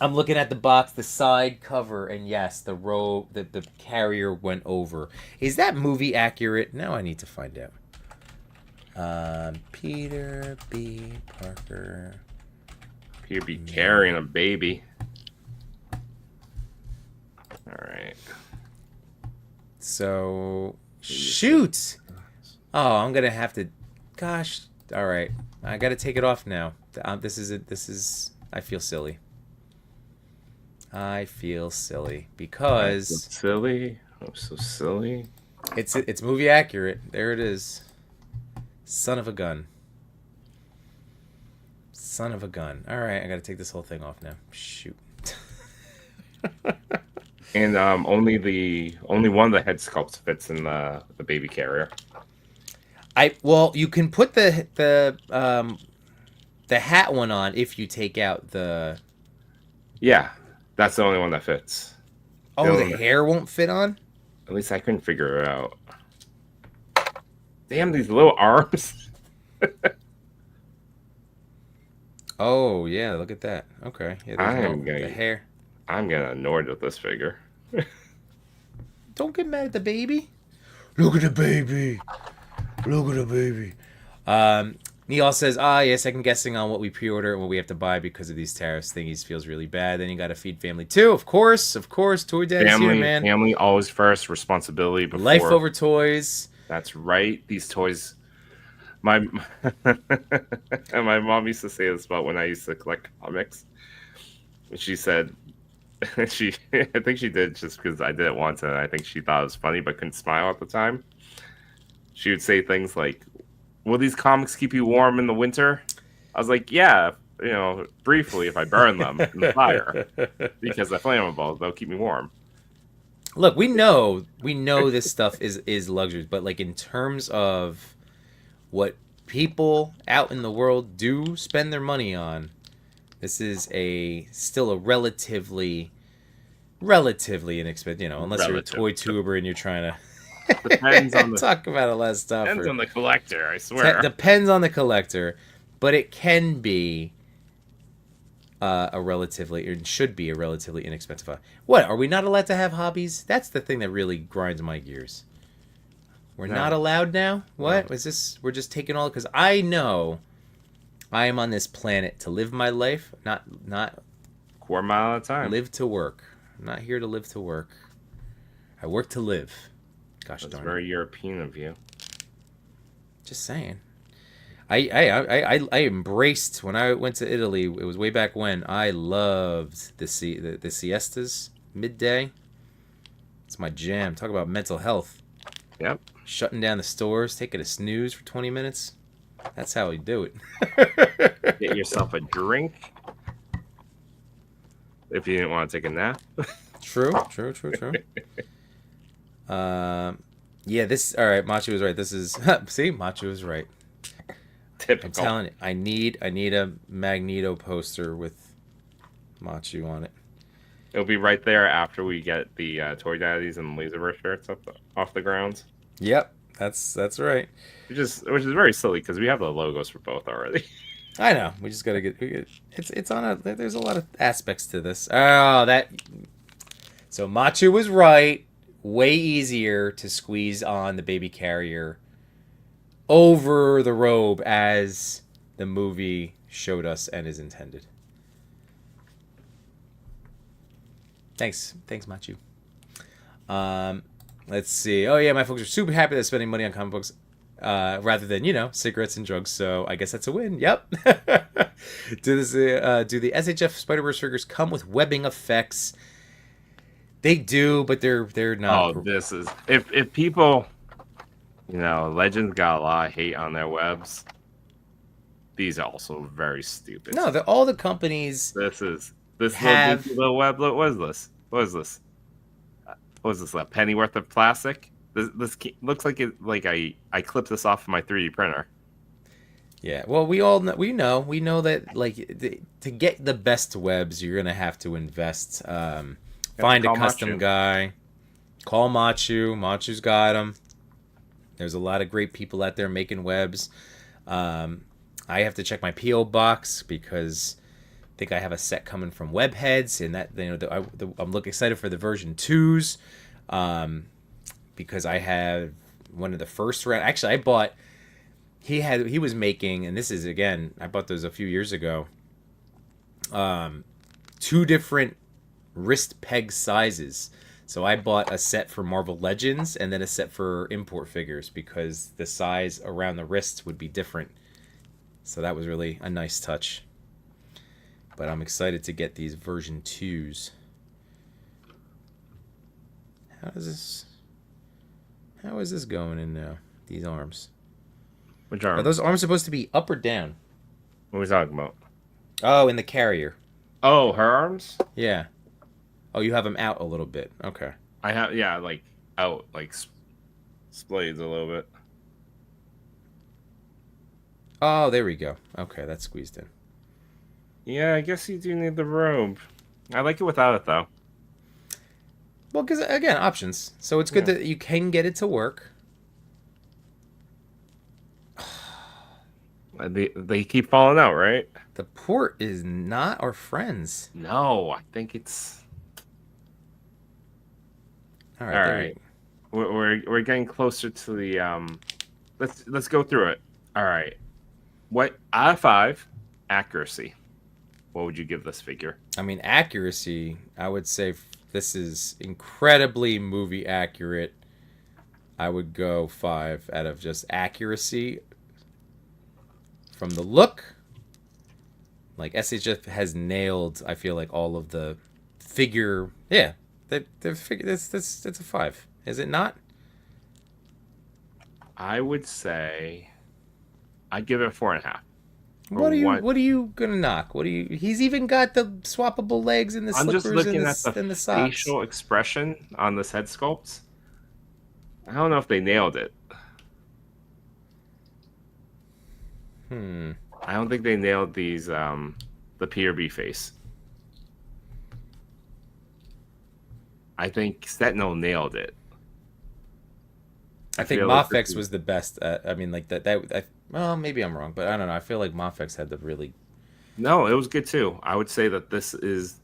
I'm looking at the box, the side cover, and yes, the robe, the carrier went over. Is that movie accurate? Now I need to find out. Peter B. Parker. Peter B. carrying a baby. All right. So, shoot! Oh, I'm gonna have to. Gosh, all right. I gotta take it off now. This is. I feel silly. I feel silly because silly. I'm so silly. It's movie accurate. There it is. Son of a gun. Son of a gun. All right, I gotta take this whole thing off now. Shoot. And only one of the head sculpts fits in the baby carrier. Well, you can put the hat one on if you take out the. Yeah, that's the only one that fits. Oh, the hair won't fit on? At least I couldn't figure it out. Damn, these little arms. Oh, yeah, look at that. Okay. Yeah, the hair. I'm getting annoyed with this figure. Don't get mad at the baby. Look at the baby. Look at the baby. Neil says, yeah, second guessing on what we pre-order and what we have to buy because of these tariffs thingies feels really bad. Then you got to feed family too. Of course. Toy Dad's here, man. Family always first. Responsibility before. Life over toys. That's right. These toys. My mom used to say this about when I used to collect comics. She said, I think she did just because I did it once and I think she thought it was funny but couldn't smile at the time. She would say things like, will these comics keep you warm in the winter? I was like, yeah, briefly if I burn them in the fire. Because they're flammable, they'll keep me warm. Look, we know this stuff is luxuries, but like in terms of what people out in the world do spend their money on, this is still a relatively inexpensive, unless you're a toy tuber and you're trying to depends on talk about a lot of stuff. Depends on the collector, I swear. Depends on the collector, but it can be it should be a relatively inexpensive. What, are we not allowed to have hobbies? That's the thing that really grinds my gears. We're not allowed now? What? No. Is this, we're just taking all, because I know I am on this planet to live my life, not quarter mile at a time. Live to work. I'm not here to live to work. I work to live. Gosh That's darn very it. European of you. Just saying. I embraced when I went to Italy. It was way back when. I loved the siestas midday. It's my jam. Talk about mental health. Yep. Shutting down the stores, taking a snooze for 20 minutes. That's how we do it. Get yourself a drink if you didn't want to take a nap. True. Yeah, this. All right, Matchu was right. This is. See, Matchu was right. Typical. I'm telling you, I need a Magneto poster with Matchu on it. It'll be right there after we get the Toy Daddies and Laserverse shirts off the ground. Yep, That's right. which is very silly because we have the logos for both already. I know. We just gotta it's on a. There's a lot of aspects to this. Oh, that. So Matchu was right. Way easier to squeeze on the baby carrier over the robe as the movie showed us and is intended. Thanks, Matchu. Let's see. Oh yeah, my folks are super happy they're spending money on comic books rather than cigarettes and drugs. So I guess that's a win. Yep. Do the SHF Spider-Verse figures come with webbing effects? They do, but they're not. Oh, this is if people, Legends got a lot of hate on their webs. These are also very stupid. No, all the companies. This have little web. Look, what is this? What is this? What is this? A penny worth of plastic? This looks like I clipped this off of my 3D printer. Yeah, well, we know that to get the best webs, you're gonna have to invest. Find a custom guy. Call Matchu. Matchu's got them. There's a lot of great people out there making webs. I have to check my PO box because I think I have a set coming from Webheads, and I'm looking excited for the version 2s because I have one of the first round. Actually, I bought. He was making, and this is again, I bought those a few years ago. 2 different wrist peg sizes. So I bought a set for Marvel Legends and then a set for import figures because the size around the wrists would be different. So that was really a nice touch. But I'm excited to get these version 2s. How is this going in now? These arms. Which arms? Are those arms supposed to be up or down? What are we talking about? Oh, in the carrier. Oh, her arms? Yeah. Oh, you have them out a little bit. Okay. I have, like out, like splayed a little bit. Oh, there we go. Okay, that's squeezed in. Yeah, I guess you do need the robe. I like it without it, though. Well, because, again, options. So it's good that you can get it to work. They keep falling out, right? The port is not our friends. No, I think it's... All right. All right. We're getting closer to the... Let's go through it. All right. What, out of 5, accuracy. What would you give this figure? I mean, accuracy, I would say this is incredibly movie accurate. I would go 5 out of just accuracy. From the look, like SHF has nailed, I feel like, all of the figure. Yeah, the figure. That's a 5. Is it not? I would say I'd give it a 4.5. What are you gonna knock? He's even got the swappable legs and the slippers I'm just looking and the at socks. facial expression on this head sculpt. I don't know if they nailed it. I don't think they nailed these the PRB face. I think Sentinel nailed it. I think Mafex was the best. I mean, like that. Well, maybe I'm wrong, but I don't know. I feel like Mafex had the really. No, it was good too. I would say that this is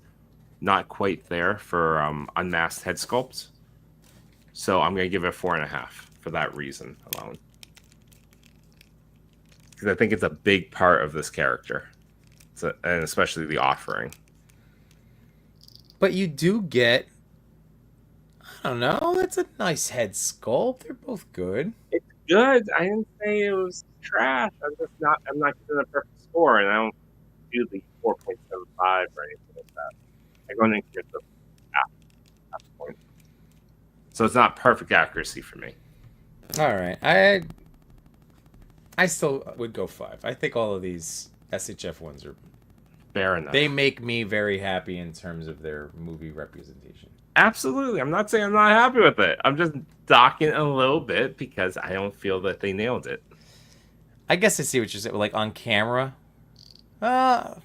not quite there for unmasked head sculpts. So I'm gonna give it a 4.5 for that reason alone. Because I think it's a big part of this character, and especially the offering. But you do get. I don't know. That's a nice head sculpt. They're both good. It's good. I didn't say it was trash. I'm not giving a perfect score, and I don't do the 4.75 or anything like that. I go in and give the half point. So it's not perfect accuracy for me. All right. I still would go 5. I think all of these SHF ones are fair enough. They make me very happy in terms of their movie representation. Absolutely. I'm not saying I'm not happy with it. I'm just docking a little bit because I don't feel that they nailed it. I guess I see what you're saying. Like on camera. All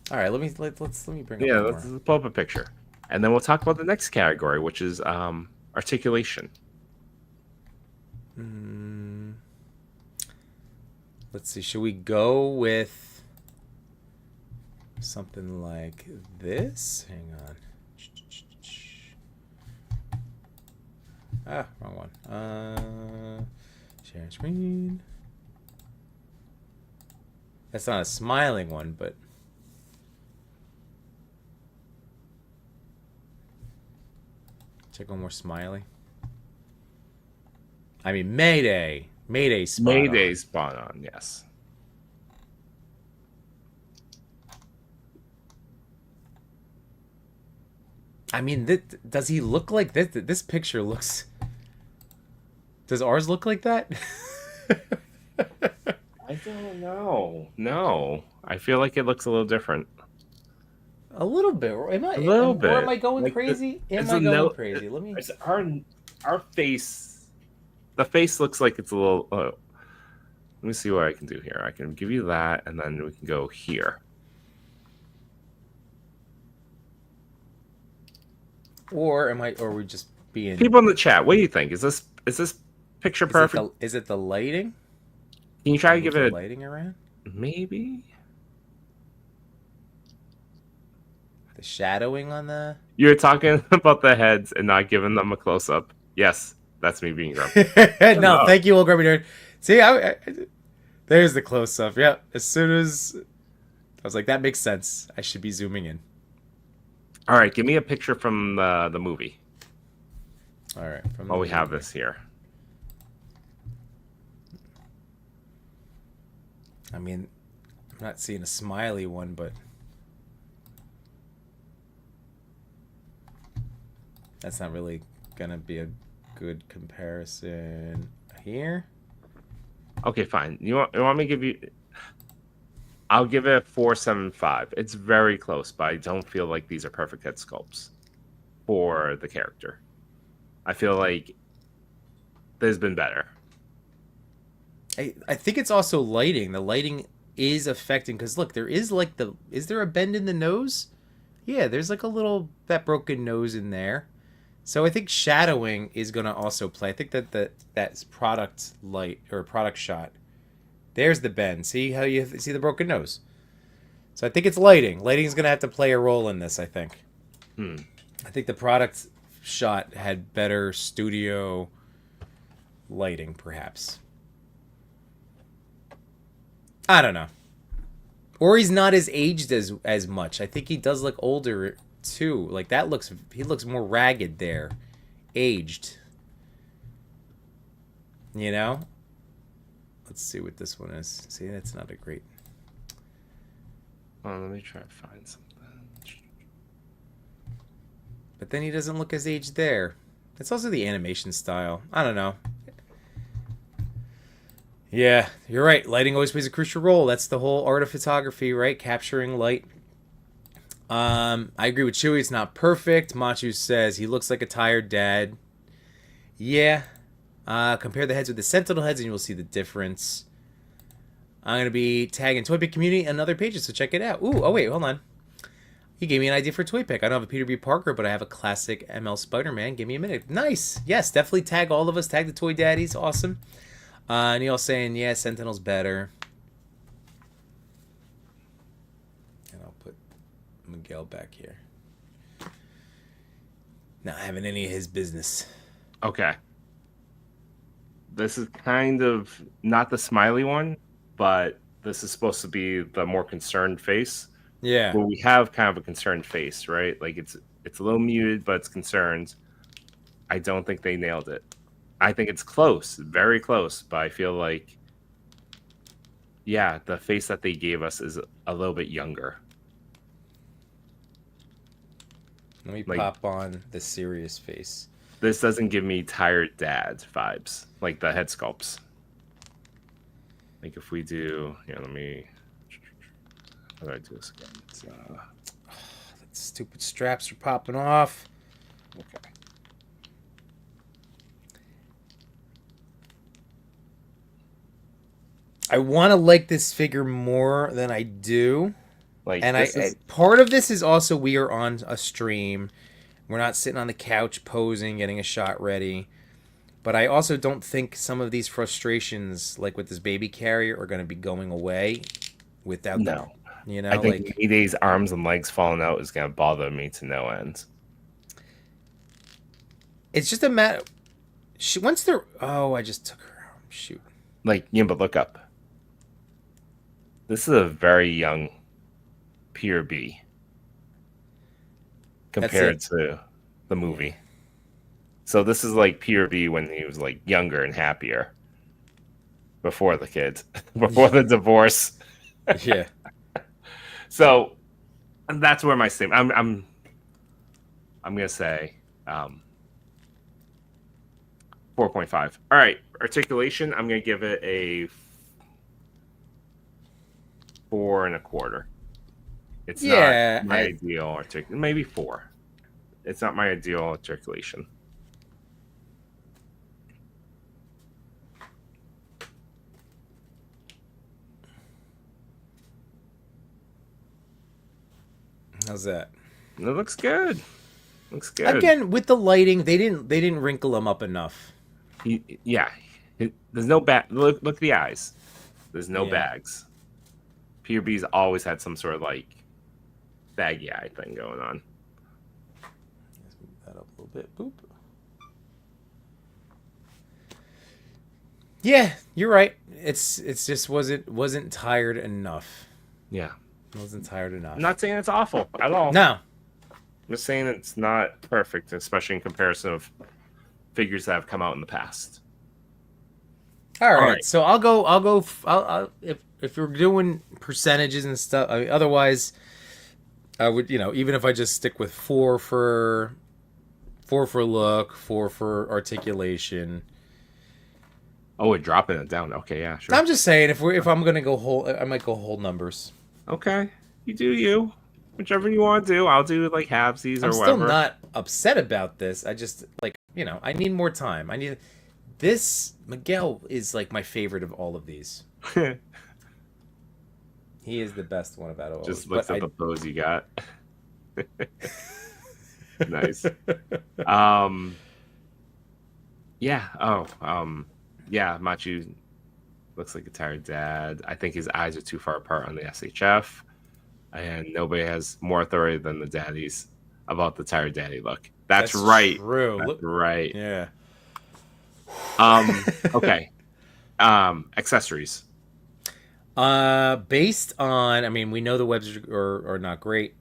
right. Let me bring up. Let's pull up a picture, and then we'll talk about the next category, which is articulation. Let's see. Should we go with something like this? Hang on. Ah, wrong one. Share screen. That's not a smiling one, but check one more smiley. I mean, Mayday. Mayday spot Mayday on. spot on, yes. I mean, does he look like this? This picture looks... Does ours look like that? I don't know. No. I feel like it looks a little different. A little bit. Am I? A little bit. Or am I going Like crazy? it's Am I a going no- crazy? Let me... Our face, the face looks like it's a little. Oh, let me see what I can do here. I can give you that, and then we can go here. Or am I? Or are we just being... People in the chat, what do you think? Is this picture perfect? Is it the lighting? Can you try to Move give the it lighting around? maybe? The shadowing on the... You're talking about the heads and not giving them a close up. Yes, that's me being grumpy. No, thank you, old grumpy nerd. See, there's the close up. Yeah, as soon as I was like, that makes sense. I should be zooming in. All right, give me a picture from the movie. All right. Oh, we have this here. I mean, I'm not seeing a smiley one, but that's not really gonna be a good comparison here. Okay, fine. You want me to give you? I'll give it a 4.75. It's very close, but I don't feel like these are perfect head sculpts for the character. I feel like there's been better. I think it's also lighting. The lighting is affecting, because look, there is like is there a bend in the nose? Yeah, there's like a little, that broken nose in there. So I think shadowing is going to also play. I think that's product light or product shot. There's the bend. See how you see the broken nose? So I think it's lighting. Lighting's going to have to play a role in this, I think. I think the product shot had better studio lighting, perhaps. I don't know. Or he's not as aged as much. I think he does look older too. Like he looks more ragged there. Aged. You know? Let's see what this one is. See, that's not a great... Oh, let me try to find something. But then he doesn't look as aged there. It's also the animation style. I don't know. Yeah, you're right. Lighting always plays a crucial role. That's the whole art of photography, right? Capturing light. I agree with Chewie. It's not perfect. Matchu says he looks like a tired dad. Yeah. Compare the heads with the Sentinel heads and you will see the difference. I'm going to be tagging Toy Pick Community and other pages, so check it out. Ooh, oh wait, hold on. He gave me an idea for a Toy Pick. I don't have a Peter B. Parker, but I have a classic ML Spider-Man. Give me a minute. Nice. Yes, definitely tag all of us. Tag the Toy Daddies. Awesome. Neil saying, yeah, Sentinel's better. And I'll put Miguel back here. Not having any of his business. Okay. This is kind of not the smiley one, but this is supposed to be the more concerned face. Yeah. Well, we have kind of a concerned face, right? Like it's a little muted, but it's concerned. I don't think they nailed it. I think it's close, very close, but I feel like, yeah, the face that they gave us is a little bit younger. Let me Like- pop on the serious face. This doesn't give me tired dad vibes, like the head sculpts. Like if we do, let me, how do I do this again? It's, Stupid straps are popping off. okay. I want to like this figure more than I do. Like, And this is, part of this is also we are on a stream. We're not sitting on the couch posing, getting a shot ready. But I also don't think some of these frustrations, like with this baby carrier, are going to be going away without No. You know, I think like Mayday's arms and legs falling out is going to bother me to no end. it's just a matter. Once they're I just took her out. Shoot. Like, but look up. This is a very young Pure B compared to the movie. So this is like Pure B when he was like younger and happier before the kids, before the divorce. Yeah. So that's where my statement. I'm gonna say 4.5. All right, articulation. I'm gonna give it a 4.25. It's not my ideal articulation. Maybe 4. It's not my ideal articulation. How's that? It looks good. Looks good. Again, with the lighting, they didn't wrinkle him up enough. There's no bag. Look at the eyes. There's no bags. Pure B's always had some sort of like baggy eye thing going on. Let's move that up a little bit. Boop. Yeah, you're right. It's just wasn't tired enough. Yeah. Wasn't tired enough. I'm not saying it's awful at all. No. I'm just saying it's not perfect, especially in comparison of figures that have come out in the past. All right. So I'll go. If we're doing percentages and stuff. I mean, otherwise, I would, even if I just stick with 4 for look, 4 for articulation. Oh, we're dropping it down. Okay, yeah, sure. I'm just saying if I'm gonna go whole, I might go whole numbers. Okay, you do you. Whichever you want to do. I'll do like halvesies or whatever. I'm still not upset about this. I just I need more time. This Miguel is like my favorite of all of these. He is the best one about all. Just looks at the pose you got. Nice. Yeah. Yeah. Matchu looks like a tired dad. I think his eyes are too far apart on the SHF, and nobody has more authority than the daddies about the tired daddy look. That's right. True. That's right. Yeah. Okay. Accessories. Based on, we know the webs are not great.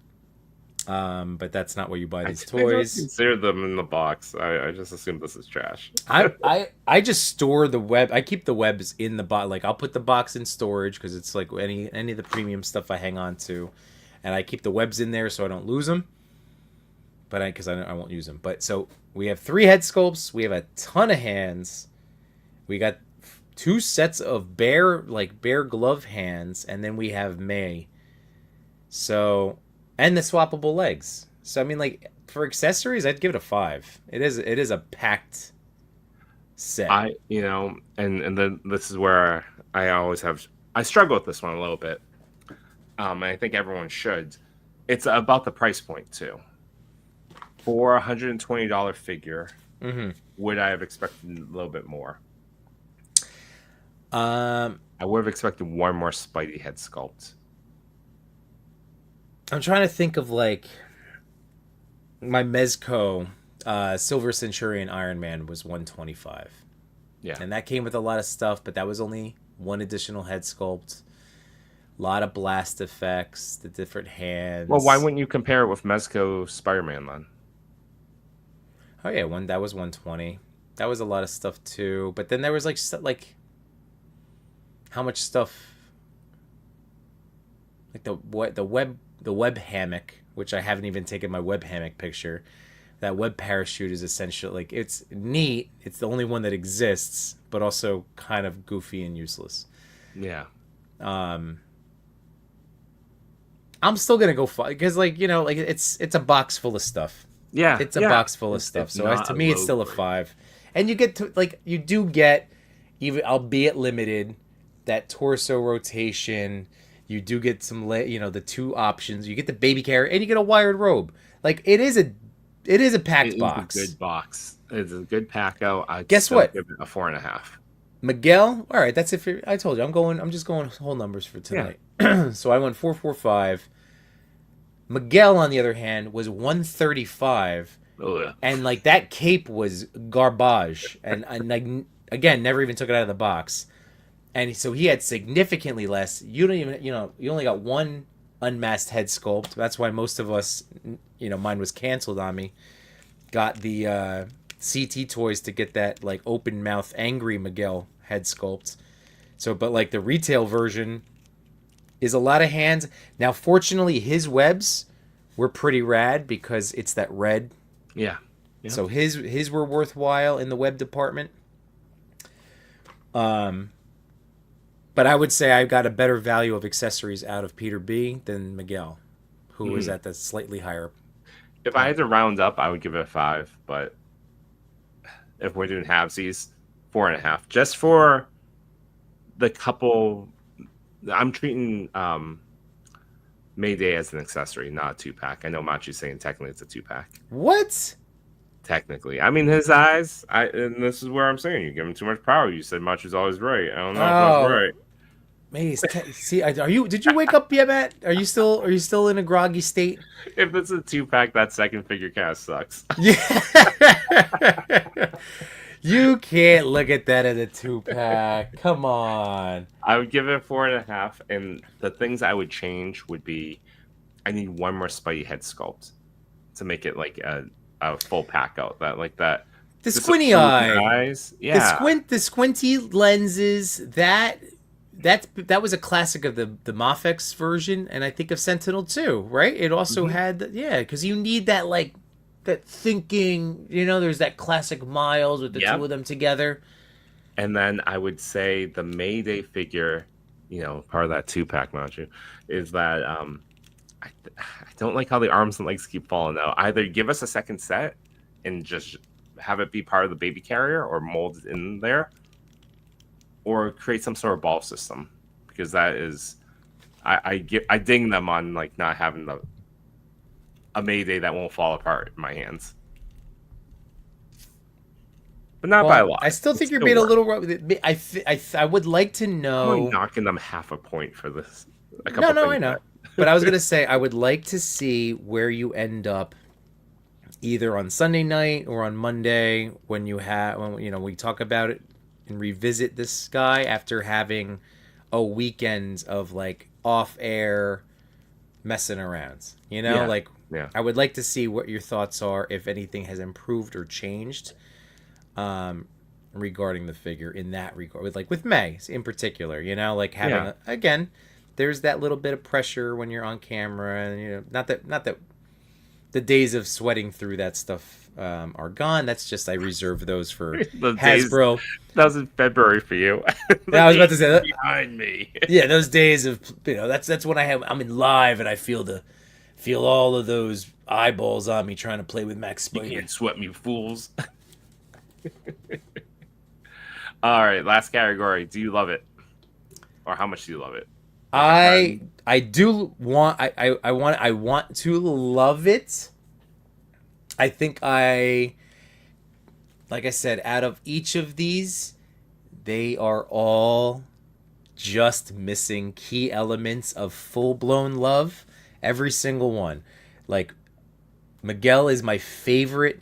But that's not where you buy these toys. I consider them in the box. I just assume this is trash. I just store the web. I keep the webs in the box. Like I'll put the box in storage because it's like any of the premium stuff I hang on to, and I keep the webs in there so I don't lose them. But I won't use them. But so we have 3 head sculpts. We have a ton of hands. We got 2 sets of bare glove hands, and then we have May. So. And the swappable legs. So for accessories, I'd give it a 5. It is a packed set. And then this is where I struggle with this one a little bit. And I think everyone should. It's about the price point too. For a $120 figure, would I have expected a little bit more? I would have expected one more Spidey head sculpt. I'm trying to think of my Mezco Silver Centurion Iron Man was $125. Yeah. And that came with a lot of stuff, but that was only one additional head sculpt. A lot of blast effects, the different hands. Well, why wouldn't you compare it with Mezco Spider-Man then? Oh yeah, that was $120. That was a lot of stuff too. But then there was how much stuff, like the web hammock, which I haven't even taken my web hammock picture. That web parachute is essentially it's neat. It's the only one that exists, but also kind of goofy and useless. Yeah. I'm still gonna go because it's a box full of stuff. Yeah. It's a box full of stuff. So to me, it's still a 5. And you get you do get, even albeit limited, that torso rotation. You do get some, the 2 options. You get the baby carrier, and you get a wired robe. It is a It is a packed It is box. a good box. It's a good pack out. I Guess still what? give it a 4.5. Miguel, all right, that's it for. I told you, I'm just going whole numbers for tonight. So I went 445. Miguel, on the other hand, was 135, Ugh. and like that cape was garbage, and like again, never even took it out of the box, and so he had significantly less. You don't even, you only got one unmasked head sculpt. That's why most of us, mine was canceled on me. Got the CT toys to get that like open mouth angry Miguel head sculpt. So, but like the retail version is a lot of hands. Now, fortunately, his webs were pretty rad because it's that red. Yeah. So his were worthwhile in the web department. But I would say I got a better value of accessories out of Peter B than Miguel, who was at the slightly higher. If I had to round up, I would give it a 5. But if we're doing halvesies, 4.5. Just for the couple. I'm treating Mayday as an accessory, not a 2-pack. I know Matchu's saying technically it's a 2-pack. What? Technically. I mean, his eyes, and this is where I'm saying you give him too much power. You said Matchu's always right. I don't know if that's right. Maybe see, are you? Did you wake up yet, Matt? Are you still in a groggy state? If it's a 2-pack, that second figure kind of sucks. Yeah. You can't look at that as a 2-pack. Come on. I would give it a 4.5, and the things I would change would be, I need one more Spidey head sculpt to make it like a full pack out. The squinty eyes, yeah. The squinty lenses. That was a classic of the Mafex version, and I think of Sentinel too, right? It also had because you need that like that thinking. There's that classic Miles with the two of them together. And then I would say the Mayday figure, part of that 2-pack, Matchu, is that I don't like how the arms and legs keep falling out. Either give us a second set and just have it be part of the baby carrier or mold it in there, or create some sort of ball system, because that is I ding them on like not having a Mayday that won't fall apart in my hands. But not by a lot. I still think you're being a little. I would like to know. I'm only knocking them half a point for this. No, I know. But I was gonna say I would like to see where you end up, either on Sunday night or on Monday when we talk about it and revisit this guy after having a weekend of like off-air messing around. I would like to see what your thoughts are, if anything has improved or changed regarding the figure in that regard, with May in particular. Having again, there's that little bit of pressure when you're on camera, and not that the days of sweating through that stuff are gone. That's just I reserve those for Hasbro. That was in February for you. I was about to say that behind me. Yeah, those days of that's when I'm in live and I feel all of those eyeballs on me trying to play with Max Spidey. You can't sweat me, fools. All right, last category. Do you love it, or how much do you love it? I do want I want to love it. I think like I said, out of each of these, they are all just missing key elements of full-blown love. Every single one. Like, Miguel is my favorite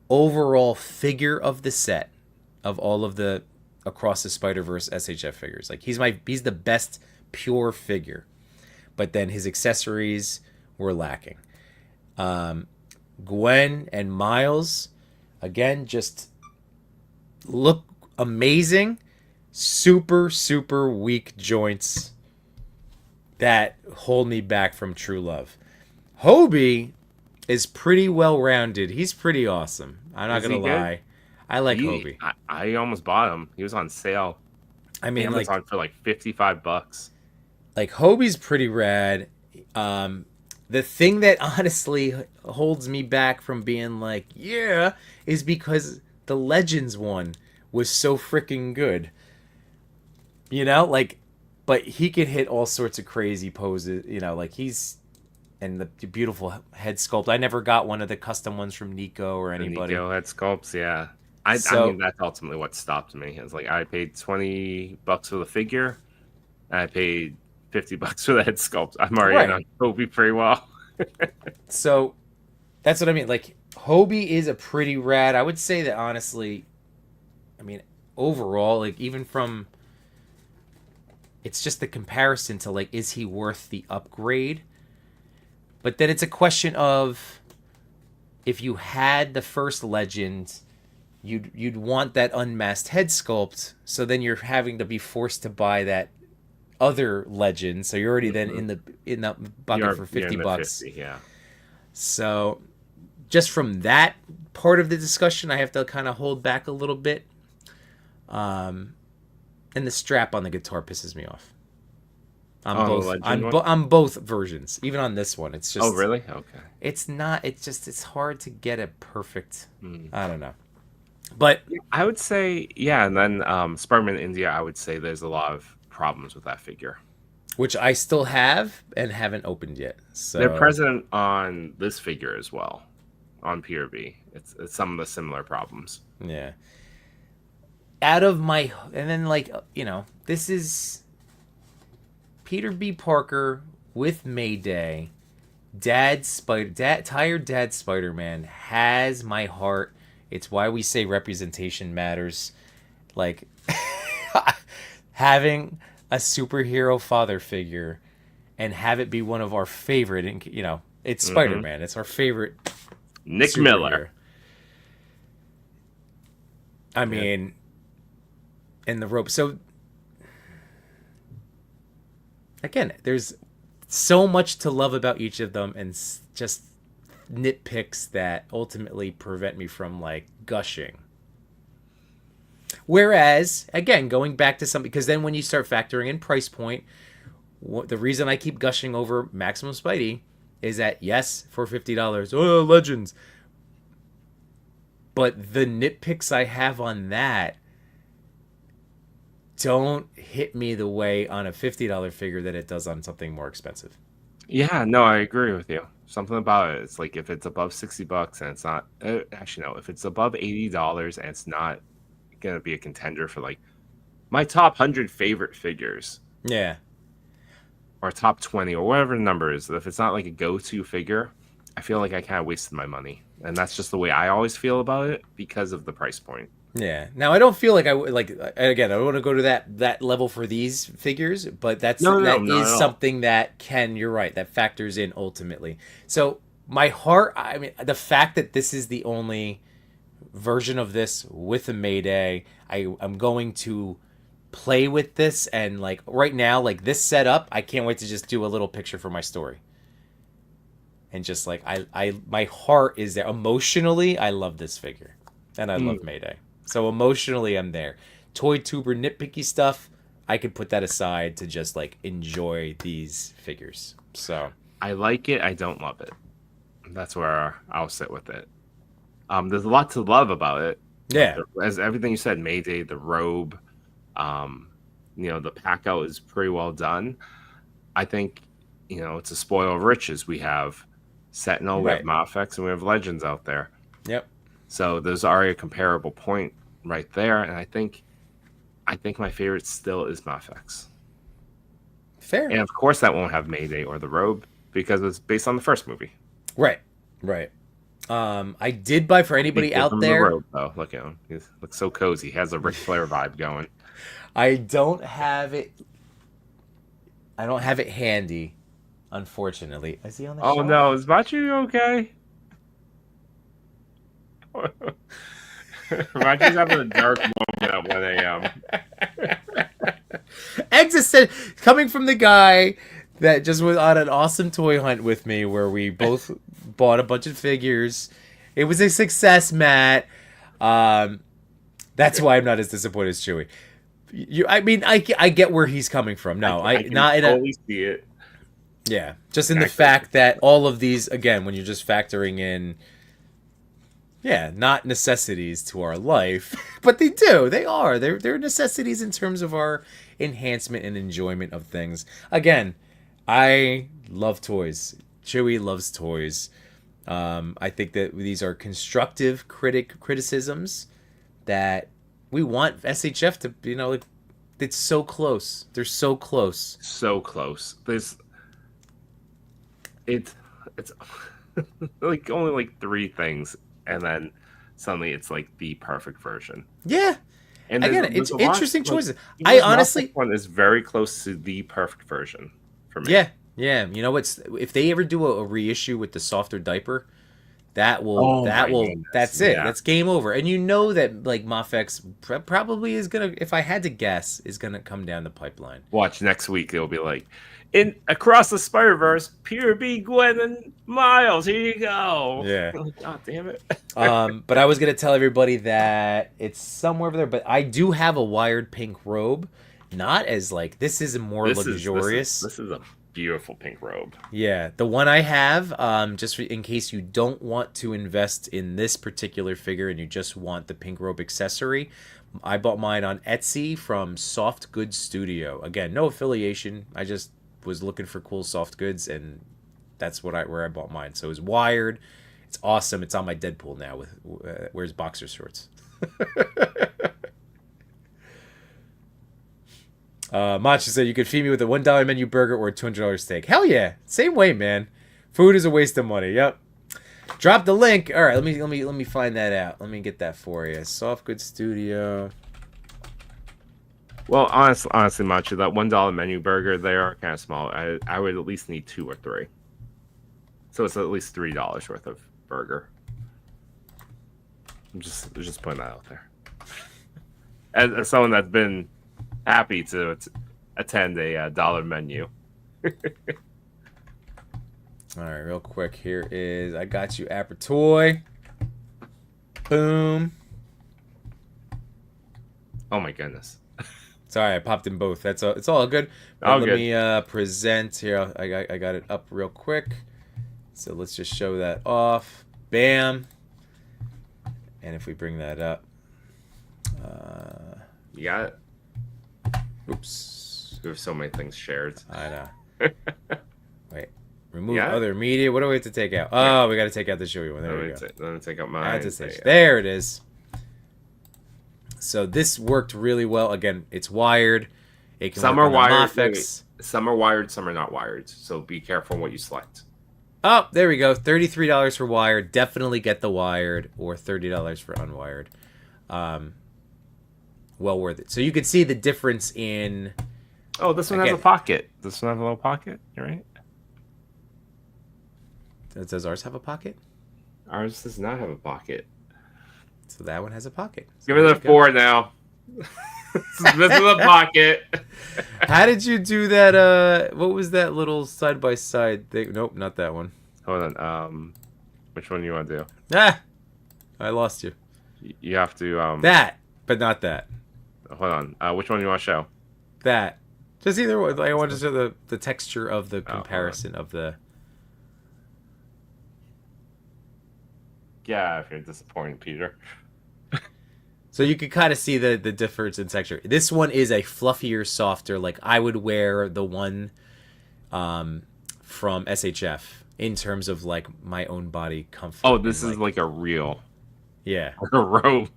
overall figure of the set of all of the Across the Spider-Verse SHF figures. Like, he's the best pure figure. But then his accessories were lacking. Gwen and Miles, again, just look amazing. Super, super weak joints that hold me back from true love. Hobie is pretty well-rounded. He's pretty awesome. I'm not going to lie. I like Hobie. I almost bought him. He was on sale. I mean, Amazon for like $55. Like, Hobie's pretty rad. The thing that honestly holds me back from being like, yeah, is because the Legends one was so freaking good. But he could hit all sorts of crazy poses, and the beautiful head sculpt. I never got one of the custom ones from Nico or anybody. Nico head sculpts, yeah. I mean, that's ultimately what stopped me. It's like I paid $20 for the figure, and I paid $50 for the head sculpt. I'm already on Hobie pretty well. So that's what I mean. Like, Hobie is a pretty rad. I would say that honestly, I mean, overall, like, even from, it's just the comparison to, like, is he worth the upgrade? But then it's a question of, if you had the first Legend, you'd want that unmasked head sculpt. So then you're having to be forced to buy that other Legend. So you're already then in that bucket for $50. 50, yeah. So just from that part of the discussion, I have to kind of hold back a little bit. And the strap on the guitar pisses me off. On both versions, even on this one. It's just. Oh, really? Okay. It's not. It's hard to get it perfect. I don't know, but I would say and then Spider-Man India. I would say there's a lot of problems with that figure, which I still have and haven't opened yet. So they're present on this figure as well, on PRB. It's some of the similar problems. Yeah. And then, like, this is Peter B. Parker with Mayday. Tired Dad Spider-Man has my heart. It's why we say representation matters. Like, having a superhero father figure and have it be one of our favorite, it's Spider-Man. It's our favorite Nick superhero. Miller. I mean, and the rope. So, again, there's so much to love about each of them, and just nitpicks that ultimately prevent me from, like, gushing. Whereas, again, going back to something, because then when you start factoring in price point, the reason I keep gushing over Maximum Spidey is that, yes, for $50, Legends. But the nitpicks I have on that don't hit me the way on a $50 figure that it does on something more expensive. Yeah, no, I agree with you. Something about it. It's like, if it's above $60 and it's not, actually, no, if it's above $80 and it's not going to be a contender for, like, my top 100 favorite figures. Yeah. Or top 20 or whatever the number is. If it's not like a go-to figure, I feel like I kind of wasted my money. And that's just the way I always feel about it because of the price point. Yeah. Now, I don't feel like again, I don't want to go to that level for these figures, but that is something that you're right, that factors in ultimately. So my heart, I mean, the fact that this is the only version of this with a Mayday, I'm going to play with this, and, like, right now, like, this setup, I can't wait to just do a little picture for my story. And just, like, my heart is there. Emotionally, I love this figure. And I love Mayday. So emotionally, I'm there. Toy tuber nitpicky stuff, I could put that aside to just, like, enjoy these figures. So I like it. I don't love it. That's where I'll sit with it. There's a lot to love about it. Yeah. As everything you said, Mayday, the robe, the pack out is pretty well done. I think, it's a spoil of riches. We have Sentinel, we have Mafex, and we have Legends out there. Yep. So there's already a comparable point right there, and I think my favorite still is Mafex. Fair. And of course that won't have Mayday or the robe because it's based on the first movie. Right. I did buy, for anybody out there. The robe, though. Look at him. He looks so cozy. He has a Ric Flair vibe going. I don't have it handy, unfortunately. Is he on the show? Oh no, is Matchu okay? Matchu's having a dark moment at 1 a.m. Exit said, coming from the guy that just was on an awesome toy hunt with me, where we both bought a bunch of figures. It was a success, Matt. That's why I'm not as disappointed as Chewie. I get where he's coming from. No, I can totally see it. Yeah, just in the fact that all of these, again, when you're just factoring in, not necessities to our life, but they do. They are. They're necessities in terms of our enhancement and enjoyment of things. Again, I love toys. Chewie loves toys. I think that these are constructive criticisms that we want SHF to, like, it's so close. They're so close. So close. It's like only like 3 things, and then suddenly it's like the perfect version. Yeah. And again, it's interesting choices. I honestly, one is very close to the perfect version for me. Yeah. You know what's, if they ever do a reissue with the softer diaper, that's it. Yeah. That's game over. And you know that, like, Mafex probably is gonna, if I had to guess, is gonna come down the pipeline. Watch next week. It'll be like, in Across the Spider-Verse, Peter B, Gwen, and Miles. Here you go. Yeah. God damn it. But I was gonna tell everybody that it's somewhere over there. But I do have a wired pink robe. Not as, like, this is more luxurious. This is a beautiful pink robe. Yeah, the one I have, just in case you don't want to invest in this particular figure and you just want the pink robe accessory, I bought mine on Etsy from Soft Goods Studio. Again, no affiliation. I just was looking for cool soft goods, and that's where I bought mine. So it was wired. It's awesome. It's on my Deadpool now with wears boxer shorts. Matchu said you could feed me with a $1 menu burger or a $200 steak. Hell yeah, same way, man. Food is a waste of money. Yep. Drop the link. All right, let me find that out. Let me get that for you. Soft Goods Studio. Well, honestly, Matchu, that $1 menu burger, they are kind of small. I would at least need 2 or 3. So it's at least $3 worth of burger. I'm just putting that out there. As someone that's been happy to attend a dollar menu. All right, real quick. Here is, I got you, Apertoy. Boom. Oh my goodness. Sorry, I popped in both. It's all good. All Let good. me present here. I got it up real quick. So let's just show that off. Bam. And if we bring that up. You got it? Oops. We have so many things shared. I know. Wait. Remove Yeah. other media. What do we have to take out? Oh, we got to take out the Chewie one. There we go. Let me take out I mine. had to say, there it is. So this worked really well. Again, it's wired. It can Some work are on the wired. Mafex. Some are wired, some are not wired. So be careful what you select. Oh, there we go. $33 for wired. Definitely get the wired, or $30 for unwired. Well worth it. So you can see the difference in. Oh, this one has Again. a pocket. This one has a little pocket. You're right. Does ours have a pocket? Ours does not have a pocket. So that one has a pocket. So Give me there the you go. 4 now. This is the pocket. How did you do that? What was that little side by side thing? Nope, not that one. Hold on. Which one do you want to do? Ah, I lost you. You have to That, but not that. hold on. Which one do you want to show? That. Just either one. I want to show the texture of the hold on. comparison of the. Yeah, if you're disappointed, Peter. So you can kind of see the difference in texture. This one is a fluffier, softer. Like, I would wear the one from SHF in terms of, like, my own body comfort. Oh, this and, is like a real yeah, a robe.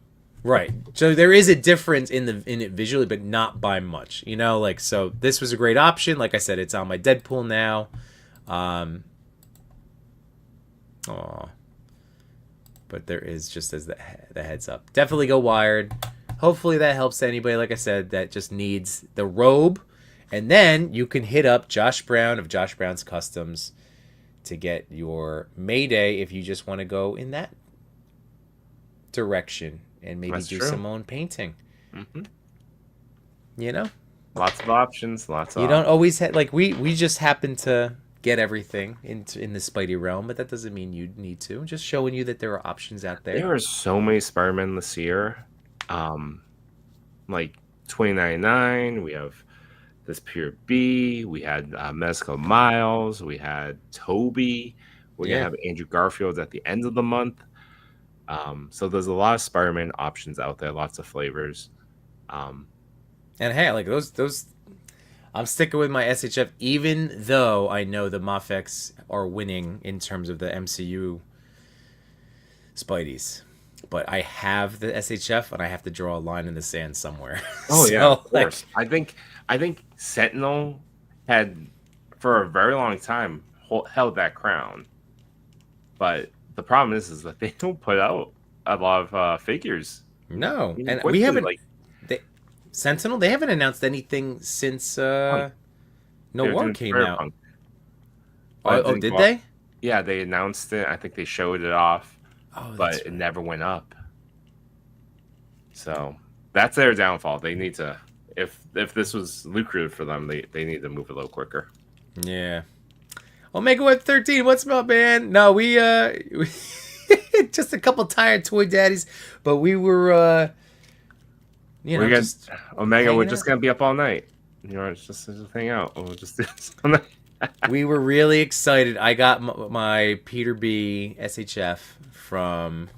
right. So there is a difference in it visually, but not by much. You know, like, so this was a great option. Like I said, it's on my Deadpool now. But there is, just as the heads up. Definitely go wired. Hopefully that helps anybody, like I said, that just needs the robe. And then you can hit up Josh Brown of Josh Brown's Customs to get your Mayday if you just want to go in that direction and maybe That's do true. some own painting. Mm-hmm. You know? Lots of options. You don't always have, like, we just happen to get everything in the Spidey realm, but that doesn't mean you need to. Just showing you that there are options out there. There are so many Spider-Man this year. Like $20.99. We have this Pure B. We had Mezco Miles. We had Toby. We're gonna have Andrew Garfield at the end of the month. So there's a lot of Spider-Man options out there. Lots of flavors. And hey, like those I'm sticking with my SHF, even though I know the Mafex are winning in terms of the MCU Spideys. But I have the SHF, and I have to draw a line in the sand somewhere. Oh So, yeah, of like, course. I think Sentinel had for a very long time held that crown, but the problem is that they don't put out a lot of figures. no, Even and quickly, we haven't. like They, Sentinel, they haven't announced anything since No they were War doing came Spirit out. Punk, but it Oh, didn't did go up. they? Yeah, they announced it. I think they showed it off, Oh, but that's it right. never went up. So that's their downfall. They need to, if this was lucrative for them, they need to move a little quicker. Yeah. Omega Web 13, what's up, man? No, we just a couple tired toy daddies, but we were We're gonna just Omega. We're hanging just out. gonna be up all night. It's just hang out. We'll just do this all night. We were really excited. I got my Peter B SHF from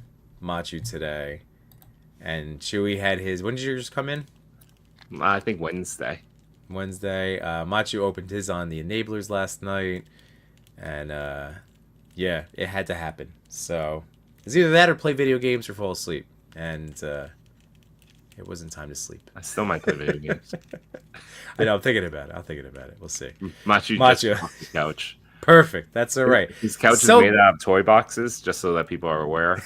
Matchu today, and Chewie had his. When did yours come in? I think Wednesday. Wednesday. Matchu opened his on the Enablers last night, and yeah, it had to happen. So it's either that or play video games or fall asleep, and it wasn't time to sleep. I still might play video games. I know. I'm thinking about it. We'll see. Matchu Matchu. just off the couch. Perfect. That's all right. His couch So- is made out of toy boxes, just so that people are aware.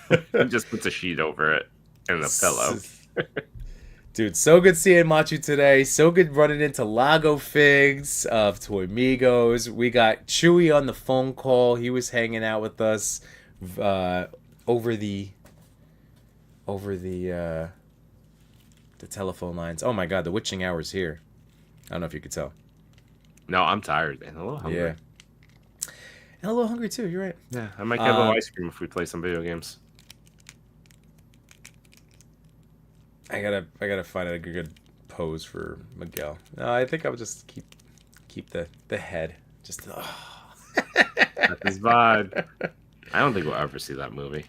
He just puts a sheet over it and a pillow. Dude, so good seeing Matchu today. So good running into Lago Figs of Toy Migos. We got Chewie on the phone call. He was hanging out with us over the telephone lines. Oh my god, the witching hour's here. I don't know if you could tell. No, I'm tired and a little hungry. Yeah. And a little hungry too, you're right. Yeah, I might get a little ice cream if we play some video games. I gotta find a good pose for Miguel. No, I think I'll just keep the head. Just That's his vibe. I don't think we'll ever see that movie.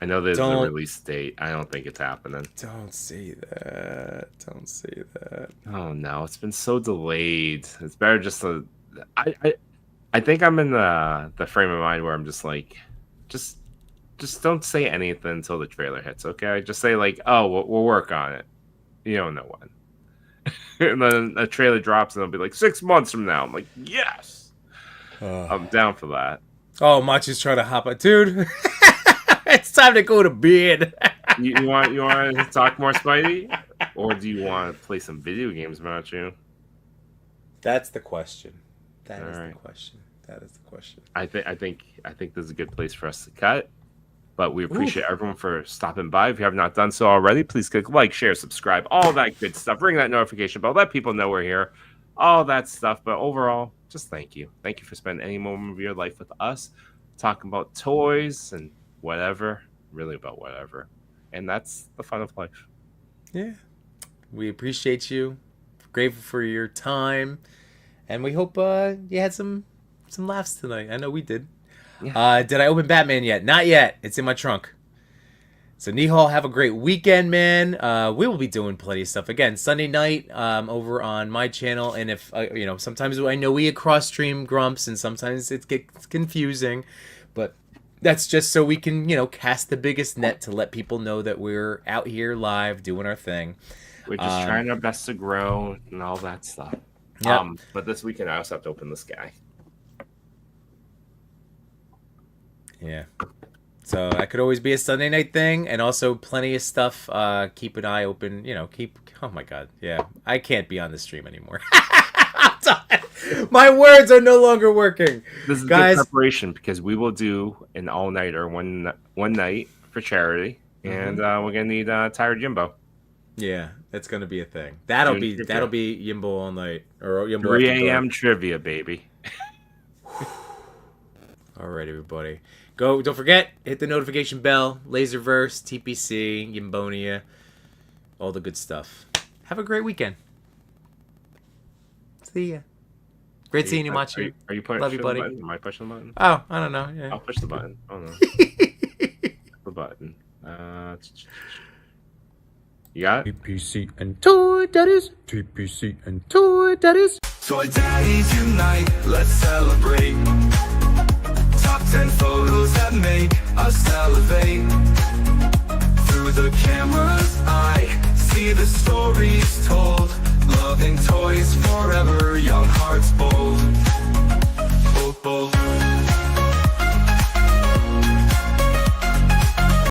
I know there's a Don't- release date. I don't think it's happening. Don't say that. Don't say that. Oh no, it's been so delayed. It's better just to. I think I'm in the frame of mind where I'm just like, just don't say anything until the trailer hits. Okay, just say like, oh, we'll work on it. You don't know when. And then a trailer drops and it'll be like 6 months from now. I'm like, yes, I'm down for that. Oh, Machu's trying to hop on, dude. It's time to go to bed. You want to talk more Spidey, or do you want to play some video games, Matchu? That's the question. That is Alright. the question. That is the question. I think this is a good place for us to cut. But we appreciate everyone for stopping by. If you have not done so already, please click like, share, subscribe, all that good stuff. Ring that notification bell. Let people know we're here. All that stuff. But overall, just thank you. Thank you for spending any moment of your life with us, talking about toys and whatever, really about whatever. And that's the fun of life. Yeah. We appreciate you. Grateful for your time. And we hope you had some laughs tonight. I know we did. Yeah. Did I open Batman yet? Not yet. It's in my trunk. So Nihal, have a great weekend, man. We will be doing plenty of stuff again Sunday night over on my channel. And if sometimes I know we cross stream Grumps, and sometimes it gets confusing, but that's just so we can cast the biggest net to let people know that we're out here live doing our thing. We're just trying our best to grow and all that stuff. Yep. But this weekend I also have to open this guy. Yeah. So that could always be a Sunday night thing, and also plenty of stuff. Keep an eye open. Oh my God. Yeah. I can't be on the stream anymore. I'm done. My words are no longer working. This is Guys. good preparation because we will do an all-nighter one night for charity, and we're gonna need tired Yimbo. Yeah, that's gonna be a thing. That'll June be 5th. Yimbo all night, or Yimbo 3 after dark. a.m. trivia, baby. All right, everybody. Don't forget, hit the notification bell, Laserverse, TPC, Yimbonia, all the good stuff. Have a great weekend. See ya. Great seeing you, Matchu. Are you pushing Love you, the buddy. button? Am I pushing the button? Oh, I don't know. Yeah. I'll push the button. Oh no, the button. You got it? TPC and Toy Daddies. TPC and Toy Daddies. Toy Daddies unite, let's celebrate. Top 10 photos that make us salivate. Through the camera's eye, see the stories